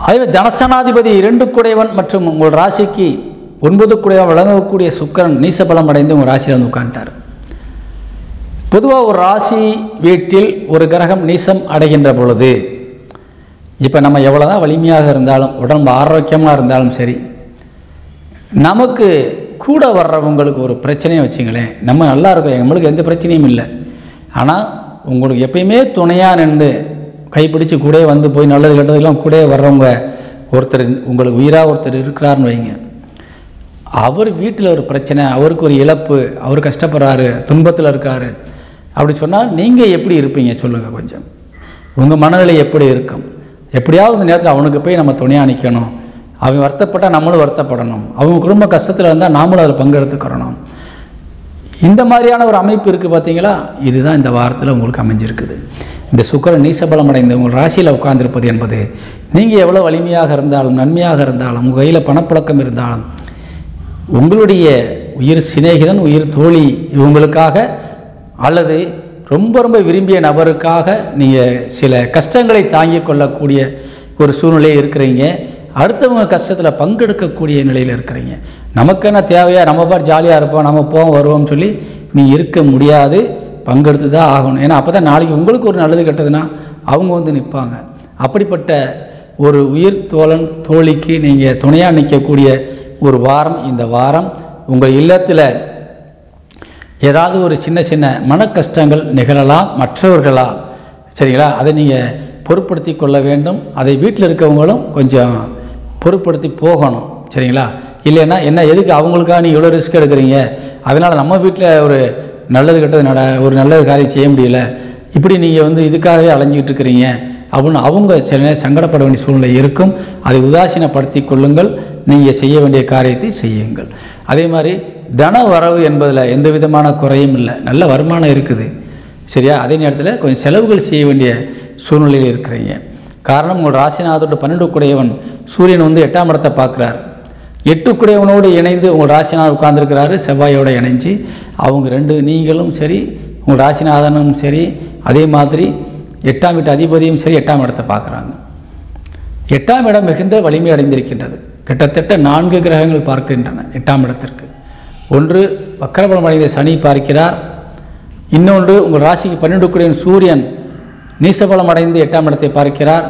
அதே தனஸ்தானாதிபதி 2 கூடையவன் மற்றும் உங்கள் ராசிக்கு 9 கூடையவன் விளங்கக்கூடிய சுக்கிரன் நீசபலம் அடைந்து உங்கள் ராசியில் உட்காந்துட்டார். பொதுவாக ஒரு ராசி வீட்டில் ஒரு கிரகம் நீசம் அடைகின்ற பொழுது இப்போ நம்ம எவ்வளோ தான் வலிமையாக இருந்தாலும் உடம்பு ஆரோக்கியமாக இருந்தாலும் சரி, நமக்கு கூட வர்றவங்களுக்கு ஒரு பிரச்சனையை வச்சுங்களேன், நம்ம நல்லா இருக்கோம், நம்மளுக்கு எந்த பிரச்சனையும் இல்லை, ஆனால் உங்களுக்கு எப்பயுமே துணையாக நின்று கைப்பிடிச்சு கூட போய் நல்லது கெட்டதுக்கெல்லாம் கூட வர்றவங்க ஒருத்தர் உங்களுக்கு உயிராக ஒருத்தர் இருக்கிறாருன்னு வைங்க. அவர் வீட்டில் ஒரு பிரச்சனை, அவருக்கு ஒரு இழப்பு, அவர் கஷ்டப்படுறாரு, துன்பத்தில் இருக்காரு அப்படி சொன்னால் நீங்கள் எப்படி இருப்பீங்க சொல்லுங்கள்? கொஞ்சம் உங்கள் மனநிலை எப்படி இருக்கும்? எப்படியாவது இந்த நேரத்தில் அவனுக்கு போய் நம்ம துணையாக நிற்கணும், அவன் வருத்தப்பட்டால் நம்மளும் வருத்தப்படணும், அவங்க குடும்ப கஷ்டத்தில் இருந்தால் நாமளும் அதில் பங்கெடுத்துக்கிறணும். இந்த மாதிரியான ஒரு அமைப்பு இருக்குது பார்த்தீங்களா? இதுதான் இந்த வாரத்தில் உங்களுக்கு அமைஞ்சிருக்குது. இந்த சுக்கிரன் நீசபலம் அடைந்த உங்கள் ராசியில் உட்கார்ந்திருப்பது என்பது நீங்கள் எவ்வளோ வலிமையாக இருந்தாலும் நன்மையாக இருந்தாலும் உங்கள் கையில் பணப்புழக்கம் இருந்தாலும் உங்களுடைய உயிர் சிநேகிதன் உயிர் தோழி இவங்களுக்காக அல்லது ரொம்ப ரொம்ப விரும்பிய நபருக்காக நீங்கள் சில கஷ்டங்களை தாங்கிக் கொள்ளக்கூடிய ஒரு சூழ்நிலையை இருக்கிறீங்க. அடுத்தவங்க கஷ்டத்தில் பங்கெடுக்கக்கூடிய நிலையில் இருக்கிறீங்க. நமக்கு என்ன தேவையா, நம்ம பார் ஜாலியாக இருப்போம், நம்ம போவோம் வருவோம்னு சொல்லி நீ இருக்க முடியாது, பங்கெடுத்து தான் ஆகணும். ஏன்னா அப்போ தான் நாளைக்கு உங்களுக்கு ஒரு நல்லது கெட்டதுன்னா அவங்க நிற்பாங்க. அப்படிப்பட்ட ஒரு உயிர் தோழன் தோழிக்கு நீங்கள் துணையாக நிற்கக்கூடிய ஒரு வாரம் இந்த வாரம். உங்கள் இல்லத்தில் ஏதாவது ஒரு சின்ன சின்ன மன கஷ்டங்கள் நிகழலாம் மற்றவர்களால், சரிங்களா? அதை நீங்கள் பொருட்படுத்தி கொள்ள வேண்டும். அதை வீட்டில் இருக்கவங்களும் கொஞ்சம் பொருட்படுத்தி போகணும், சரிங்களா? இல்லைன்னா என்ன எதுக்கு அவங்களுக்காக நீங்கள் இவ்வளோ ரிஸ்க் எடுக்கிறீங்க, அதனால் நம்ம வீட்டில் ஒரு நல்லது கெட்டது ஒரு நல்ல காரியம் செய்ய முடியல, இப்படி நீங்கள் இதுக்காகவே அலைஞ்சிக்கிட்டு இருக்கிறீங்க அப்படின்னு அவங்க சில நேரம் சங்கடப்பட வேண்டிய சூழ்நிலை இருக்கும். அதை உதாசீனப்படுத்தி கொள்ளுங்கள். நீங்கள் செய்ய வேண்டிய காரியத்தை செய்யுங்கள். அதே மாதிரி தன வரவு என்பதில் எந்த விதமான குறையும் இல்லை, நல்ல வருமானம் இருக்குது சரியா. அதே நேரத்தில் கொஞ்சம் செலவுகள் செய்ய வேண்டிய சூழ்நிலையில் இருக்கிறீங்க. காரணம் உங்கள் ராசிநாதோட 12 குடையவன் சூரியன் வந்து 8ஆம் இடத்தை பார்க்குறார். 8 குடையவனோடு இணைந்து உங்கள் ராசிநாதன் உட்கார்ந்துருக்கிறாரு, செவ்வாயோடு இணைஞ்சு. அவங்க ரெண்டு நீங்களும் சரி உங்கள் ராசிநாதனும் சரி அதே மாதிரி 8ஆம் வீட்டு அதிபதியும் சரி 8ஆம் இடத்தை பார்க்குறாங்க. 8ஆம் இடம் மிகுந்த வலிமை அடைந்திருக்கின்றது. கிட்டத்தட்ட 4 கிரகங்கள் பார்க்கின்றன 8ஆம் இடத்திற்கு. ஒன்று வக்கரபலம் அடைந்த சனி பார்க்கிறார், இன்னொன்று உங்கள் ராசிக்கு 12 குடையவன் சூரியன் நீசபலம் அடைந்து 8ஆம் இடத்தை பார்க்கிறார்.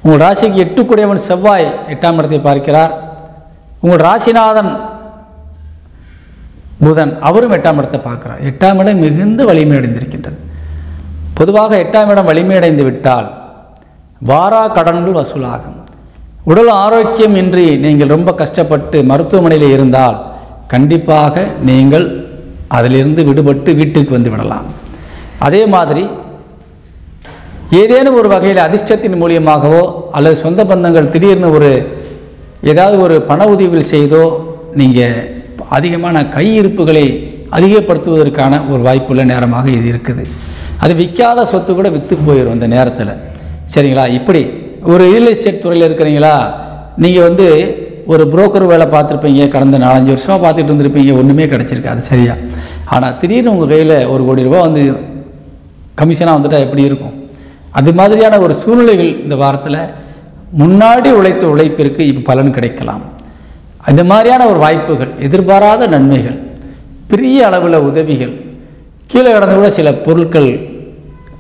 உங்கள் ராசிக்கு 8 குடையவன் செவ்வாய் 8ஆம் இடத்தை பார்க்கிறார். உங்கள் ராசிநாதன் புதன் அவரும் 8ஆம் இடத்தை பார்க்கிறார். 8ஆம் இடம் மிகுந்த வலிமை அடைந்திருக்கின்றது. பொதுவாக 8ஆம் இடம் வலிமை அடைந்து விட்டால் வாரா கடன்கள் வசூலாகும். உடல் ஆரோக்கியம் இன்றி நீங்கள் ரொம்ப கஷ்டப்பட்டு மருத்துவமனையில் இருந்தால் கண்டிப்பாக நீங்கள் அதிலிருந்து விடுபட்டு வீட்டுக்கு வந்து விடலாம். அதே மாதிரி ஏதேனும் ஒரு வகையில் அதிர்ஷ்டத்தின் மூலியமாகவோ அல்லது சொந்த பந்தங்கள் திடீர்னு ஏதாவது ஒரு பண உதவிகள் செய்தோ நீங்கள் அதிகமான கையிருப்புகளை அதிகப்படுத்துவதற்கான ஒரு வாய்ப்புள்ள நேரமாக இது இருக்குது. அது விற்காத சொத்து கூட விற்று போயிடும் அந்த நேரத்தில் சரிங்களா. இப்படி ஒரு ரியல் எஸ்டேட் துறையில் இருக்கிறீங்களா, நீங்கள் வந்து ஒரு புரோக்கர் வேலை பார்த்துருப்பீங்க, கடந்த 4-5 வருஷமாக பார்த்துட்டு இருந்திருப்பீங்க, ஒன்றுமே கிடச்சிருக்கு அது சரியா. ஆனால் திடீர்னு உங்கள் கையில் 1 கோடி ரூபா வந்து கமிஷனாக வந்துட்டால் எப்படி இருக்கும்? அது மாதிரியான ஒரு சூழ்நிலைகள் இந்த வாரத்தில் முன்னாடி உழைத்த உழைப்பிற்கு இப்போ பலன் கிடைக்கலாம். அந்த மாதிரியான ஒரு வாய்ப்புகள், எதிர்பாராத நன்மைகள், பெரிய அளவில் உதவிகள், கீழே கடந்து கூட சில பொருட்கள்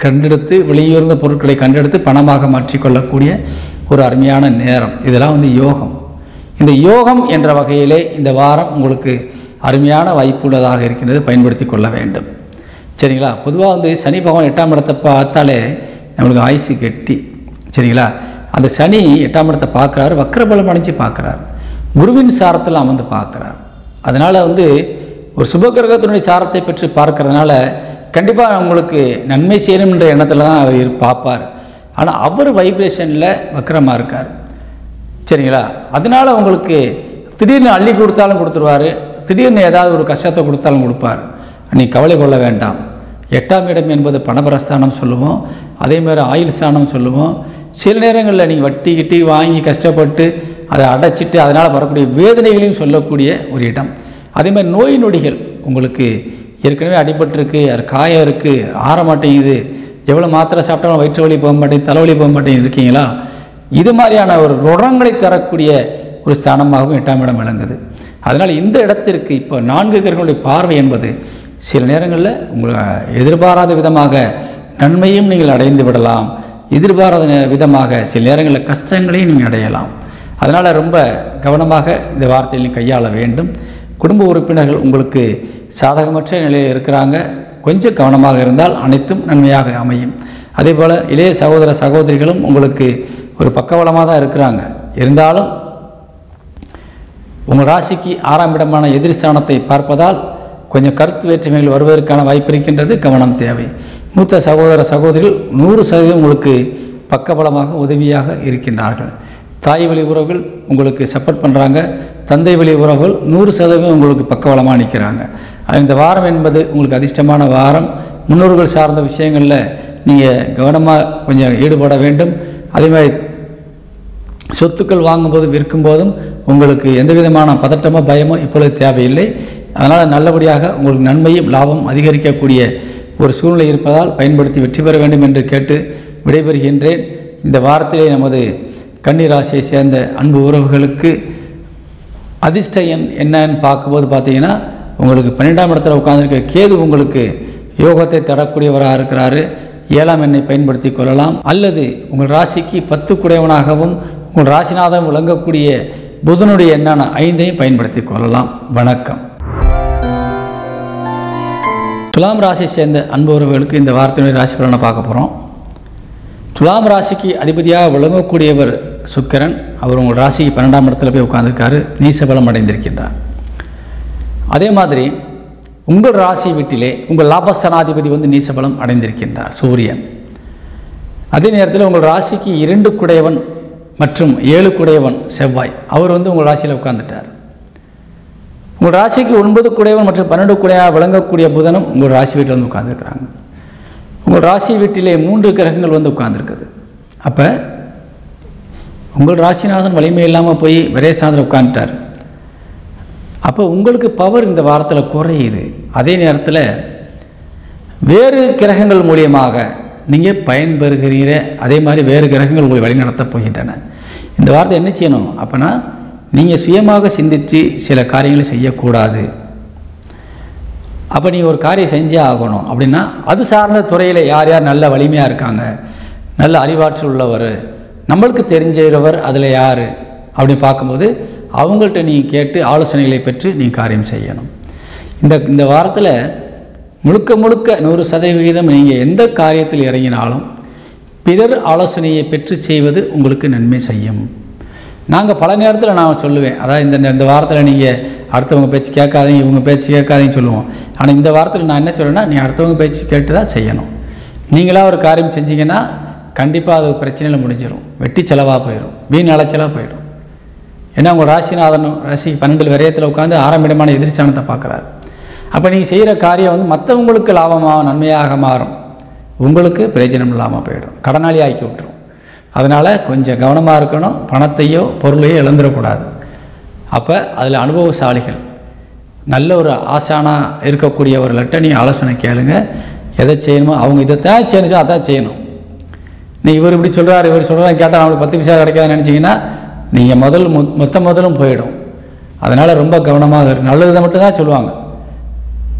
கண்டெடுத்து வெளியூர்ந்த பொருட்களை கண்டெடுத்து பணமாக மாற்றிக்கொள்ளக்கூடிய ஒரு அருமையான நேரம். இதெல்லாம் வந்து யோகம். இந்த யோகம் என்ற வகையிலே இந்த வாரம் உங்களுக்கு அருமையான வாய்ப்பு உள்ளதாக இருக்கின்றது, பயன்படுத்தி கொள்ள வேண்டும் சரிங்களா. பொதுவாக வந்து சனி பகவான் 8ஆம் இடத்தை பார்த்தாலே நம்மளுக்கு ஆயுசு கெட்டி சரிங்களா. அந்த சனி 8ஆம் இடத்தை பார்க்குறாரு, வக்கரபலம் அடைஞ்சு பார்க்குறாரு, குருவின் சாரத்தில் அமர்ந்து பார்க்குறார். அதனால் வந்து ஒரு சுபகிரகத்தினுடைய சாரத்தை பெற்று பார்க்கறதுனால கண்டிப்பாக உங்களுக்கு நன்மை செய்யணுன்ற எண்ணத்தில் தான் அவர் பார்ப்பார். ஆனால் அவர் வைப்ரேஷனில் வக்கரமாக இருக்கார் சரிங்களா. அதனால் உங்களுக்கு திடீர்னு அள்ளி கொடுத்தாலும் கொடுத்துருவார், திடீர்னு ஏதாவது ஒரு கஷ்டத்தை கொடுத்தாலும் கொடுப்பார். நீ கவலை கொள்ள வேண்டாம். 8ஆம் இடம் என்பது பணபரஸ்தானம் சொல்லுவோம், அதேமாதிரி ஆயுள் ஸ்தானம் சொல்லுவோம். சில நேரங்களில் நீங்கள் வட்டி கிட்டி வாங்கி கஷ்டப்பட்டு அதை அடைச்சிட்டு அதனால் வரக்கூடிய வேதனைகளையும் சொல்லக்கூடிய ஒரு இடம். அதேமாதிரி நோய் நொடிகள் உங்களுக்கு ஏற்கனவே அடிபட்டிருக்கு, அது காயம் இருக்குது, ஆற மாட்டேங்குது, எவ்வளோ மாத்திரை சாப்பிட்டாலும் வயிற்று வலி போக மாட்டேங்குது, தலைவலி போக மாட்டேங்குது இருக்கீங்களா, இது மாதிரியான ஒரு ருணங்களை தரக்கூடிய ஒரு ஸ்தானமாகவும் 8ஆம் இடம் விளங்குது. அதனால் இந்த இடத்திற்கு இப்போ 4 கிரகங்களுடைய பார்வை என்பது சில நேரங்களில் உங்களை எதிர்பாராத விதமாக நன்மையும் நீங்கள் அடைந்து விடலாம், எதிர்பாராத விதமாக சில நேரங்களில் கஷ்டங்களையும் நீங்கள் அடையலாம். அதனால் ரொம்ப கவனமாக இந்த வார்த்தையை கையாள வேண்டும். குடும்ப உறுப்பினர்கள் உங்களுக்கு சாதகமற்ற நிலையில் இருக்கிறாங்க, கொஞ்சம் கவனமாக இருந்தால் அனைத்தும் நன்மையாக அமையும். அதே போல் இளைய சகோதர சகோதரிகளும் உங்களுக்கு ஒரு பக்கபலமாக தான் இருக்கிறாங்க. இருந்தாலும் உங்கள் ராசிக்கு 6ஆம் இடமான எதிர்ஸ்தானத்தை பார்ப்பதால் கொஞ்சம் கருத்து வேற்றுமைகள் வருவதற்கான வாய்ப்பு இருக்கின்றது, கவனம் தேவை. மூத்த சகோதர சகோதரிகள் 100% உங்களுக்கு பக்கபலமாக உதவியாக இருக்கின்றார்கள். தாய் வழி உறவுகள் உங்களுக்கு சப்போர்ட் பண்ணுறாங்க, தந்தை வழி உறவுகள் 100% உங்களுக்கு பக்கபலமாக நிற்கிறாங்க. இந்த வாரம் என்பது உங்களுக்கு அதிர்ஷ்டமான வாரம். முன்னோர்கள் சார்ந்த விஷயங்களில் நீங்கள் கவனமாக கொஞ்சம் ஈடுபட வேண்டும். அதேமாதிரி சொத்துக்கள் வாங்கும்போதும் விற்கும்போதும் உங்களுக்கு எந்த விதமான பதட்டமோ பயமோ இப்பொழுது தேவையில்லை. அதனால் நல்லபடியாக உங்களுக்கு நன்மையும் லாபம் அதிகரிக்கக்கூடிய ஒரு சூழ்நிலை இருப்பதால் பயன்படுத்தி வெற்றி பெற வேண்டும் என்று கேட்டு விடைபெறுகின்றேன். இந்த வாரத்திலே நமது கன்னி ராசியை சேர்ந்த அன்பு உறவுகளுக்கு அதிர்ஷ்ட எண் என்னன்னு பார்க்கும்போது பார்த்தீங்கன்னா உங்களுக்கு 12ஆம் இடத்துல உட்கார்ந்துருக்க கேது உங்களுக்கு யோகத்தை தரக்கூடியவராக இருக்கிறாரு. 7ஆம் எண்ணை பயன்படுத்தி கொள்ளலாம். அல்லது உங்கள் ராசிக்கு 10 குடையவனாகவும் உங்கள் ராசிநாதம் விளங்கக்கூடிய புதனுடைய எண்ணான 5ஐயும் பயன்படுத்தி கொள்ளலாம். வணக்கம். துலாம் ராசியை சேர்ந்த அன்பு உறவுகளுக்கு இந்த வாரத்தினுடைய ராசி பலனை பார்க்க போகிறோம். துலாம் ராசிக்கு அதிபதியாக விளங்கக்கூடியவர் சுக்கிரன். அவர் உங்கள் ராசிக்கு 12ஆம் இடத்துல போய் உட்கார்ந்துருக்காரு, நீசபலம் அடைந்திருக்கின்றார். அதே மாதிரி உங்கள் ராசி வீட்டிலே உங்கள் லாபஸ்தானாதிபதி வந்து நீசபலம் அடைந்திருக்கின்றார் சூரியன். அதே நேரத்தில் உங்கள் ராசிக்கு 2 குடையவன் மற்றும் 7 குடையவன் செவ்வாய், அவர் வந்து உங்கள் ராசியில் உட்கார்ந்துட்டார். உங்கள் ராசிக்கு 9 குடையவன் மற்றும் 12 குடையாக விளங்கக்கூடிய புதனும் உங்கள் ராசி வீட்டில் வந்து உட்கார்ந்துருக்கிறாங்க. உங்கள் ராசி வீட்டிலே 3 கிரகங்கள் வந்து உட்கார்ந்துருக்குது. அப்போ உங்கள் ராசிநாதன் வலிமை இல்லாமல் போய் விரயஸ்தானத்தில் உட்காந்துட்டார். அப்போ உங்களுக்கு பவர் இந்த வாரத்தில் குறையுது. அதே நேரத்தில் வேறு கிரகங்கள் மூலியமாக நீங்கள் பயன்பெறுகிறீர. அதே மாதிரி வேறு கிரகங்கள் உங்களை வழிநடத்தப் போகின்றன. இந்த வாரத்தை என்ன செய்யணும் அப்போனா, நீங்கள் சுயமாக சிந்தித்து சில காரியங்களை செய்யக்கூடாது. அப்போ நீங்கள் ஒரு காரியம் செஞ்சே ஆகணும். அப்படின்னா அது சார்ந்த துறையில் யார் யார் நல்ல வலிமையாக இருக்காங்க, நல்ல அறிவாற்றல் உள்ளவர், நம்மளுக்கு தெரிஞ்சவர் அதில் யார் அப்படின்னு பார்க்கும்போது அவங்கள்ட்ட நீங்கள் கேட்டு ஆலோசனைகளை பெற்று நீங்கள் காரியம் செய்யணும். இந்த வாரத்தில் முழுக்க 100% நீங்கள் எந்த காரியத்தில் இறங்கினாலும் பிறர் ஆலோசனையை பெற்று செய்வது உங்களுக்கு நன்மை செய்யும். நாங்கள் பல நேரத்தில் நான் சொல்லுவேன், அதாவது இந்த வாரத்தில் நீங்கள் அடுத்தவங்க பேச்சு கேட்காதீங்க, இவங்க பேச்சு கேட்காதீங்கன்னு சொல்லுவோம். ஆனால் இந்த வாரத்தில் நான் என்ன சொல்கிறேன்னா, நீ அடுத்தவங்க பேச்சு கேட்டு தான் செய்யணும். நீங்களாக ஒரு காரியம் செஞ்சீங்கன்னா கண்டிப்பாக அது பிரச்சனையில் முடிஞ்சிடும், வெட்டி செலவாக போயிடும், வீண் அலைச்சலாக போயிடும். ஏன்னா உங்கள் ராசிநாதனும் ராசி 12 விரயத்தில் உட்காந்து 6ஆம் இடமான எதிர்ஸ்தானத்தை பார்க்குறாரு. அப்போ நீங்கள் செய்கிற காரியம் வந்து மற்றவங்களுக்கு லாபமாக நன்மையாக மாறும், உங்களுக்கு பிரயோஜனம் இல்லாமல் போயிடும், கடனாளி ஆக்கி விட்டுரும். அதனால் கொஞ்சம் கவனமாக இருக்கணும், பணத்தையோ பொருளையோ இழந்துடக்கூடாது. அப்போ அதில் அனுபவசாலிகள் நல்ல ஒரு ஆசானாக இருக்கக்கூடிய ஒரு லட்டனி ஆலோசனை கேளுங்க. எதை செய்யணுமோ அவங்க இதைத்தான் செய்யணும், அதான் செய்யணும். நீ இவர் இப்படி சொல்கிறார் இவர் சொல்கிறார் கேட்டால் நம்மளுக்கு 10 பைசா கிடைக்காதுன்னு நினச்சிங்கன்னா நீங்கள் முதலும் போயிடும். அதனால் ரொம்ப கவனமாக நல்லதை மட்டும்தான் சொல்லுவாங்க,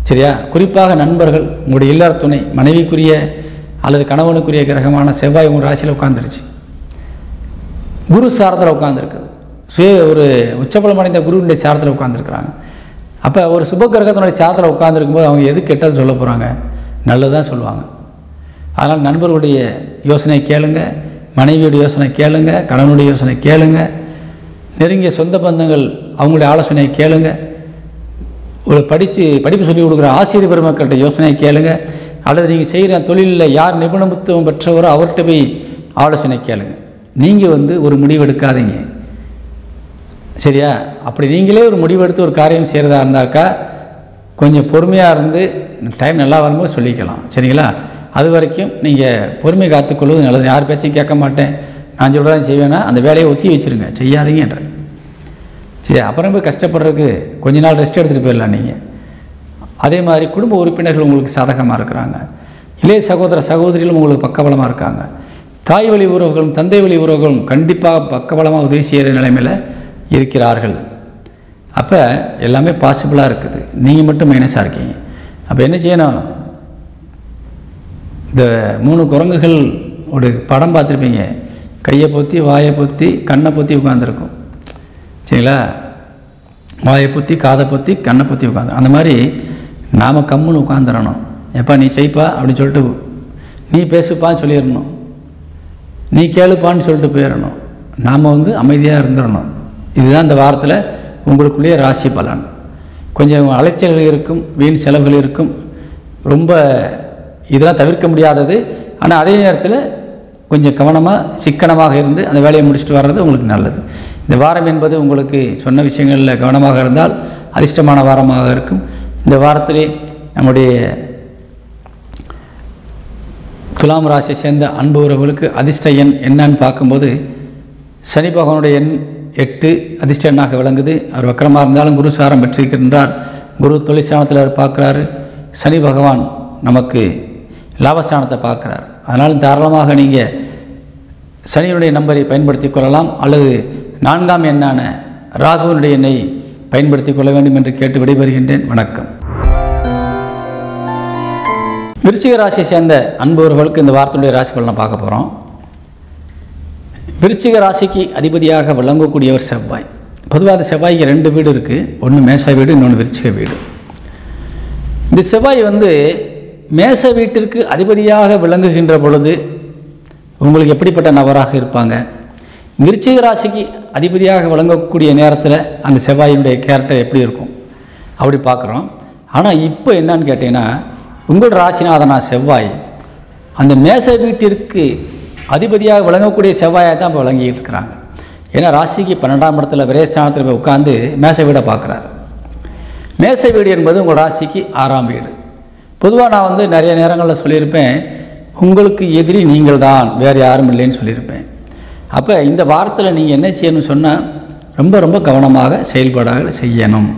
சரியா? குறிப்பாக நண்பர்கள், உங்களுடைய இல்லற துணை, மனைவிக்குரிய அல்லது கணவனுக்குரிய கிரகமான செவ்வாய் உங்கள் ராசியில் உட்காந்துருச்சு, குரு சாரத்தில் உட்காந்துருக்குது, ஒரு உச்சபலம் அடைந்த குருவினுடைய சாரத்தில் உட்காந்துருக்குறாங்க. அப்போ ஒரு சுப கிரகத்தினுடைய சாரத்தில் உட்காந்துருக்கும்போது அவங்க எது கெட்டது சொல்ல போகிறாங்க, நல்லதான் சொல்லுவாங்க. அதனால் நண்பர்களுடைய யோசனை கேளுங்க, மனைவியுடைய யோசனை கேளுங்க, கணவனுடைய யோசனை கேளுங்க, நெருங்கிய சொந்த பந்தங்கள் அவங்களுடைய ஆலோசனையை கேளுங்க, ஒரு படிப்பு சொல்லிக் கொடுக்குற ஆசிரியர் பெருமக்கள்கிட்ட யோசனையை கேளுங்க, அல்லது நீங்கள் செய்கிற தொழிலில் யார் நிபுணத்துவம் பெற்றவரோ அவர்கிட்ட போய் ஆலோசனை கேளுங்க. நீங்கள் வந்து ஒரு முடிவு எடுக்காதீங்க, சரியா? அப்படி நீங்களே ஒரு முடிவெடுத்து ஒரு காரியம் செய்கிறதா இருந்தாக்கா கொஞ்சம் பொறுமையாக இருந்து டைம் நல்லா வரும்போது சொல்லிக்கலாம், சரிங்களா? அது வரைக்கும் நீங்கள் பொறுமை காத்துக்கொள்வது நல்லது. யார் பேச்சையும் கேட்க மாட்டேன், நான் சொல்கிறதான் செய்வேன்னா அந்த வேலையை ஒத்தி வச்சுருங்க, செய்யாதீங்கன்ற, சரி? அப்புறம் போய் கஷ்டப்படுறதுக்கு கொஞ்ச நாள் ரெஸ்ட் எடுத்துகிட்டு போயிடலாம் நீங்கள். அதே மாதிரி குடும்ப உறுப்பினர்கள் உங்களுக்கு சாதகமாக இருக்கிறாங்க, இளைய சகோதர சகோதரிகளும் உங்களுக்கு பக்கபலமாக இருக்காங்க, தாய் வழி உறவுகளும் தந்தை வழி உறவுகளும் கண்டிப்பாக பக்கபலமாக உதவி செய்கிற நிலைமையில் இருக்கிறார்கள். அப்போ எல்லாமே பாசிபிளாக இருக்குது, நீங்கள் மட்டும் மைனஸாக இருக்கீங்க. அப்போ என்ன செய்யணும், இந்த 3 குரங்குகள் ஒரு படம் பார்த்துருப்பீங்க, கையை பொத்தி வாயை பொத்தி கண்ணை பொத்தி உட்காந்துருக்கும், சரிங்களா? வாயை பொத்தி காதை பொத்தி கண்ணை பொத்தி உட்காந்து, அந்த மாதிரி நாம் கம்முன்னு உட்காந்துடணும். எப்பா நீ செய்ப்பா அப்படின்னு சொல்லிட்டு, நீ பேசுப்பான்னு சொல்லிடணும், நீ கேளுப்பான்னு சொல்லிட்டு போயிடணும். நாம் வந்து அமைதியாக இருந்துடணும். இதுதான் இந்த வாரத்தில் உங்களுக்குள்ளேயே ராசி பலன். கொஞ்சம் அலைச்சல்கள் இருக்கும், வீண் செலவுகள் இருக்கும், ரொம்ப இதெல்லாம் தவிர்க்க முடியாதது. ஆனால் அதே நேரத்தில் கொஞ்சம் கவனமாக சிக்கனமாக இருந்து அந்த வேலையை முடிச்சுட்டு வர்றது உங்களுக்கு நல்லது. இந்த வாரம் என்பது உங்களுக்கு சொன்ன விஷயங்களில் கவனமாக இருந்தால் அதிர்ஷ்டமான வாரமாக இருக்கும். இந்த வாரத்திலே நம்முடைய துலாம் ராசியை சேர்ந்த அன்பு உறவுகளுக்கு அதிர்ஷ்ட எண் என்னன்னு பார்க்கும்போது சனி பகவானுடைய எண் 8 அதிர்ஷ்ட எண்ணாக விளங்குது. அவர் வக்கரமாக இருந்தாலும் குரு சாரம் பெற்றிருக்கின்றார். குரு தொழிற்சானத்தில் பார்க்குறாரு, சனி பகவான் நமக்கு லாபஸ்தானத்தை பார்க்குறார். அதனால் தாராளமாக நீங்கள் சனியினுடைய நம்பரை பயன்படுத்தி கொள்ளலாம், அல்லது 4ஆம் எண்ணான ராகுவினுடைய எண்ணை பயன்படுத்தி கொள்ள வேண்டும் என்று கேட்டு விடைபெறுகின்றேன். வணக்கம். விருச்சிக ராசியை சேர்ந்த அன்பவர்களுக்கு இந்த வாரத்தினுடைய ராசி பலனை பார்க்க போகிறோம். விருச்சிக ராசிக்கு அதிபதியாக விளங்கக்கூடியவர் செவ்வாய். பொதுவாக செவ்வாய்க்கு 2 வீடு இருக்குது, ஒன்று மேச வீடு, இன்னொன்று விருச்சிக வீடு. இந்த செவ்வாய் வந்து மேச வீட்டிற்கு அதிபதியாக விளங்குகின்ற பொழுது உங்களுக்கு எப்படிப்பட்ட நபராக இருப்பாங்க, விருச்சிக ராசிக்கு அதிபதியாக விளங்கக்கூடிய நேரத்தில் அந்த செவ்வாயினுடைய கேரக்டர் எப்படி இருக்கும் அப்படி பார்க்குறோம். ஆனால் இப்போ என்னன்னு கேட்டிங்கன்னா, உங்கள் ராசிநாதனா செவ்வாய் அந்த மேச வீட்டிற்கு அதிபதியாக விளங்கக்கூடிய செவ்வாயாக தான் இப்போ விளங்கிட்டு இருக்கிறாங்க. ஏன்னா ராசிக்கு 12ஆம் இடத்துல விரயஸ்தானத்தில் போய் உட்காந்து மேசை வீடை பார்க்குறாரு. மேசை வீடு என்பது உங்கள் ராசிக்கு 6ஆம் வீடு. பொதுவாக நான் நிறைய நேரங்களில் சொல்லியிருப்பேன், உங்களுக்கு எதிரி நீங்கள் தான், வேறு யாரும் இல்லைன்னு சொல்லியிருப்பேன். அப்போ இந்த வாரத்தில் நீங்கள் என்ன செய்யணும்னு சொன்னால், ரொம்ப ரொம்ப கவனமாக செயல்பாடாக செய்யணும்.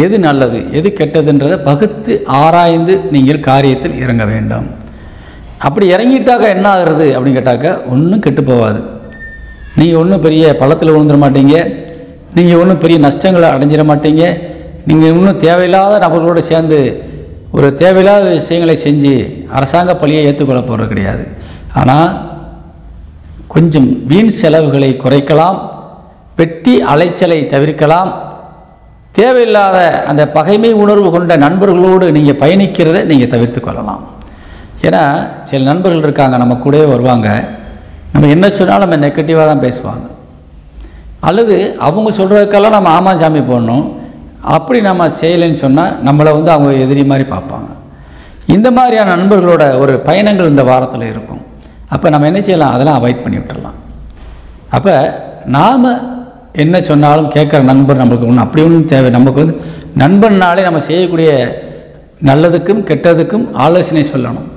எது நல்லது எது கெட்டதுன்றதை பகுத்து ஆராய்ந்து நீங்கள் காரியத்தில் இறங்க வேண்டும். அப்படி இறங்கிட்டாக்க என்ன ஆகுறது அப்படின்னு கேட்டாக்க, ஒன்றும் கெட்டு போகாது. நீங்கள் ஒன்றும் பெரிய பள்ளத்தில் விழுந்துட மாட்டீங்க, நீங்கள் ஒன்றும் பெரிய நஷ்டங்களை அடைஞ்சிட மாட்டீங்க, நீங்கள் இன்னும் தேவையில்லாத நபர்களோடு சேர்ந்து ஒரு தேவையில்லாத விஷயங்களை செஞ்சு அரசாங்க பழியை ஏற்றுக்கொள்ள போகிறது கிடையாது. ஆனால் கொஞ்சம் வீண் செலவுகளை குறைக்கலாம், வெட்டி அலைச்சலை தவிர்க்கலாம், தேவையில்லாத அந்த பகைமை உணர்வு கொண்ட நண்பர்களோடு நீங்கள் பயணிக்கிறத நீங்கள் தவிர்த்து கொள்ளலாம். ஏன்னா சில நண்பர்கள் இருக்காங்க, நம்ம கூடவே வருவாங்க, நம்ம என்ன சொன்னாலும் நம்ம நெகட்டிவாக தான் பேசுவாங்க, அல்லது அவங்க சொல்கிறதுக்கெல்லாம் நம்ம ஆமாம் சாமி போடணும், அப்படி நம்ம செய்யலைன்னு சொன்னால் நம்மளை அவங்க எதிரி மாதிரி பார்ப்பாங்க. இந்த மாதிரியான நண்பர்களோட ஒரு பயணங்கள் இந்த வாரத்தில் இருக்கும். அப்போ நம்ம என்ன செய்யலாம், அதெல்லாம் அவாய்ட் பண்ணி விட்டுடலாம். அப்போ நாம் என்ன சொன்னாலும் கேட்குற நண்பர் நம்மளுக்கு ஒன்றும் அப்படி ஒன்றும் தேவை. நமக்கு நண்பன்னாலே நம்ம செய்யக்கூடிய நல்லதுக்கும் கெட்டதுக்கும் ஆலோசனை சொல்லணும்.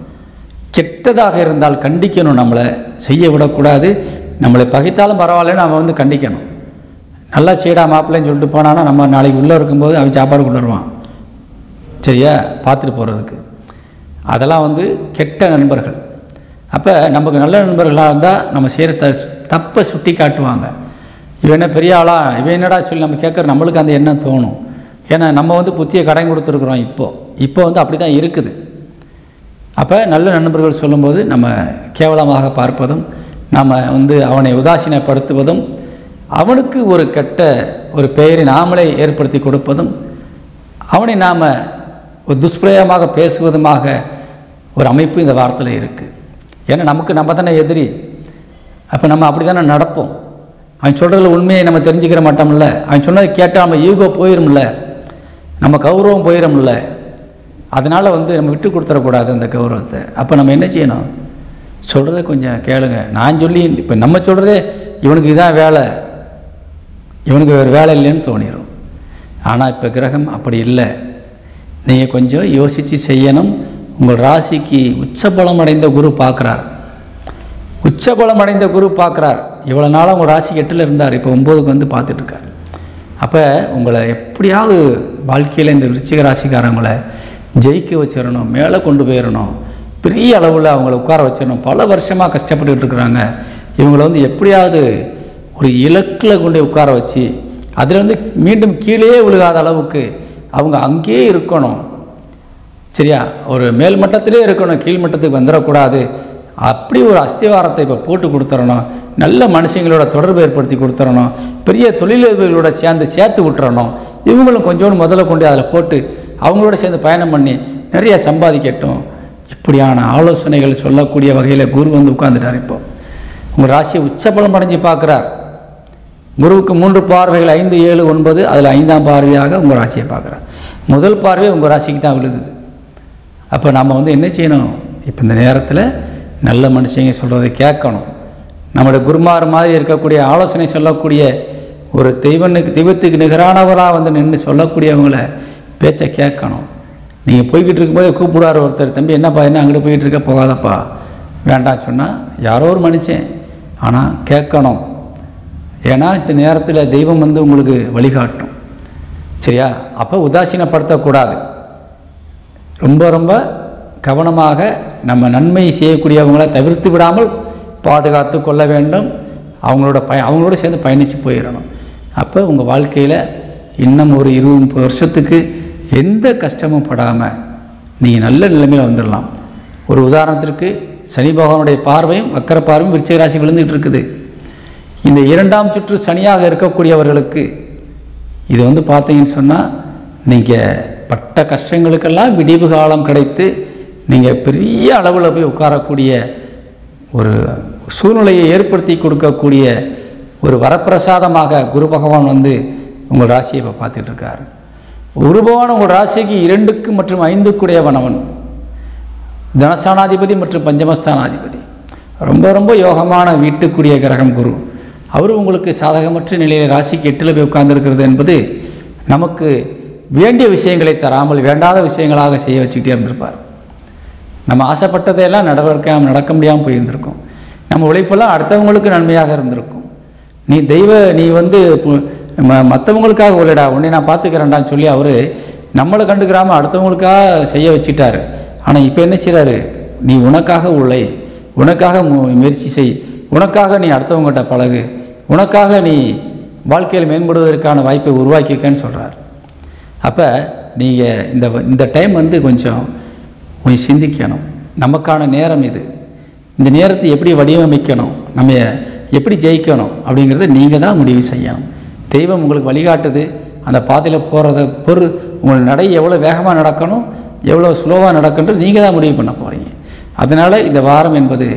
கெட்டதாக இருந்தால் கண்டிக்கணும், நம்மளை செய்ய விடக்கூடாது. நம்மளை பகைத்தாலும் பரவாயில்ல, நம்ம கண்டிக்கணும். நல்லா செய்யடா மாப்பிள்ளைன்னு சொல்லிட்டு போனான்னா நம்ம நாளைக்கு உள்ளே இருக்கும்போது அவன் சாப்பாடு கொண்டு வருவான், சரியா, பார்த்துட்டு போகிறதுக்கு. அதெல்லாம் கெட்ட நண்பர்கள். அப்போ நமக்கு நல்ல நண்பர்களாக இருந்தால் நம்ம செய்கிற தப்பை சுட்டி காட்டுவாங்க. இவன் என்ன பெரிய ஆளா, இவன் என்னடா சொல்லி நம்ம கேட்குற நம்மளுக்கு அந்த எண்ணம் தோணும். ஏன்னா நம்ம புத்தியை கடன் கொடுத்துருக்குறோம். இப்போ அப்படி தான் இருக்குது. அப்போ நல்ல நண்பர்கள் சொல்லும்போது நம்ம கேவலமாக பார்ப்பதும், நம்ம அவனை உதாசீனப்படுத்துவதும், அவனுக்கு ஒரு கெட்ட ஒரு பெயரை நாமளே ஏற்படுத்தி கொடுப்பதும், அவனை நாம் ஒரு துஷ்பிரயோகமாக பேசுவதுமாக ஒரு அமைப்பு இந்த வாரத்தில் இருக்குது. ஏன்னா நமக்கு நம்ம தானே எதிரி. அப்போ நம்ம அப்படி தானே நடப்போம். அவன் சொல்கிறதுல உண்மையை நம்ம தெரிஞ்சுக்கிற மாட்டோம்ல, அவன் சொன்னதை கேட்டால் நம்ம ஈகோ போயிடும்ல, நம்ம கௌரவம் போயிடும்ல. அதனால் நம்ம விட்டு கொடுத்துடக்கூடாது அந்த கௌரவத்தை. அப்போ நம்ம என்ன செய்யணும், சொல்கிறத கொஞ்சம் கேளுங்க. நான் சொல்லி இப்போ நம்ம சொல்கிறதே இவனுக்கு இதான் வேலை, இவனுக்கு வேறு வேலை இல்லைன்னு தோணிடும். ஆனால் இப்போ கிரகம் அப்படி இல்லை. நீங்கள் கொஞ்சம் யோசித்து செய்யணும். உங்கள் ராசிக்கு உச்சபலம் அடைந்த குரு பார்க்குறார். உச்சபலம் அடைந்த குரு பார்க்குறார். இவ்வளோ நாளாக உங்கள் ராசிக்கு 8ல் இருந்தார், இப்போ 9க்கு பார்த்துட்ருக்கார். அப்போ உங்களை எப்படியாவது வாழ்க்கையில் இந்த விருச்சிக ராசிக்காரங்களை ஜெயிக்க வச்சிடணும், மேலே கொண்டு போயிடணும், பெரிய அளவில் அவங்கள உட்கார வச்சிடணும். பல வருஷமாக கஷ்டப்பட்டுக்கிட்டு இருக்கிறாங்க. இவங்களை எப்படியாவது ஒரு இலக்கில் கொண்டு உட்கார வச்சு அதில் மீண்டும் கீழே விழுகாத அளவுக்கு அவங்க அங்கேயே இருக்கணும், சரியா, ஒரு மேல் மட்டத்திலே இருக்கணும், கீழ் மட்டத்துக்கு வந்துடக்கூடாது. அப்படி ஒரு அஸ்திவாரத்தை இப்போ போட்டு கொடுத்துடணும். நல்ல மனுஷங்களோட தொடர்பு ஏற்படுத்தி கொடுத்துடணும். பெரிய தொழிலதிபர்களோட சேர்த்து விட்டுறணும். இவங்களும் கொஞ்சோண்டு முதல்ல கொண்டு அதில் போட்டு அவங்களோட சேர்ந்து பயணம் பண்ணி நிறைய சம்பாதிக்கட்டும். இப்படியான ஆலோசனைகள் சொல்லக்கூடிய வகையில் குரு உட்கார்ந்துட்டார். இப்போ உங்கள் ராசியை உச்சபலம் அடைஞ்சு பார்க்குறார். குருவுக்கு 3 பார்வைகள், 5, 7, 9. அதில் 5ஆம் பார்வையாக உங்கள் ராசியை பார்க்குறார். முதல் பார்வை உங்கள் ராசிக்கு தான் விழுகுது. அப்போ நம்ம என்ன செய்யணும், இப்போ இந்த நேரத்தில் நல்ல மனுஷங்க சொல்கிறதை கேட்கணும். நம்மளுடைய குருமார் மாதிரி இருக்கக்கூடிய ஆலோசனை சொல்லக்கூடிய ஒரு தெய்வத்துக்கு நிகரானவராக நின்று சொல்லக்கூடியவங்களை பேச்சை கேட்கணும். நீங்கள் போய்கிட்டு இருக்கும்போது கூப்பிடுவார் ஒருத்தர், தம்பி என்னப்பா என்ன அங்கிட்டு போய்கிட்டு இருக்க, போகாதப்பா, வேண்டாம் சொன்னால் யாரோ ஒரு மனுஷன், ஆனால் கேட்கணும். ஏன்னா இந்த நேரத்தில் தெய்வம் உங்களுக்கு வழிகாட்டும், சரியா. அப்போ உதாசீனப்படுத்தக்கூடாது. ரொம்ப ரொம்ப கவனமாக நம்ம நன்மை செய்யக்கூடியவங்களை தவிர்த்து விடாமல் பாதுகாத்து கொள்ள வேண்டும். அவங்களோட சேர்ந்து பயணித்து போயிடணும். அப்போ உங்கள் வாழ்க்கையில் இன்னும் ஒரு 20-30 வருஷத்துக்கு எந்த கஷ்டமும் படாமல் நீங்கள் நல்ல நிலைமையில் வந்துடலாம். ஒரு உதாரணத்திற்கு சனி பகவானுடைய பார்வையும் வக்கர பார்வையும் விருச்சிக ராசி விழுந்துகிட்டு இருக்குது. இந்த 2ஆம் சுற்று சனியாக இருக்கக்கூடியவர்களுக்கு இது பார்த்தீங்கன்னு சொன்னால் நீங்கள் பட்ட கஷ்டங்களுக்கெல்லாம் விடிவு காலம் கிடைத்து நீங்கள் பெரிய அளவில் போய் உட்காரக்கூடிய ஒரு சூழ்நிலையை ஏற்படுத்தி கொடுக்கக்கூடிய ஒரு வரப்பிரசாதமாக குரு பகவான் உங்கள் ராசியை இப்போ பார்த்துட்ருக்கார். குரு பகவான் உங்கள் ராசிக்கு 2 மற்றும் 5 அவன் தனஸ்தானாதிபதி மற்றும் பஞ்சமஸ்தானாதிபதி. ரொம்ப ரொம்ப யோகமான வீட்டுக்குரிய கிரகம் குரு. அவர் உங்களுக்கு சாதகமற்ற நிலையில் ராசிக்கு 8ல் போய் உட்கார்ந்துருக்கிறது என்பது நமக்கு வேண்டிய விஷயங்களை தராமல் வேண்டாத விஷயங்களாக செய்ய வச்சுக்கிட்டே இருந்திருப்பார். நம்ம ஆசைப்பட்டதையெல்லாம் நடக்க முடியாமல் போயிருந்திருக்கோம். நம்ம உழைப்பெல்லாம் அடுத்தவங்களுக்கு நன்மையாக இருந்திருக்கும். நீ வந்து மற்றவங்களுக்காக உள்ளடா, உன்னை நான் பார்த்துக்கிறேன்டான்னு சொல்லி அவர் நம்மளை கண்டுக்கிறாமல் அடுத்தவங்களுக்காக செய்ய வச்சுட்டார். ஆனால் இப்போ என்ன செய்கிறாரு? நீ உனக்காக உழை, உனக்காக முயற்சி செய், உனக்காக நீ அடுத்தவங்ககிட்ட பழகு, உனக்காக நீ வாழ்க்கையில் மேம்படுவதற்கான வாய்ப்பை உருவாக்கிக்கன்னு சொல்கிறார். அப்போ நீங்கள் இந்த டைம் வந்து கொஞ்சம் சிந்திக்கணும். நமக்கான நேரம் இது. இந்த நேரத்தை எப்படி வடிவமைக்கணும், நம்ம எப்படி ஜெயிக்கணும் அப்படிங்கிறத நீங்கள் தான் முடிவு செய்யணும். தெய்வம் உங்களுக்கு வழிகாட்டுது. அந்த பாதையில் போகிறத உங்கள் நடை எவ்வளோ வேகமாக நடக்கணும், எவ்வளோ ஸ்லோவாக நடக்கணுன்றது நீங்கள் தான் முடிவு பண்ண போகிறீங்க. அதனால் இந்த வாரம் என்பது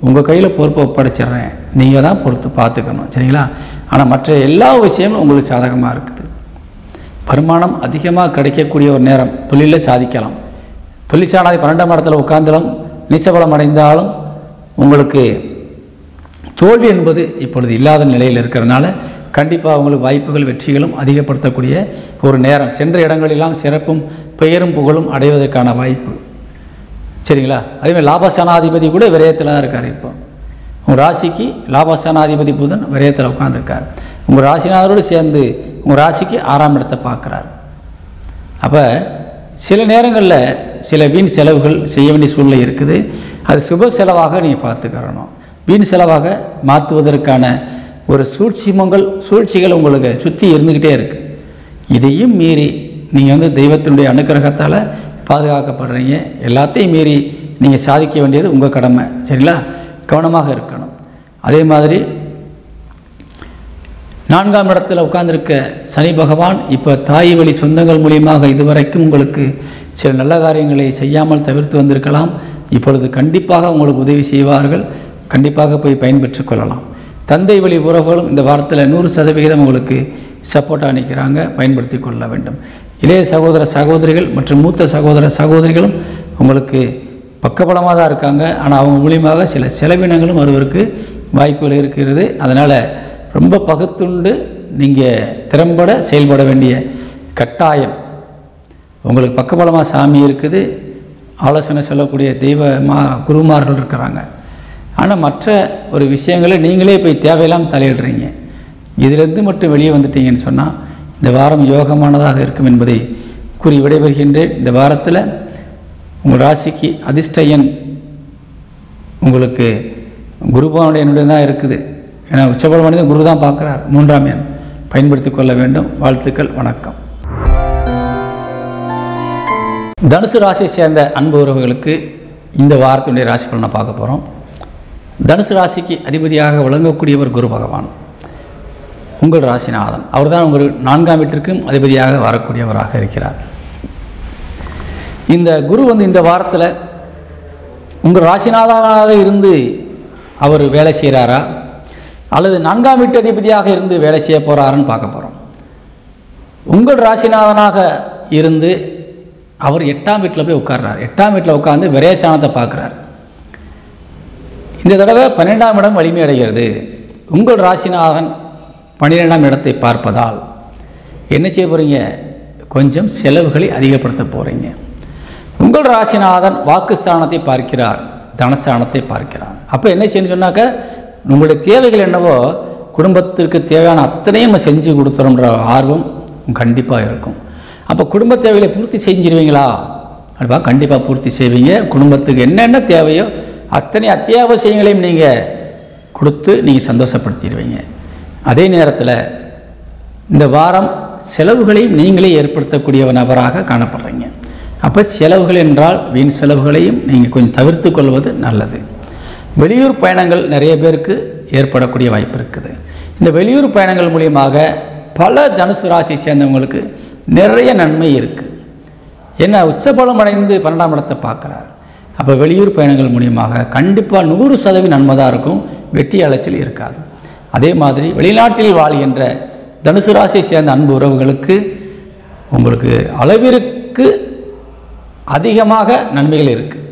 உங்கள் கையில் பொறுப்பை ஒப்படைச்சிட்றேன், நீங்கள் தான் பொறுத்து பார்த்துக்கணும், சரிங்களா? ஆனால் மற்ற எல்லா விஷயமும் உங்களுக்கு சாதகமாக இருக்குது. வருமானம் அதிகமாக கிடைக்கக்கூடிய ஒரு நேரம். தொழிலில் சாதிக்கலாம். தொழில் சாணாதி 12ஆம் இடத்துல உட்கார்ந்தாலும் நீச்சபலம் அடைந்தாலும் உங்களுக்கு தோல்வி என்பது இப்பொழுது இல்லாத நிலையில் இருக்கிறதுனால கண்டிப்பாக உங்களுக்கு வாய்ப்புகள் வெற்றிகளும் அதிகப்படுத்தக்கூடிய ஒரு நேரம். சென்ற இடங்களெல்லாம் சிறப்பும் பெயரும் புகழும் அடைவதற்கான வாய்ப்பு, சரிங்களா? அதேமாதிரி லாபஸ்தானாதிபதி கூட விரயத்தில் தான் இருக்கார். இப்போ உங்கள் ராசிக்கு லாபஸ்தானாதிபதி புதன் விரயத்தில் உட்கார்ந்துருக்கார். உங்கள் ராசிநாதரோடு சேர்ந்து உங்கள் ராசிக்கு 6ஆம் இடத்தை பார்க்குறார். அப்போ சில நேரங்களில் சில வீண் செலவுகள் செய்ய வேண்டிய சூழ்நிலை இருக்குது. அது சுப செலவாக நீங்கள் பார்த்துக்கிறணும். வீண் செலவாக மாற்றுவதற்கான ஒரு சூழ்ச்சிகள் உங்களுக்கு சுற்றி இருந்துக்கிட்டே இருக்குது. இதையும் மீறி நீங்கள் வந்து தெய்வத்தினுடைய அனுக்கிரகத்தால் பாதுகாக்கப்படுறீங்க. எல்லாத்தையும் மீறி நீங்கள் சாதிக்க வேண்டியது உங்கள் கடமை, சரிங்களா? கவனமாக இருக்கணும். அதே மாதிரி 4ஆம் இடத்துல உட்கார்ந்துருக்க சனி பகவான் இப்போ தாய் வழி சொந்தங்கள் மூலியமாக இதுவரைக்கும் உங்களுக்கு சில நல்ல காரியங்களை செய்யாமல் தவிர்த்து வந்திருக்கலாம். இப்பொழுது கண்டிப்பாக உங்களுக்கு உதவி செய்வார்கள். கண்டிப்பாக போய் பயன்பெற்று கொள்ளலாம். தந்தை வழி உறவுகளும் இந்த வாரத்தில் 100% உங்களுக்கு சப்போர்ட்டாக நிற்கிறாங்க, பயன்படுத்தி கொள்ள வேண்டும். இளைய சகோதர சகோதரிகள் மற்றும் மூத்த சகோதர சகோதரிகளும் உங்களுக்கு பக்கபலமாக தான் இருக்காங்க. ஆனால் அவங்க மூலியமாக சில செலவினங்களும் வருவதற்கு வாய்ப்புகள் இருக்கிறது. அதனால் ரொம்ப பகுத்துண்டு நீங்கள் திறம்பட செயல்பட வேண்டிய கட்டாயம். உங்களுக்கு பக்கபலமாக சாமி இருக்குது, ஆலோசனை சொல்லக்கூடிய குருமார்கள் இருக்கிறாங்க. ஆனால் மற்ற ஒரு விஷயங்களை நீங்களே போய் தேவையில்லாமல் தலையிடுறீங்க. இதிலிருந்து மட்டும் வெளியே வந்துட்டீங்கன்னு சொன்னால் இந்த வாரம் யோகமானதாக இருக்கும் என்பதை கூறி விடைபெறுகின்றேன். இந்த வாரத்தில் உங்கள் ராசிக்கு அதிர்ஷ்ட எண் உங்களுக்கு குருபவனுடைய எண்ணுடைய தான் இருக்குது. ஏன்னா உச்சபல மனிதன் குரு தான் பார்க்குறார். 3ஆம் எண் பயன்படுத்தி கொள்ள வேண்டும். வாழ்த்துக்கள், வணக்கம். தனுசு ராசியை சேர்ந்த அன்பு உறவுகளுக்கு இந்த வாரத்தினுடைய ராசி பலனை பார்க்க போகிறோம். தனுசு ராசிக்கு அதிபதியாக விளங்கக்கூடியவர் குரு பகவான், உங்கள் ராசிநாதன். அவர் தான் உங்கள் 4ஆம் வீட்டிற்கும் அதிபதியாக வரக்கூடியவராக இருக்கிறார். இந்த குரு வந்து இந்த வாரத்தில் உங்கள் ராசிநாதனாக இருந்து அவர் வேலை செய்கிறாரா அல்லது 4ஆம் வீட்டு அதிபதியாக இருந்து வேலை செய்ய போகிறாருன்னு பார்க்க போகிறோம். உங்கள் ராசிநாதனாக இருந்து அவர் 8ஆம் வீட்டில் போய் உட்கார்றார். 8ஆம் வீட்டில் உட்கார்ந்து விரயஸ்தானத்தை பார்க்குறார். இந்த தடவை 12ஆம் இடம் வலிமை அடைகிறது. உங்கள் ராசிநாதன் 12ஆம் இடத்தை பார்ப்பதால் என்ன செய்ய போகிறீங்க? கொஞ்சம் செலவுகளை அதிகப்படுத்த போகிறீங்க. உங்கள் ராசிநாதன் வாக்குஸ்தானத்தை பார்க்கிறார், தனஸ்தானத்தை பார்க்கிறார். அப்போ என்ன செய்யணும்னு சொன்னாக்க, உங்களுடைய தேவைகள் என்னவோ குடும்பத்திற்கு தேவையான அத்தனையும் நம்ம செஞ்சு கொடுத்துறோன்ற ஆர்வம் கண்டிப்பாக இருக்கும். அப்போ குடும்ப தேவைகளை பூர்த்தி செஞ்சிருவீங்களா? அப்படிப்பா கண்டிப்பாக பூர்த்தி செய்வீங்க. குடும்பத்துக்கு என்னென்ன தேவையோ அத்தனை அத்தியாவசியங்களையும் நீங்கள் கொடுத்து நீங்கள் சந்தோஷப்படுத்திடுவீங்க. அதே நேரத்தில் இந்த வாரம் செலவுகளையும் நீங்களே ஏற்படுத்தக்கூடிய நபராக காணப்படுறீங்க. அப்போ செலவுகள் என்றால் வீண் செலவுகளையும் நீங்கள் கொஞ்சம் தவிர்த்து கொள்வது நல்லது. வெளியூர் பயணங்கள் நிறைய பேருக்கு ஏற்படக்கூடிய வாய்ப்பு இருக்குது. இந்த வெளியூர் பயணங்கள் மூலியமாக பல தனுசு ராசியை சேர்ந்தவங்களுக்கு நிறைய நன்மை இருக்குது. ஏன்னா உச்சபலம் அடைந்து 12ஆம் இடத்தை பார்க்குறார். அப்போ வெளியூர் பயணங்கள் மூலியமாக கண்டிப்பாக 100% நன்மை தான் இருக்கும், வெற்றி அலைச்சல் இருக்காது. அதே மாதிரி வெளிநாட்டில் வாழ்கின்ற தனுசு ராசியை சேர்ந்த அன்பு உறவுகளுக்கு உங்களுக்கு அளவிற்கு அதிகமாக நன்மைகள் இருக்குது.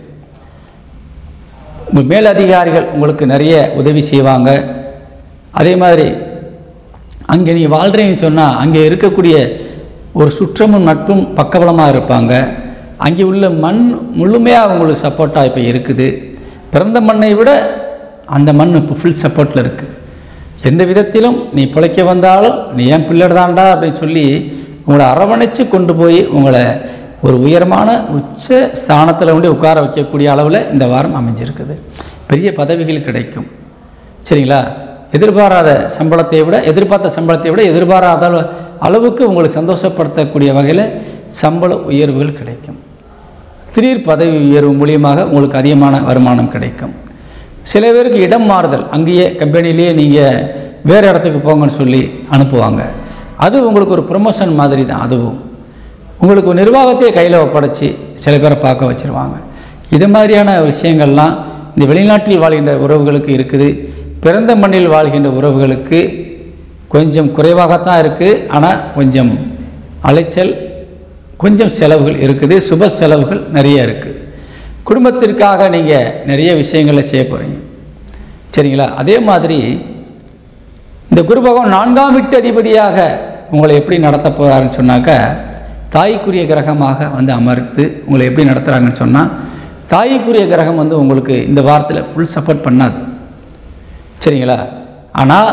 உங்கள் மேலதிகாரிகள் உங்களுக்கு நிறைய உதவி செய்வாங்க. அதே மாதிரி அங்கே நீங்கள் வாழ்கிறீங்கன்னு சொன்னால் அங்கே இருக்கக்கூடிய ஒரு சுற்றமும் நட்பும் பக்கபலமாக இருப்பாங்க. அங்கே உள்ள மண் முழுமையாக உங்களுக்கு சப்போர்ட்டாக இப்போ இருக்குது. பிறந்த மண்ணை விட அந்த மண் இப்போ ஃபுல் சப்போர்ட்டில் இருக்குது. எந்த விதத்திலும் நீ பிழைக்க வந்தாலும் நீ ஏன் பிள்ளை தாண்டா அப்படின்னு சொல்லி உங்களை அரவணைச்சு கொண்டு போய் உங்களை ஒரு உயரமான உச்ச ஸ்தானத்தில் கொண்டு உட்கார வைக்கக்கூடிய அளவில் இந்த வாரம் அமைஞ்சிருக்குது. பெரிய பதவிகள் கிடைக்கும். சரிங்களா? எதிர்பாராத சம்பளத்தை விட எதிர்பாராத அளவுக்கு உங்களை சந்தோஷப்படுத்தக்கூடிய வகையில் சம்பள உயர்வுகள் கிடைக்கும். திடீர் பதவி உயர்வு மூலியமாக உங்களுக்கு அதிகமான வருமானம் கிடைக்கும். சில பேருக்கு இடம் மாறுதல், அங்கேயே கம்பெனிலேயே நீங்கள் வேறு இடத்துக்கு போங்கன்னு சொல்லி அனுப்புவாங்க. அது உங்களுக்கு ஒரு ப்ரொமோஷன் மாதிரி தான். அதுவும் உங்களுக்கு நிர்வாகத்தையே கையில் ஒப்படைச்சி சில பேரை பார்க்க வச்சுருவாங்க. இது மாதிரியான விஷயங்கள்லாம் இந்த வெளிநாட்டில் வாழ்கின்ற உறவுகளுக்கு இருக்குது. பிறந்த மண்ணில் வாழ்கின்ற உறவுகளுக்கு கொஞ்சம் குறைவாகத்தான் இருக்குது. ஆனால் கொஞ்சம் அலைச்சல், கொஞ்சம் செலவுகள் இருக்குது. சுப செலவுகள் நிறைய இருக்குது. குடும்பத்திற்காக நீங்கள் நிறைய விஷயங்களை செய்ய போகிறீங்க. சரிங்களா? அதே மாதிரி இந்த குரு பகவான் 4ஆம் வீட்டு அதிபதியாக உங்களை எப்படி நடத்த போகிறாருன்னு சொன்னாக்கா, தாய்க்குரிய கிரகமாக வந்து அமர்த்து உங்களை எப்படி நடத்துகிறாங்கன்னு சொன்னால், தாய்க்குரிய கிரகம் வந்து உங்களுக்கு இந்த வாரத்தில் ஃபுல் சப்போர்ட் பண்ணாது. சரிங்களா? ஆனால்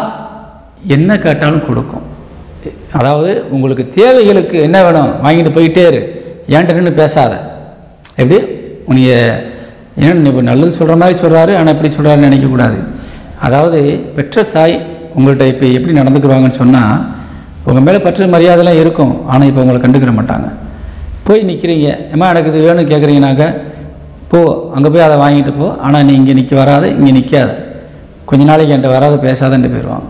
என்ன கேட்டாலும் கொடுக்கும். அதாவது உங்களுக்கு தேவைகளுக்கு என்ன வேணும் வாங்கிட்டு போயிட்டே இரு, ஏன்ட்ட நின்று பேசாத. எப்படி நீங்கள் ஏன்னா இப்போ நல்லது சொல்கிற மாதிரி சொல்கிறாரு, ஆனால் எப்படி சொல்கிறாருன்னு நினைக்கக்கூடாது. அதாவது பெற்ற தாய் உங்கள்கிட்ட இப்போ எப்படி நடந்துக்குவாங்கன்னு சொன்னால், உங்கள் மேலே பற்று மரியாதைலாம் இருக்கும். ஆனால் இப்போ உங்களை கண்டுக்கிற மாட்டாங்க. போய் நிற்கிறீங்க, ஏமா எனக்கு இது வேணும்னு கேட்குறீங்கனாக்கா, போ அங்கே போய் அதை வாங்கிட்டு போ, ஆனால் நீ இங்கே வராத, இங்கே நிற்காத, கொஞ்ச நாளைக்கு என்கிட்ட வராத பேசாதன்ட்டு போயிடுவாங்க.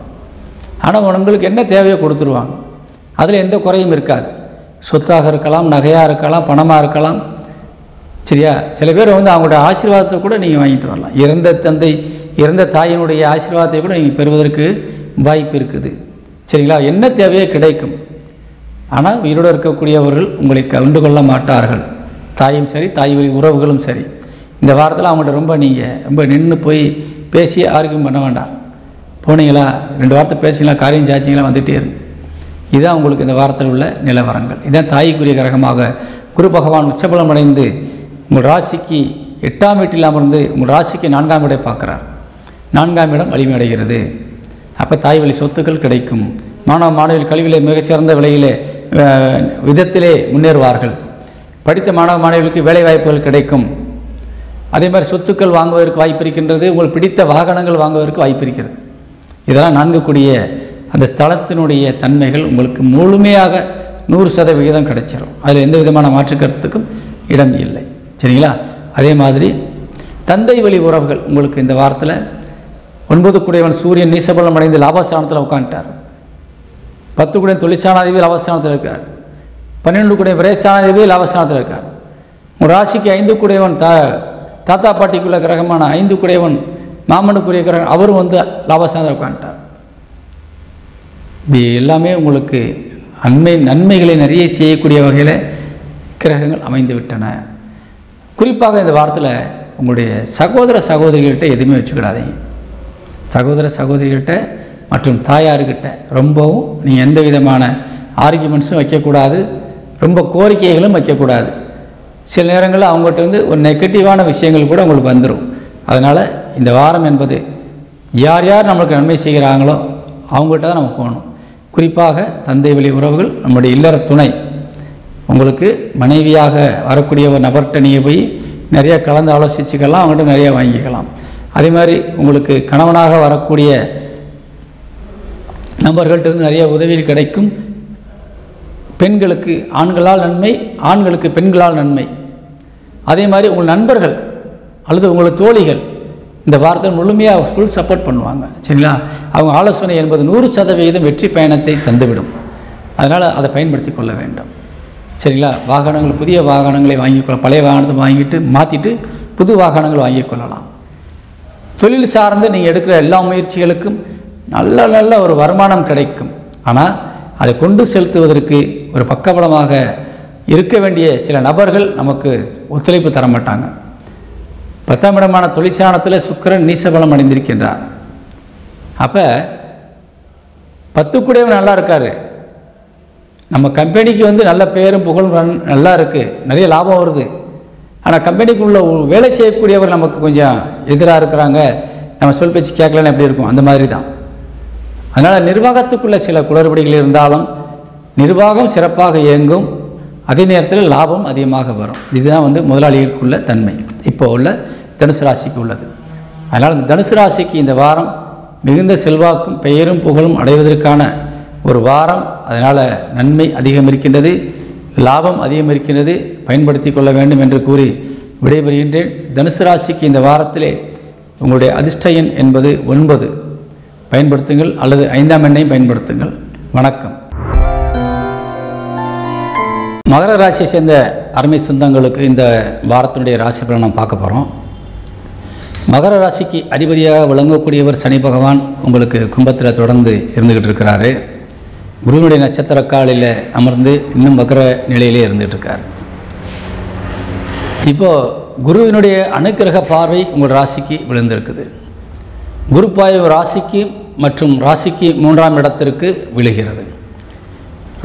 ஆனால் உங்களுக்கு என்ன தேவையோ கொடுத்துருவாங்க. அதில் எந்த குறையும் இருக்காது. சொத்தாக இருக்கலாம், நகையாக இருக்கலாம், பணமாக இருக்கலாம். சரியா? சில பேர் வந்து அவங்களுடைய ஆசீர்வாதத்தை கூட நீங்கள் வாங்கிட்டு வரலாம். இறந்த தாயினுடைய ஆசீர்வாதத்தை கூட நீங்கள் பெறுவதற்கு வாய்ப்பு இருக்குது. சரிங்களா? என்ன தேவையோ கிடைக்கும். ஆனால் உயிரோடு இருக்கக்கூடியவர்கள் உங்களை கண்டு கொள்ள மாட்டார்கள். தாயும் சரி, தாய் வழி உறவுகளும் சரி. இந்த வாரத்தில் அவங்கள்ட்ட ரொம்ப நின்று போய் பேசி ஆர்கியூம் பண்ண வேண்டாம். போனீங்களா, 2 வார்த்தை பேசிங்களா, காரியம் சாச்சிங்களா, வந்துகிட்டே இருக்கு. இதுதான் உங்களுக்கு இந்த வாரத்தில் உள்ள நிலவரங்கள். இதுதான் தாய்க்குரிய கிரகமாக குரு பகவான் உச்சபலம் அடைந்து உங்கள் ராசிக்கு 8ஆம் வீட்டில் அமர்ந்து உங்கள் ராசிக்கு 4ஆம் வீடை பார்க்குறார். 4ஆம் இடம் வலிமை அடைகிறது. அப்போ தாய் வழி சொத்துக்கள் கிடைக்கும். மாணவிகள் கல்வியிலே மிகச்சிறந்த விதத்திலே முன்னேறுவார்கள். படித்த மாணவிகளுக்கு வேலை வாய்ப்புகள் கிடைக்கும். அதே மாதிரி சொத்துக்கள் வாங்குவதற்கு வாய்ப்பு இருக்கின்றது. உங்களுக்கு பிடித்த வாகனங்கள் வாங்குவதற்கு வாய்ப்பு இருக்கிறது. இதெல்லாம் 4 கூடிய அந்த ஸ்தலத்தினுடைய தன்மைகள் உங்களுக்கு முழுமையாக 100% கிடைச்சிடும். அதில் எந்த விதமான மாற்று கருத்துக்கும் இடம் இல்லை. சரிங்களா? அதே மாதிரி தந்தை வழி உறவுகள் உங்களுக்கு இந்த வாரத்தில் 9 கூடியவன் சூரியன் நீசபலம் அடைந்து லாபஸ்தானத்தில் உட்காந்துட்டார். 10 கூடிய தொழிற்சானாதிபதி லாபஸ்தானத்தில் இருக்கார். 12 கூடிய விரைஸ்தானாதிபதி லாபஸ்தானத்தில் இருக்கார். உங்கள் ராசிக்கு 5 கூடியவன் தாத்தா பாட்டிக்குள்ள கிரகமான 5 கூடியவன் மாமனுக்குரிய கிரகம், அவரும் வந்து லாபஸ்தானத்தில் உட்காந்துட்டார். இது எல்லாமே உங்களுக்கு நன்மைகளை நிறைய செய்யக்கூடிய வகையில் கிரகங்கள் அமைந்து விட்டன. குறிப்பாக இந்த வாரத்தில் உங்களுடைய சகோதரிகள்கிட்ட எதுவுமே வச்சுக்கிடாதீங்க. சகோதரிகள்கிட்ட மற்றும் தாயார்கிட்ட ரொம்பவும் நீங்கள் எந்த விதமான ஆர்கியூமெண்ட்ஸும் வைக்கக்கூடாது. ரொம்ப கோரிக்கைகளும் வைக்கக்கூடாது. சில நேரங்களில் அவங்ககிட்ட வந்து ஒரு நெகட்டிவான விஷயங்கள் கூட உங்களுக்கு வந்துடும். அதனால் இந்த வாரம் என்பது யார் நம்மளுக்கு நன்மை செய்கிறாங்களோ அவங்ககிட்ட தான் நம்ம போகணும். குறிப்பாக தந்தை வழி உறவுகள், நம்முடைய இல்லற துணை, உங்களுக்கு மனைவியாக வரக்கூடிய ஒரு நபர்கிட்ட நீங்கள் போய் நிறைய கலந்து ஆலோசிச்சுக்கலாம், அவங்ககிட்ட நிறைய வாங்கிக்கலாம். அதே மாதிரி உங்களுக்கு கணவனாக வரக்கூடிய நபர்கள்ட்டிருந்து நிறைய உதவிகள் கிடைக்கும். பெண்களுக்கு ஆண்களால் நன்மை, ஆண்களுக்கு பெண்களால் நன்மை. அதே மாதிரி உங்கள் நண்பர்கள் அல்லது உங்கள் தோழிகள் இந்த வாரத்தில் முழுமையாக ஃபுல் சப்போர்ட் பண்ணுவாங்க. சரிங்களா? அவங்க ஆலோசனை என்பது 100% வெற்றி பயணத்தை தந்துவிடும். அதனால் அதை பயன்படுத்தி கொள்ள வேண்டும். சரிங்களா? வாகனங்கள், புதிய வாகனங்களை வாங்கிக்கொள்ள, பழைய வாகனத்தை வாங்கிட்டு மாற்றிட்டு புது வாகனங்கள் வாங்கிக் கொள்ளலாம். தொழில் சார்ந்து நீங்கள் எடுக்கிற எல்லா முயற்சிகளுக்கும் நல்ல ஒரு வருமானம் கிடைக்கும். ஆனால் அதை கொண்டு செலுத்துவதற்கு ஒரு பக்கபலமாக இருக்க வேண்டிய சில நபர்கள் நமக்கு ஒத்துழைப்பு தர மாட்டாங்க. 10ஆம் இடமான தொழிற்சானத்தில் சுக்கிரன் நீசபலம் அடைந்திருக்கின்றார். அப்போ 10 நல்லா இருக்கார், நம்ம கம்பெனிக்கு நல்ல பேரும் புகழும் நல்லா இருக்குது, நிறைய லாபம் வருது. ஆனால் கம்பெனிக்குள்ள வேலை செய்யக்கூடியவர் நமக்கு கொஞ்சம் எதிராக இருக்கிறாங்க, நம்ம சொல் பேச்சு கேட்கலன்னு எப்படி இருக்கும், அந்த மாதிரி தான். அதனால் நிர்வாகத்துக்குள்ள சில குளறுபடிகள் இருந்தாலும் நிர்வாகம் சிறப்பாக இயங்கும், அதே நேரத்தில் லாபம் அதிகமாக வரும். இதுதான் முதலாளிகளுக்குள்ள தன்மை இப்போ உள்ள தனுசு ராசிக்கு உள்ளது. அதனால் இந்த தனுசு ராசிக்கு இந்த வாரம் மிகுந்த செல்வாக்கும் பெயரும் புகழும் அடைவதற்கான ஒரு வாரம். அதனால் நன்மை அதிகம் இருக்கின்றது, லாபம் அதிகம் இருக்கின்றது, பயன்படுத்தி கொள்ள வேண்டும் என்று கூறி விடைபெறுகின்றேன். தனுசு ராசிக்கு இந்த வாரத்திலே உங்களுடைய அதிர்ஷ்ட எண் என்பது 9 பயன்படுத்துங்கள், அல்லது 5ஆம் எண்ணையும் பயன்படுத்துங்கள். வணக்கம். மகர ராசியை சேர்ந்த அருமை சொந்தங்களுக்கு இந்த வாரத்தினுடைய ராசி பலனை பார்க்க போகிறோம். மகர ராசிக்கு அதிபதியாக விளங்கக்கூடியவர் சனி பகவான் உங்களுக்கு கும்பத்தில் தொடர்ந்து இருந்துக்கிட்டு இருக்கிறாரு. குருவினுடைய நட்சத்திர காலில் அமர்ந்து இன்னும் மகர நிலையிலே இருந்துகிட்டு இருக்கார். இப்போது குருவினுடைய அனுக்கிரக பார்வை உங்கள் ராசிக்கு விழுந்திருக்குது. குரு பார்வை ராசிக்கு மற்றும் ராசிக்கு 3ஆம் இடத்திற்கு விழுகிறது.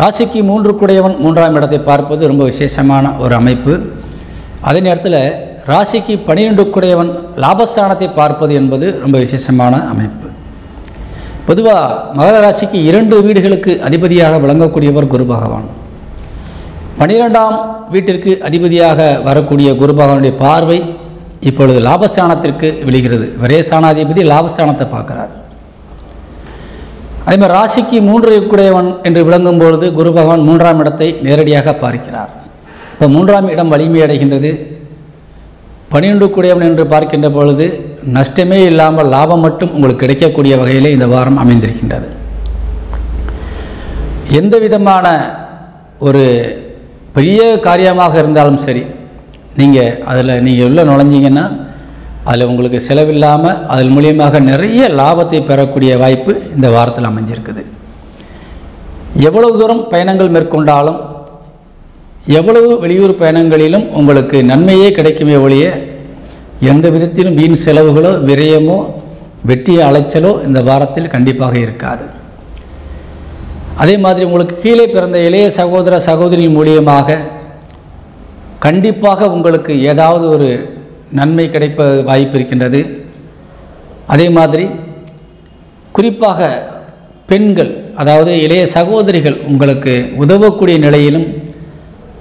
ராசிக்கு 3 கூடையவன் 3ஆம் இடத்தை பார்ப்பது ரொம்ப விசேஷமான ஒரு அமைப்பு. அதே நேரத்தில் ராசிக்கு 12 கூடையவன் லாபஸ்தானத்தை பார்ப்பது என்பது ரொம்ப விசேஷமான அமைப்பு. பொதுவாக மகர ராசிக்கு 2 வீடுகளுக்கு அதிபதியாக விளங்கக்கூடியவர் குரு பகவான். 12ஆம் வீட்டிற்கு அதிபதியாக வரக்கூடிய குரு பகவானுடைய பார்வை இப்பொழுது லாபஸ்தானத்திற்கு விழுகிறது. விரயஸ்தானாதிபதி லாபஸ்தானத்தை பார்க்குறார். அதேமாதிரி ராசிக்கு 3 கூடையவன் என்று விளங்கும் பொழுது குரு பகவான் 3ஆம் இடத்தை நேரடியாக பார்க்கிறார். இப்போ 3ஆம் இடம் வலிமை அடைகின்றது. 12 கூடையவன் என்று பார்க்கின்ற பொழுது நஷ்டமே இல்லாமல் லாபம் மட்டும் உங்களுக்கு கிடைக்கக்கூடிய வகையிலே இந்த வாரம் அமைந்திருக்கின்றது. எந்த விதமான ஒரு பெரிய காரியமாக இருந்தாலும் சரி, நீங்கள் உள்ள நுழைஞ்சிங்கன்னா அதில் உங்களுக்கு செலவில்லாமல் அதன் மூலியமாக நிறைய லாபத்தை பெறக்கூடிய வாய்ப்பு இந்த வாரத்தில் அமைஞ்சிருக்குது. எவ்வளவு தூரம் பயணங்கள் மேற்கொண்டாலும் எவ்வளவு வெளியூர் பயணங்களிலும் உங்களுக்கு நன்மையே கிடைக்குமே ஒழிய எந்த விதத்திலும் வீண் செலவுகளோ விரயமோ வெற்றிய அலைச்சலோ இந்த வாரத்தில் கண்டிப்பாக இருக்காது. அதே மாதிரி உங்களுக்கு கீழே பிறந்த இளைய சகோதர சகோதரியின் மூலியமாக கண்டிப்பாக உங்களுக்கு ஏதாவது ஒரு நன்மை கிடைப்ப வாய்ப்பு இருக்கின்றது. அதே மாதிரி குறிப்பாக பெண்கள், அதாவது இளைய சகோதரிகள் உங்களுக்கு உதவக்கூடிய நிலையிலும்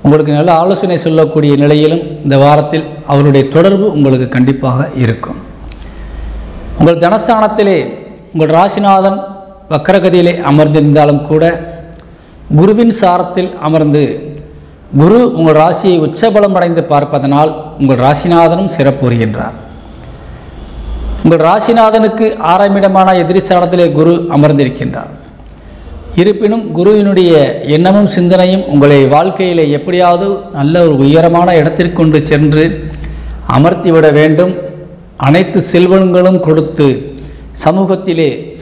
உங்களுக்கு நல்ல ஆலோசனை சொல்லக்கூடிய நிலையிலும் இந்த வாரத்தில் அவருடைய தொடர்பு உங்களுக்கு கண்டிப்பாக இருக்கும். உங்கள் தனஸ்தானத்திலே உங்கள் ராசிநாதன் வக்கரகதியிலே அமர்ந்திருந்தாலும் கூட குருவின் சாரத்தில் அமர்ந்து குரு உங்கள் ராசியை உச்சபலம் அடைந்து பார்ப்பதனால் உங்கள் ராசிநாதனும் சிறப்புறுகின்றார். உங்கள் ராசிநாதனுக்கு 6ஆம் இடமான எதிரிஸ்தானத்திலே குரு அமர்ந்திருக்கின்றார். இருப்பினும் குருவினுடைய எண்ணமும் சிந்தனையும் உங்களை வாழ்க்கையிலே எப்படியாவது நல்ல ஒரு உயரமான இடத்திற்கு கொண்டு சென்று அமர்த்திவிட வேண்டும், அனைத்து செல்வங்களும் கொடுத்து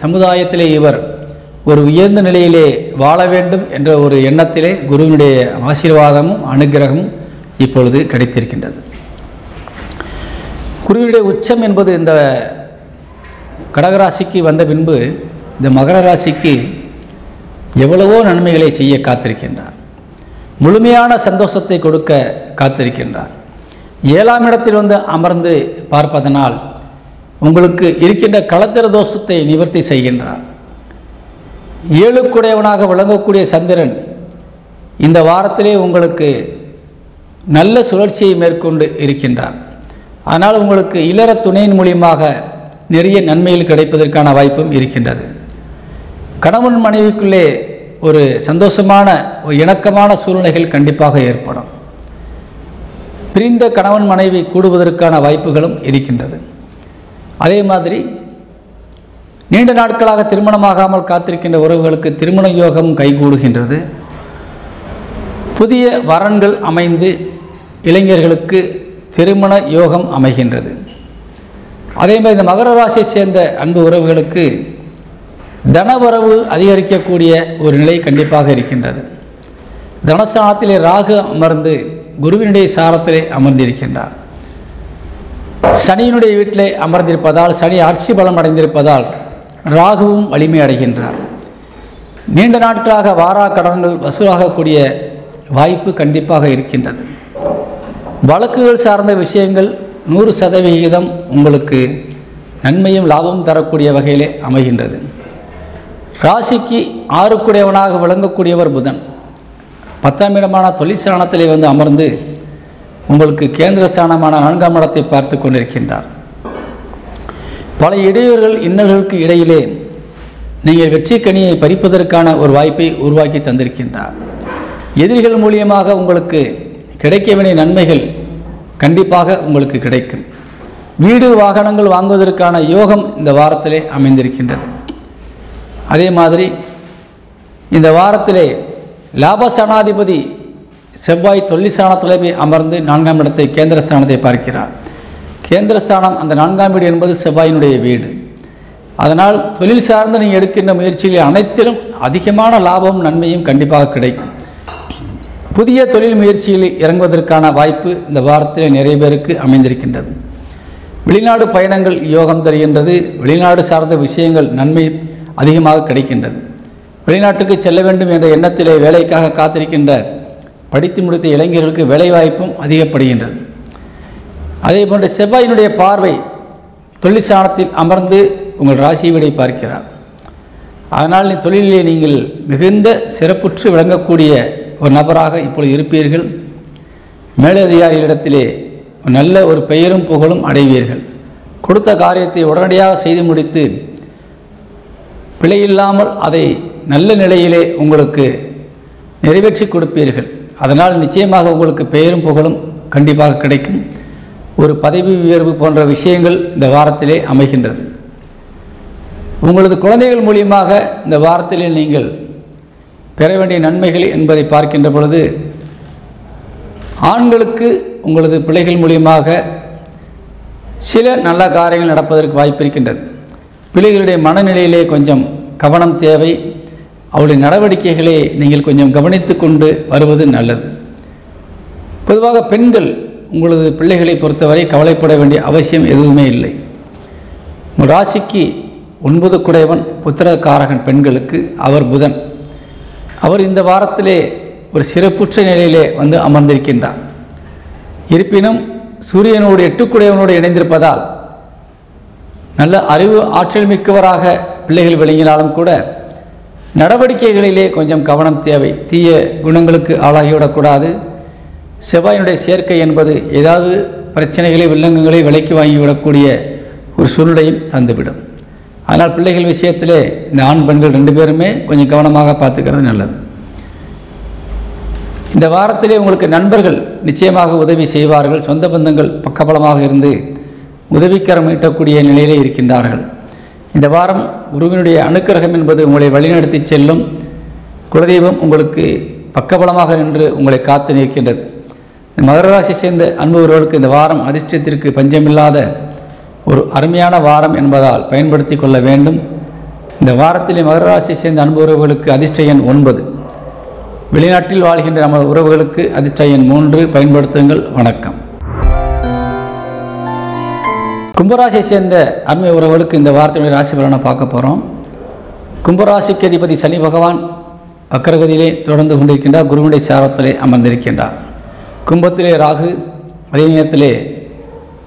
சமுதாயத்திலே இவர் ஒரு உயர்ந்த நிலையிலே வாழ வேண்டும் என்ற ஒரு எண்ணத்திலே குருவினுடைய ஆசீர்வாதமும் அனுகிரகமும் இப்பொழுது கிடைத்திருக்கின்றது. குருவினுடைய உச்சம் என்பது இந்த கடகராசிக்கு வந்த பின்பு இந்த மகர ராசிக்கு எவ்வளவோ நன்மைகளை செய்ய காத்திருக்கின்றார். முழுமையான சந்தோஷத்தை கொடுக்க காத்திருக்கின்றார். 7ஆம் இடத்தில் அமர்ந்து பார்ப்பதனால் உங்களுக்கு இருக்கின்ற களத்திர தோஷத்தை நிவர்த்தி செய்கின்றார். 7 கூடையவனாக விளங்கக்கூடிய சந்திரன் இந்த வாரத்திலே உங்களுக்கு நல்ல சுழற்சியை மேற்கொண்டு இருக்கின்றார். ஆனால் உங்களுக்கு இல்லற துணையின் மூலியமாக நிறைய நன்மைகள் கிடைப்பதற்கான வாய்ப்பும் இருக்கின்றது. கணவன் மனைவிக்குள்ளே ஒரு சந்தோஷமான ஒரு இணக்கமான சூழ்நிலைகள் கண்டிப்பாக ஏற்படும். பிரிந்த கணவன் மனைவி கூடுவதற்கான வாய்ப்புகளும் இருக்கின்றது. அதே மாதிரி நீண்ட நாட்களாக திருமணமாகாமல் காத்திருக்கின்ற உறவுகளுக்கு திருமண யோகம் கைகூடுகின்றது. புதிய வரன்கள் அமைந்து இளைஞர்களுக்கு திருமண யோகம் அமைகின்றது. அதே மாதிரி இந்த மகர ராசியை சேர்ந்த அன்பு உறவுகளுக்கு தனவரவு அதிகரிக்கக்கூடிய ஒரு நிலை கண்டிப்பாக இருக்கின்றது. தனஸ்தானத்திலே ராகு அமர்ந்து குருவினுடைய சாரத்திலே அமர்ந்திருக்கின்றார். சனியினுடைய வீட்டிலே அமர்ந்திருப்பதால், சனி ஆட்சி பலம் அடைந்திருப்பதால் ராகுவும் வலிமை அடைகின்றார். நீண்ட நாட்களாக வாரா கடன்கள் வசூலாகக்கூடிய வாய்ப்பு கண்டிப்பாக இருக்கின்றது. வழக்குகள் சார்ந்த விஷயங்கள் 100% உங்களுக்கு நன்மையும் லாபமும் தரக்கூடிய வகையிலே அமைகின்றது. ராசிக்கு 6க்குடையவனாக விளங்கக்கூடியவர் புதன் 10ஆம் இடமான தொழிற்சாணத்திலே வந்து அமர்ந்து உங்களுக்கு கேந்திரஸ்தானமான 4ஆம் இடத்தை பார்த்து கொண்டிருக்கின்றார். பல இடையூறுகள் இன்னல்களுக்கு இடையிலே நீங்கள் வெற்றி கனியை பறிப்பதற்கான ஒரு வாய்ப்பை உருவாக்கி தந்திருக்கின்றார். எதிரிகள் மூலியமாக உங்களுக்கு கிடைக்க வேண்டிய நன்மைகள் கண்டிப்பாக உங்களுக்கு கிடைக்கும். வீடு வாகனங்கள் வாங்குவதற்கான யோகம் இந்த வாரத்திலே அமைந்திருக்கின்றது. அதே மாதிரி இந்த வாரத்திலே லாபஸ்தானாதிபதி செவ்வாய் தொழிற்சாணத்திலே அமர்ந்து 4ஆம் இடத்தை கேந்திரஸ்தானத்தை பார்க்கிறார். கேந்திரஸ்தானம் அந்த 4ஆம் வீடு என்பது செவ்வாயினுடைய வீடு. அதனால் தொழில் சார்ந்து நீங்கள் எடுக்கின்ற முயற்சிகளில் அனைத்திலும் அதிகமான லாபமும் நன்மையும் கண்டிப்பாக கிடைக்கும். புதிய தொழில் முயற்சியில் இறங்குவதற்கான வாய்ப்பு இந்த வாரத்தில் நிறைய பேருக்கு அமைந்திருக்கின்றது. வெளிநாடு பயணங்கள் யோகம் தருகின்றது. வெளிநாடு சார்ந்த விஷயங்கள் நன்மை அதிகமாக கிடைக்கின்றது. வெளிநாட்டுக்கு செல்ல வேண்டும் என்ற எண்ணத்திலே வேலைக்காக காத்திருக்கின்ற படித்து முடித்த இளைஞர்களுக்கு வேலைவாய்ப்பும் அதிகப்படுகின்றது. அதே போன்று செவ்வாயினுடைய பார்வை தொழிற்சாணத்தில் அமர்ந்து உங்கள் ராசி வீடை பார்க்கிறார். அதனால் தொழிலிலே நீங்கள் மிகுந்த சிறப்புற்று விளங்கக்கூடிய ஒரு நபராக இப்பொழுது இருப்பீர்கள். மேலதிகாரிகளிடத்திலே நல்ல ஒரு பெயரும் புகழும் அடைவீர்கள். கொடுத்த காரியத்தை உடனடியாக செய்து முடித்து பிழையில்லாமல் அதை நல்ல நிலையிலே உங்களுக்கு நிறைவேற்றி கொடுப்பீர்கள். அதனால் நிச்சயமாக உங்களுக்கு பெயரும் புகழும் கண்டிப்பாக கிடைக்கும். ஒரு பதவி உயர்வு போன்ற விஷயங்கள் இந்த வாரத்திலே அமைகின்றது. உங்களது குழந்தைகள் மூலியமாக இந்த வாரத்திலே நீங்கள் பெற வேண்டிய நன்மைகள் என்பதை பார்க்கின்ற பொழுது ஆண்களுக்கு உங்களது பிள்ளைகள் மூலியமாக சில நல்ல காரியங்கள் நடப்பதற்கு வாய்ப்பு இருக்கின்றது. பிள்ளைகளுடைய மனநிலையிலே கொஞ்சம் கவனம் தேவை. அவருடைய நடவடிக்கைகளை நீங்கள் கொஞ்சம் கவனித்து கொண்டு வருவது நல்லது. பொதுவாக பெண்கள் உங்களது பிள்ளைகளை பொறுத்தவரை கவலைப்பட வேண்டிய அவசியம் எதுவுமே இல்லை. உங்கள் ராசிக்கு 9க்குடையவன் புத்திரகாரகன் பெண்களுக்கு அவர் புதன். அவர் இந்த வாரத்திலே ஒரு சிறப்புற்ற நிலையிலே வந்து அமர்ந்திருக்கின்றார். இருப்பினும் சூரியனோடு 8க்குடையவனோடு இணைந்திருப்பதால் நல்ல அறிவு ஆற்றல் மிக்கவராக பிள்ளைகள் விளங்கினாலும் கூட நடவடிக்கைகளிலே கொஞ்சம் கவனம் தேவை. தீய குணங்களுக்கு ஆளாகிவிடக்கூடாது. செவ்வாயினுடைய சேர்க்கை என்பது ஏதாவது பிரச்சனைகளை வில்லங்கங்களை விலைக்கு வாங்கிவிடக்கூடிய ஒரு சூழ்நிலையும் தந்துவிடும். அதனால் பிள்ளைகள் விஷயத்திலே இந்த ஆண் பெண்கள் 2 பேருமே கொஞ்சம் கவனமாக பார்த்துக்கிறது நல்லது. இந்த வாரத்திலே உங்களுக்கு நண்பர்கள் நிச்சயமாக உதவி செய்வார்கள். சொந்த பந்தங்கள் பக்கபலமாக இருந்து உதவிக்கரம் ஈட்டக்கூடிய நிலையிலே இருக்கின்றார்கள். இந்த வாரம் குருவினுடைய அனுக்கிரகம் என்பது உங்களை வழிநடத்தி செல்லும். குலதெய்வம் உங்களுக்கு பக்கபலமாக நின்று உங்களை காத்து நிற்கின்றது. மகர ராசி சேர்ந்த அன்புறவர்களுக்கு இந்த வாரம் அதிர்ஷ்டத்திற்கு பஞ்சமில்லாத ஒரு அருமையான வாரம் என்பதால் பயன்படுத்தி கொள்ள வேண்டும். இந்த வாரத்திலே மகர ராசி சேர்ந்த அன்பு உறவுகளுக்கு அதிர்ஷ்ட எண் 9. வெளிநாட்டில் வாழ்கின்ற நமது உறவுகளுக்கு அதிர்ஷ்ட எண் 3 பயன்படுத்துங்கள். வணக்கம். கும்பராசியை சேர்ந்த அருமை உறவுகளுக்கு இந்த வாரத்தினுடைய ராசி பலனை பார்க்க போகிறோம். கும்பராசிக்கு அதிபதி சனி பகவான் வக்கரகதியிலே தொடர்ந்து கொண்டிருக்கின்றார். குருவினுடைய சாரத்திலே அமர்ந்திருக்கின்றார். கும்பத்திலே ராகு, அதே நேரத்திலே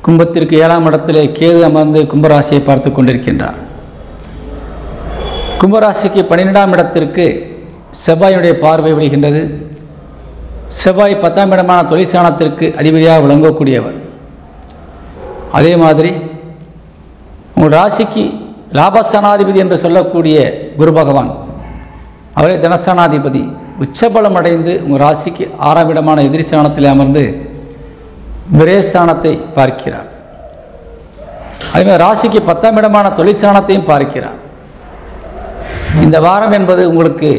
கும்பத்திற்கு 7ஆம் இடத்திலே கேது அமர்ந்து கும்பராசியை பார்த்து கொண்டிருக்கின்றார். கும்பராசிக்கு 12ஆம் இடத்திற்கு செவ்வாயினுடைய பார்வை விழுகின்றது. செவ்வாய் 10ஆம் இடமான தொழிற்சாணத்திற்கு அதிபதியாக விளங்கக்கூடியவர். அதே மாதிரி உங்கள் ராசிக்கு லாபஸ்தானாதிபதி என்று சொல்லக்கூடிய குரு பகவான் அவரே தனஸ்தானாதிபதி உச்சபலம் அடைந்து உங்கள் ராசிக்கு 6ஆம் இடமான எதிரிஸ்தானத்தில் அமர்ந்து விரயஸ்தானத்தை பார்க்கிறார். அதேமாதிரி ராசிக்கு 10ஆம் இடமான தொழிற்சாணத்தையும் பார்க்கிறார். இந்த வாரம் என்பது உங்களுக்கு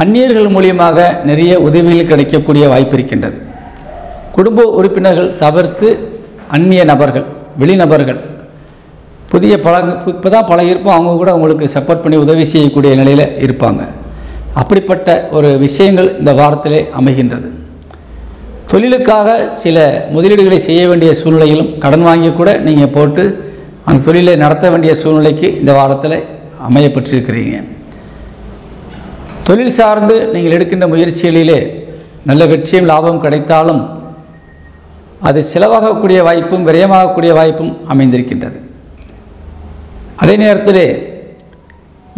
அந்நியர்கள் மூலியமாக நிறைய உதவிகள் கிடைக்கக்கூடிய வாய்ப்பு இருக்கின்றது. குடும்ப உறுப்பினர்கள் தவிர்த்து அந்நிய நபர்கள், வெளிநபர்கள், புதிய இப்போ தான் பழகிருப்போம், அவங்க கூட உங்களுக்கு சப்போர்ட் பண்ணி உதவி செய்யக்கூடிய நிலையில் இருப்பாங்க. அப்படிப்பட்ட ஒரு விஷயங்கள் இந்த வாரத்திலே அமைகின்றது. தொழிலுக்காக சில முதலீடுகளை செய்ய வேண்டிய சூழ்நிலையிலும் கடன் வாங்கி கூட நீங்கள் போட்டு அந்த தொழிலை நடத்த வேண்டிய சூழ்நிலைக்கு இந்த வாரத்தில் அமையப்பட்டிருக்கிறீங்க. தொழில் சார்ந்து நீங்கள் எடுக்கின்ற முயற்சிகளிலே நல்ல வெற்றியும் லாபம் கிடைத்தாலும் அது செலவாகக்கூடிய வாய்ப்பும் விரயமாகக்கூடிய வாய்ப்பும் அமைந்திருக்கின்றது. அதே நேரத்தில்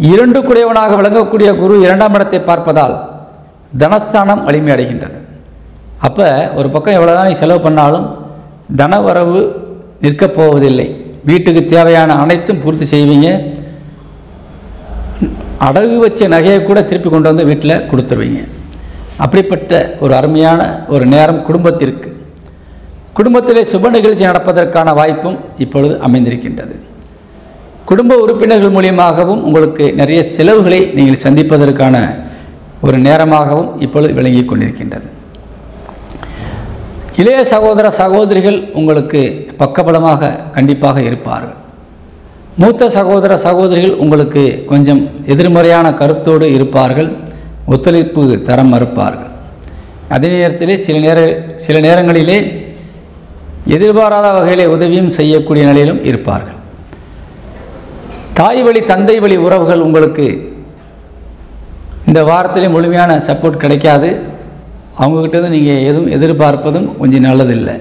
2 குடையவனாக விளங்கக்கூடிய குரு 2ஆம் இடத்தை பார்ப்பதால் தனஸ்தானம் வலிமை அடைகின்றது. அப்போ ஒரு பக்கம் எவ்வளோதான் நீ செலவு பண்ணாலும் தனவரவு நிற்கப் போவதில்லை. வீட்டுக்கு தேவையான அனைத்தும் பூர்த்தி செய்வீங்க. அடகு வச்ச நகையை கூட திருப்பி கொண்டு வந்து வீட்டில் கொடுத்துருவீங்க. அப்படிப்பட்ட ஒரு அருமையான ஒரு நேரம் குடும்பத்திலே சுப நிகழ்ச்சி நடப்பதற்கான வாய்ப்பும் இப்பொழுது அமைந்திருக்கின்றது. குடும்ப உறுப்பினர்கள் மூலியமாகவும் உங்களுக்கு நிறைய செலவுகளை நீங்கள் சந்திப்பதற்கான ஒரு நேரமாகவும் இப்பொழுது விளங்கி கொண்டிருக்கின்றது. இளைய சகோதர சகோதரிகள் உங்களுக்கு பக்கபலமாக கண்டிப்பாக இருப்பார்கள். மூத்த சகோதர சகோதரிகள் உங்களுக்கு கொஞ்சம் எதிர்மறையான கருத்தோடு இருப்பார்கள், ஒத்துழைப்பு தர மறுப்பார்கள். அதே நேரத்திலே சில நேரங்களிலே எதிர்பாராத வகையிலே உதவியும் செய்யக்கூடிய நிலையிலும் இருப்பார்கள். தாய் வழி தந்தை வழி உறவுகள் உங்களுக்கு இந்த வாரத்திலே முழுமையான சப்போர்ட் கிடைக்காது. அவங்கக்கிட்ட நீங்கள் எதுவும் எதிர்பார்ப்பதும் கொஞ்சம் நல்லதில்லை.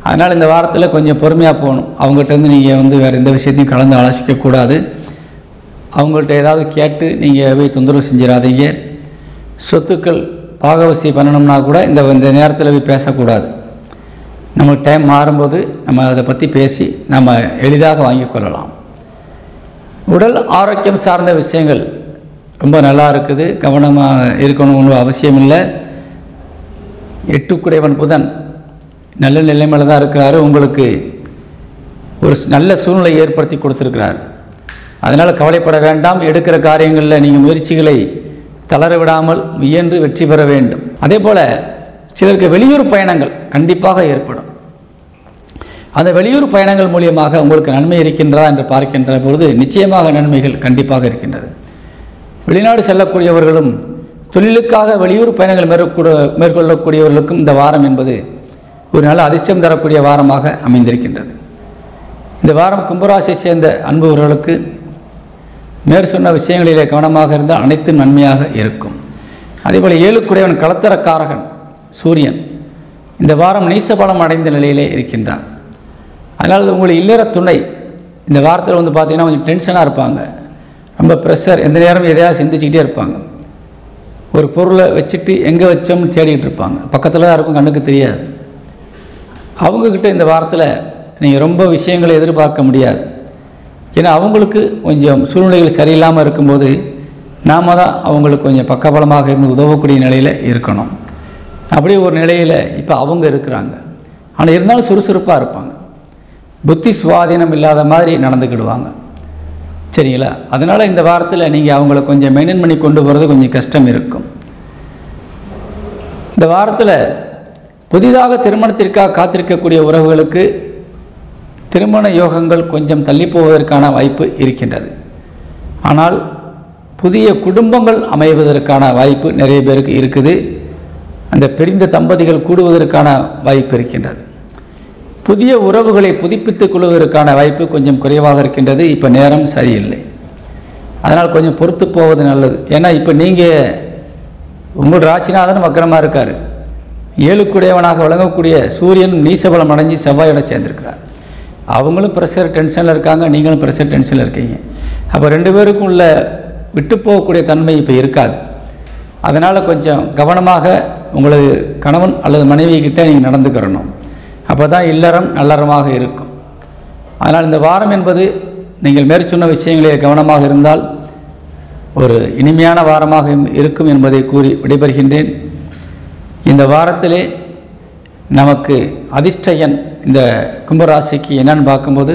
அதனால் இந்த வாரத்தில் கொஞ்சம் பொறுமையாக போகணும். அவங்ககிட்டருந்து நீங்கள் வேறு எந்த விஷயத்தையும் கலந்து ஆலோசிக்கக்கூடாது. அவங்கள்ட்ட ஏதாவது கேட்டு நீங்கள் போய் தொந்தரவு செஞ்சிடாதீங்க. சொத்துக்கள் பாகவசி பண்ணணும்னா கூட இந்த நேரத்தில் போய் பேசக்கூடாது. நம்ம டைம் மாறும்போது நம்ம அதை பற்றி பேசி நம்ம எளிதாக வாங்கி கொள்ளலாம். உடல் ஆரோக்கியம் சார்ந்த விஷயங்கள் ரொம்ப நல்லா இருக்குது. கவனமாக இருக்கணும்னு அவசியம் இல்லை. 8 குடையவன் புதன் நல்ல நிலைமையில் தான் இருக்கிறாரு. உங்களுக்கு ஒரு நல்ல சூழ்நிலை ஏற்படுத்தி கொடுத்துருக்கிறார். அதனால் கவலைப்பட வேண்டாம். எடுக்கிற காரியங்களில் நீங்கள் முயற்சிகளை தளர விடாமல் முயன்று வெற்றி பெற வேண்டும். அதே போல் சிலருக்கு வெளியூர் பயணங்கள் கண்டிப்பாக ஏற்படும். அந்த வெளியூர் பயணங்கள் மூலியமாக உங்களுக்கு நன்மை இருக்கின்றதா என்று பார்க்கின்ற பொழுது நிச்சயமாக நன்மைகள் கண்டிப்பாக இருக்கின்றது. வெளிநாடு செல்லக்கூடியவர்களும் தொழிலுக்காக வெளியூர் பயணங்கள் மேற்கொள்ளக்கூடியவர்களுக்கும் இந்த வாரம் என்பது ஒரு நல்ல அதிர்ஷ்டம் தரக்கூடிய வாரமாக அமைந்திருக்கின்றது. இந்த வாரம் கும்பராசியை சேர்ந்த அன்புவர்களுக்கு மேற்சொன்ன விஷயங்களிலே கவனமாக இருந்தால் அனைத்தும் நன்மையாக இருக்கும். அதேபோல் 7 குடையவன் களத்திரக்காரகன் சூரியன் இந்த வாரம் நீசபலம் அடைந்த நிலையிலே இருக்கின்றார். அதனால் உங்களுடைய இல்லற துணை இந்த வாரத்தில் பார்த்தீங்கன்னா கொஞ்சம் டென்ஷனாக இருப்பாங்க. ரொம்ப ப்ரெஷர், எந்த நேரம் எதையாவது சிந்திச்சுக்கிட்டே இருப்பாங்க. ஒரு பொருளை வச்சுட்டு எங்கே வச்சோம்னு தேடிகிட்டு இருப்பாங்க. பக்கத்தில் தான் இருக்கும், கண்ணுக்கு தெரியாது. அவங்கக்கிட்ட இந்த வாரத்தில் நீங்கள் ரொம்ப விஷயங்களை எதிர்பார்க்க முடியாது. ஏன்னா அவங்களுக்கு கொஞ்சம் சூழ்நிலைகள் சரியில்லாமல் இருக்கும்போது நாம் தான் அவங்களுக்கு கொஞ்சம் பக்கபலமாக இருந்து உதவக்கூடிய நிலையில் இருக்கணும். அப்படியே ஒரு நிலையில் இப்போ அவங்க இருக்கிறாங்க. ஆனால் இருந்தாலும் சுறுசுறுப்பாக இருப்பாங்க. புத்தி சுவாதீனம் இல்லாத மாதிரி நடந்துக்கிடுவாங்க. சரிங்களா? அதனால் இந்த வாரத்தில் நீங்கள் அவங்கள கொஞ்சம் மெயின்டைன் பண்ணி கொண்டு போகிறது கொஞ்சம் கஷ்டம் இருக்கும். இந்த வாரத்தில் புதிதாக திருமணத்திற்காக காத்திருக்கக்கூடிய உறவுகளுக்கு திருமண யோகங்கள் கொஞ்சம் தள்ளி போவதற்கான வாய்ப்பு இருக்கின்றது. ஆனால் புதிய குடும்பங்கள் அமைவதற்கான வாய்ப்பு நிறைய பேருக்கு இருக்குது. அந்த பிரிந்த தம்பதிகள் கூடுவதற்கான வாய்ப்பு இருக்கின்றது. புதிய உறவுகளை புதுப்பித்துக் கொள்வதற்கான வாய்ப்பு கொஞ்சம் குறைவாக இருக்கின்றது. இப்போ நேரம் சரியில்லை. அதனால் கொஞ்சம் பொறுத்து போவது நல்லது. ஏன்னா இப்போ நீங்கள் உங்கள் ராசிநாதன் வக்கரமாக இருக்கார். 7 குடையவனாக விளங்கக்கூடிய சூரியன் நீசபலம் அடைஞ்சு செவ்வாயோட சேர்ந்திருக்கிறார். அவங்களும் ப்ரெஷர் டென்ஷனில் இருக்காங்க, நீங்களும் ப்ரெஷர் டென்ஷனில் இருக்கீங்க. அப்போ 2 பேருக்கும் உள்ள விட்டு போகக்கூடிய தன்மை இப்போ இருக்காது. அதனால் கொஞ்சம் கவனமாக உங்களது கணவன் அல்லது மனைவி கிட்டே நீங்கள் நடந்துக்கிறணும். அப்போ தான் இல்லறம் நல்லறமாக இருக்கும். அதனால் இந்த வாரம் என்பது நீங்கள் மேற்சொன்ன விஷயங்களில் கவனமாக இருந்தால் ஒரு இனிமையான வாரமாக இருக்கும் என்பதை கூறி விடைபெறுகின்றேன். இந்த வாரத்திலே நமக்கு அதிர்ஷ்ட எண் இந்த கும்பராசிக்கு என்னன்னு பார்க்கும்போது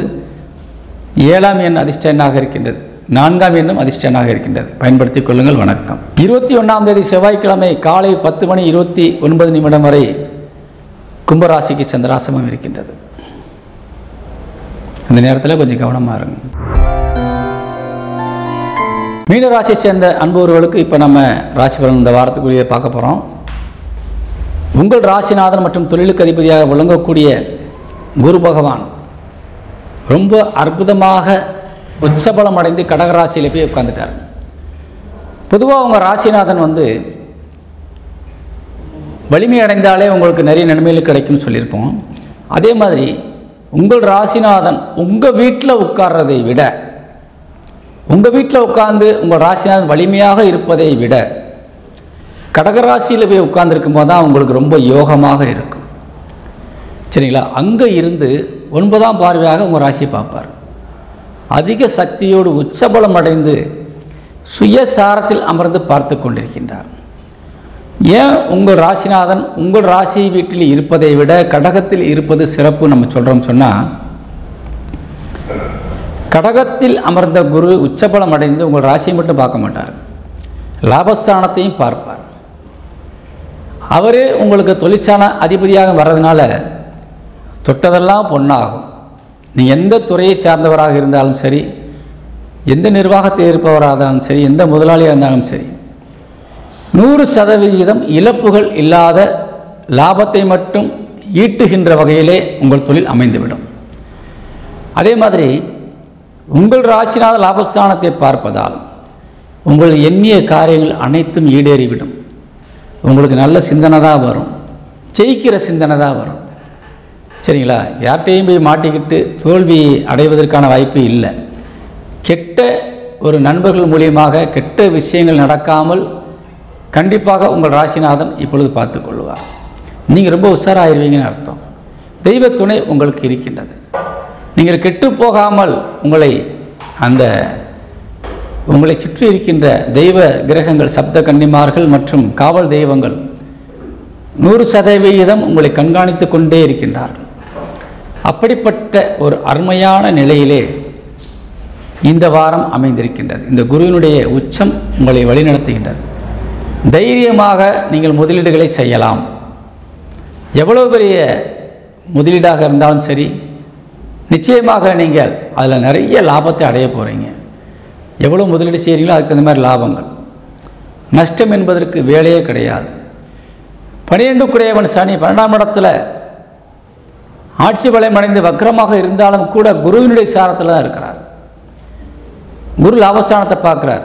7ஆம் எண் அதிர்ஷ்ட எண்ணாக இருக்கின்றது. 4ஆம் எண்ணும் அதிர்ஷ்ட எண்ணாக இருக்கின்றது. பயன்படுத்திக் கொள்ளுங்கள். வணக்கம். 21ஆம் தேதி செவ்வாய்க்கிழமை காலை 10:29 வரை கும்பராசிக்கு சந்திராசிரமம் இருக்கின்றது. அந்த நேரத்தில் கொஞ்சம் கவனமாக இருங்க. மீனராசியை சேர்ந்த அன்புறவர்களுக்கு இப்போ நம்ம ராசி பலன் இந்த வாரத்துக்குரிய பார்க்க போகிறோம். உங்கள் ராசிநாதன் மற்றும் தொழிலுக்கு அதிபதியாக விளங்கக்கூடிய குரு பகவான் ரொம்ப அற்புதமாக உச்சபலம் அடைந்து கடகராசியில் போய் உட்கார்ந்துட்டார். பொதுவாக உங்கள் ராசிநாதன் வந்து வலிமை அடைந்தாலே உங்களுக்கு நிறைய நன்மைகள் கிடைக்கும்னு சொல்லியிருப்போம். அதே மாதிரி உங்கள் ராசிநாதன் உங்கள் வீட்டில் உட்கார்றதை விட, உங்கள் வீட்டில் உட்கார்ந்து உங்கள் ராசிநாதன் வலிமையாக இருப்பதை விட கடகராசியில் போய் உட்கார்ந்துருக்கும் போது தான் உங்களுக்கு ரொம்ப யோகமாக இருக்கும். சரிங்களா? அங்கே இருந்து 9ஆம் பார்வையாக உங்கள் ராசியை பார்ப்பார். அதிக சக்தியோடு உச்சபலம் அடைந்து சுயசாரத்தில் அமர்ந்து பார்த்து கொண்டிருக்கின்றார். ஏன் உங்கள் ராசிநாதன் உங்கள் ராசி வீட்டில் இருப்பதை விட கடகத்தில் இருப்பது சிறப்பு நம்ம சொல்கிறோம் சொன்னால், கடகத்தில் அமர்ந்த குரு உச்சபலம் அடைந்து உங்கள் ராசியை மட்டும் பார்க்க மாட்டார், லாபஸ்தானத்தையும் பார்ப்பார். அவரே உங்களுக்கு தொழிற்சாலை அதிபதியாக வர்றதுனால தொட்டதெல்லாம் பொன்னாகும். நீ எந்த துறையை சார்ந்தவராக இருந்தாலும் சரி, எந்த நிர்வாகத்தில் இருப்பவராக இருந்தாலும் சரி, எந்த முதலாளியாக இருந்தாலும் சரி, 100% இழப்புகள் இல்லாத லாபத்தை மட்டும் ஈட்டுகின்ற வகையிலே உங்கள் தொழில் அமைந்துவிடும். அதே மாதிரி உங்கள் ராசிநாத லாபஸ்தானத்தை பார்ப்பதால் உங்கள் எண்ணிய காரியங்கள் அனைத்தும் ஈடேறிவிடும். உங்களுக்கு நல்ல சிந்தனை தான் வரும், ஜெயிக்கிற சிந்தனை தான் வரும். சரிங்களா? யார்கிட்டையும் போய் மாட்டிக்கிட்டு தோல்வி அடைவதற்கான வாய்ப்பு இல்லை. கெட்ட ஒரு நண்பர்கள் மூலியமாக கெட்ட விஷயங்கள் நடக்காமல் கண்டிப்பாக உங்கள் ராசிநாதன் இப்பொழுது பார்த்து கொள்வார். நீங்கள் ரொம்ப உஷாராயிருவீங்கன்னு அர்த்தம். தெய்வ துணை உங்களுக்கு இருக்கின்றது. நீங்கள் கெட்டு போகாமல் உங்களை சுற்றி இருக்கின்ற தெய்வ கிரகங்கள், சப்த கன்னிமார்கள் மற்றும் காவல் தெய்வங்கள் 100% உங்களை கண்காணித்து கொண்டே இருக்கின்றார்கள். அப்படிப்பட்ட ஒரு அருமையான நிலையிலே இந்த வாரம் அமைந்திருக்கின்றது. இந்த குருவினுடைய உச்சம் உங்களை வழிநடத்துகின்றது. தைரியமாக நீங்கள் முதலீடுகளை செய்யலாம். எவ்வளவு பெரிய முதலீடாக இருந்தாலும் சரி, நிச்சயமாக நீங்கள் அதில் நிறைய லாபத்தை அடைய போகிறீங்க. எவ்வளோ முதலீடு செய்கிறீங்களோ அதுக்கு தகுந்த மாதிரி லாபங்கள். நஷ்டம் என்பதற்கு வேலையே கிடையாது. 12 குடையவன் சனி 12ஆம் இடத்துல ஆட்சி பலம் அடைந்து வக்ரமாக இருந்தாலும் கூட குருவினுடைய சாரத்தில் தான் இருக்கிறார். குரு லாபஸ்தானத்தை பார்க்குறார்.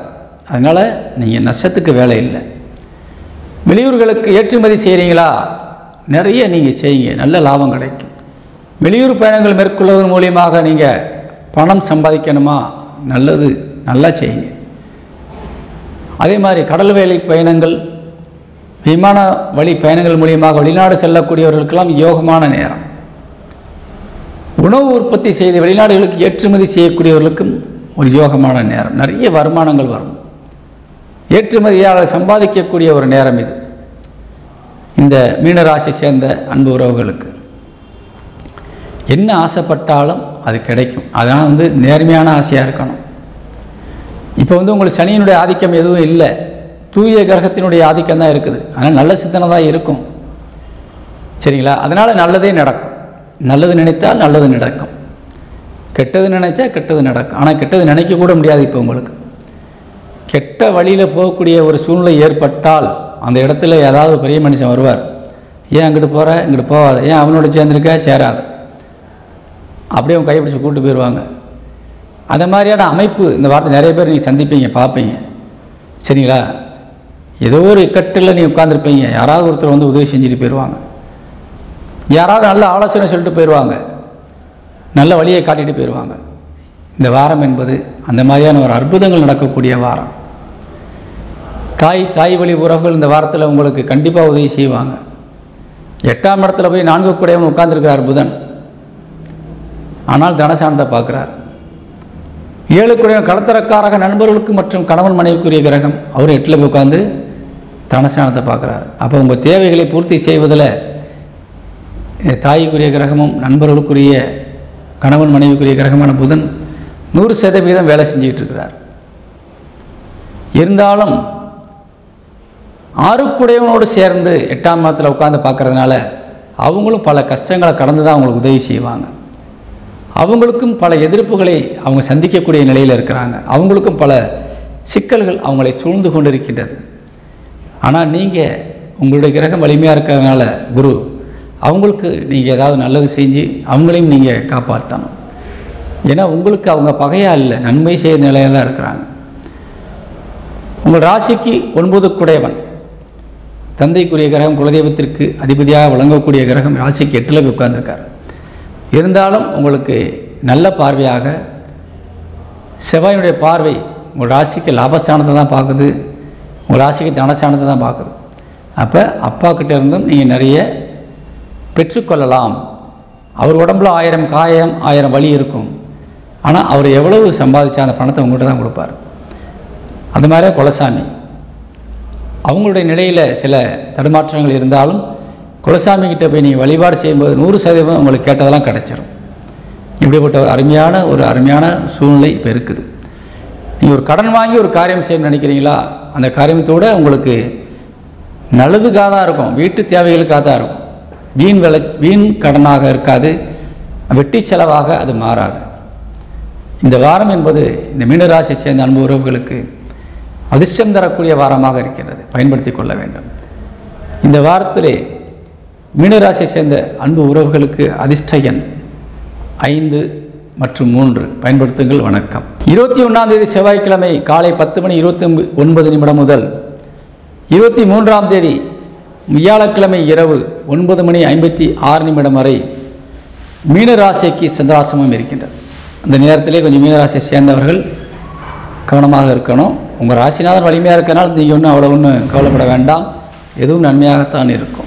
அதனால் நீங்கள் நஷ்டத்துக்கு வேலை இல்லை. வெளியூர்களுக்கு ஏற்றுமதி செய்கிறீங்களா? நிறைய நீங்கள் செய்யுங்க, நல்ல லாபம் கிடைக்கும். வெளியூர் பயணங்கள் மேற்கொள்வதன் மூலியமாக நீங்கள் பணம் சம்பாதிக்கணுமா? நல்லது, நல்லா செய்யுங்க. அதே மாதிரி கடல் வேலை பயணங்கள், விமான வழி பயணங்கள் மூலியமாக வெளிநாடு செல்லக்கூடியவர்களுக்கெல்லாம் யோகமான நேரம். உணவு உற்பத்தி செய்து வெளிநாடுகளுக்கு ஏற்றுமதி செய்யக்கூடியவர்களுக்கும் ஒரு யோகமான நேரம். நிறைய வருமானங்கள் வரும். ஏற்றுமதியாளர் சம்பாதிக்கக்கூடிய ஒரு நேரம் இது. இந்த மீனராசி சேர்ந்த அன்பு உறவுகளுக்கு என்ன ஆசைப்பட்டாலும் அது கிடைக்கும். அதனால் நேர்மையான ஆசையாக இருக்கணும். இப்போ உங்களுக்கு சனியினுடைய ஆதிக்கம் எதுவும் இல்லை, தூய கிரகத்தினுடைய ஆதிக்கம் தான் இருக்குது. அதனால் நல்ல சிந்தனை தான் இருக்கும். சரிங்களா? அதனால் நல்லதே நடக்கும். நல்லது நினைத்தால் நல்லது நடக்கும், கெட்டது நினைச்சா கெட்டது நடக்கும். ஆனால் கெட்டது நினைக்கக்கூட முடியாது. இப்போ உங்களுக்கு கெட்ட வழியில் போகக்கூடிய ஒரு சூழ்நிலை ஏற்பட்டால் அந்த இடத்துல ஏதாவது பெரிய மனுஷன் வருவார். ஏன் அங்கிட்டு போகிற, இங்கிட்டு போகாத, ஏன் அவனோட சேர்ந்துருக்க, சேராது, அப்படியே அவங்க கைப்பிடிச்சு கூப்பிட்டு போயிடுவாங்க. அந்த மாதிரியான அமைப்பு இந்த வார்த்தை நிறைய பேர் நீங்கள் சந்திப்பீங்க, பார்ப்பீங்க. சரிங்களா? ஏதோ ஒரு இக்கட்டில் நீங்கள் உட்காந்துருப்பீங்க, யாராவது ஒருத்தர் உதவி செஞ்சுட்டு போயிடுவாங்க, யாராவது நல்ல ஆலோசனை சொல்லிட்டு போயிடுவாங்க, நல்ல வழியை காட்டிட்டு போயிடுவாங்க. இந்த வாரம் என்பது அந்த மாதிரியான ஒரு அற்புதங்கள் நடக்கக்கூடிய வாரம். தாய் வழி உறவுகள் இந்த வாரத்தில் உங்களுக்கு கண்டிப்பாக உதவி செய்வாங்க. 8ஆம் இடத்துல போய் 4 குடையவன் உட்கார்ந்துருக்கிறார் புதன். ஆனால் தனசானத்தை பார்க்குறார். 7 குடையவன் கடத்தரக்காரக நண்பர்களுக்கு மற்றும் கணவன் மனைவிக்குரிய கிரகம். அவர் 8ல் போய் உட்காந்து தனசானத்தை பார்க்குறார். அப்போ உங்கள் தேவைகளை பூர்த்தி செய்வதில் தாய்க்குரிய கிரகமும் நண்பர்களுக்குரிய கணவன் மனைவிக்குரிய கிரகமான புதன் 100% வேலை செஞ்சுக்கிட்டு இருக்கிறார். இருந்தாலும் 6 குடையவனோடு சேர்ந்து 8ஆம் இடத்துல உட்காந்து பார்க்கறதுனால அவங்களும் பல கஷ்டங்களை கடந்து தான் அவங்களுக்கு உதவி செய்வாங்க. அவங்களுக்கும் பல எதிர்ப்புகளை அவங்க சந்திக்கக்கூடிய நிலையில் இருக்கிறாங்க. அவங்களுக்கும் பல சிக்கல்கள் அவங்களை சூழ்ந்து கொண்டு இருக்கின்றது. ஆனால் நீங்கள் உங்களுடைய கிரகம் வலிமையாக இருக்கிறதுனால குரு அவங்களுக்கு நீங்கள் ஏதாவது நல்லது செஞ்சு அவங்களையும் நீங்கள் காப்பாற்றணும். ஏன்னா உங்களுக்கு அவங்க பகையாக இல்லை, நன்மை செய்ய நிலையில் தான் இருக்கிறாங்க. உங்கள் ராசிக்கு 9 குடையவன், தந்தைக்குரிய கிரகம், குலதெய்வத்திற்கு அதிபதியாக விளங்கக்கூடிய கிரகம் ராசிக்கு 8ல் போய் உட்கார்ந்துருக்கார். இருந்தாலும் உங்களுக்கு நல்ல பார்வையாக செவ்வாயினுடைய பார்வை உங்கள் ராசிக்கு லாபஸ்தானத்தை தான் பார்க்குது, உங்கள் ராசிக்கு தனஸ்தானத்தை தான் பார்க்குது. அப்போ அப்பா கிட்ட இருந்தும் நீங்கள் நிறைய பெற்றுக்கொள்ளலாம். அவர் உடம்புல 1000 காயம் 1000 வலி இருக்கும். ஆனால் அவர் எவ்வளவு சம்பாதிச்சா அந்த பணத்தை உங்கள்கிட்ட தான் கொடுப்பார். அது மாதிரியே குலசாமி அவங்களுடைய நிலையில் சில தடுமாற்றங்கள் இருந்தாலும் குலசாமி கிட்ட போய் நீங்கள் வழிபாடு செய்யும்போது 100% உங்களுக்கு கேட்டதெல்லாம் கிடைச்சிடும். இப்படிப்பட்ட ஒரு அருமையான சூழ்நிலை இப்போ இருக்குது. நீங்கள் ஒரு கடன் வாங்கி ஒரு காரியம் செய்யணும்னு நினைக்கிறீங்களா, அந்த காரியத்தோடு உங்களுக்கு நல்லதுக்காக தான் இருக்கும், வீட்டு தேவைகளுக்காக தான் இருக்கும். வீண் கடனாக இருக்காது, வெட்டி செலவாக அது மாறாது. இந்த வாரம் என்பது இந்த மீனராசியை சேர்ந்த அன்பு உறவுகளுக்கு அதிர்ஷ்டம் தரக்கூடிய வாரமாக இருக்கிறது, பயன்படுத்தி கொள்ள வேண்டும். இந்த வாரத்திலே மீனராசியை சேர்ந்த அன்பு உறவுகளுக்கு அதிர்ஷ்ட எண் 5 மற்றும் 3 பயன்படுத்துங்கள். வணக்கம். 21ஆம் தேதி செவ்வாய்க்கிழமை காலை 10:29 முதல் 23ஆம் தேதி வியாழக்கிழமை இரவு 9:56 வரை மீனராசிக்கு சந்திராசிரமம் இருக்கின்றது. அந்த நேரத்திலே கொஞ்சம் மீனராசியை சேர்ந்தவர்கள் கவனமாக இருக்கணும். உங்கள் ராசிநாதன் வலிமையாக இருக்கிறனால நீங்கள் ஒன்றும் கவலைப்பட வேண்டாம், எதுவும் நன்மையாகத்தான் இருக்கும்.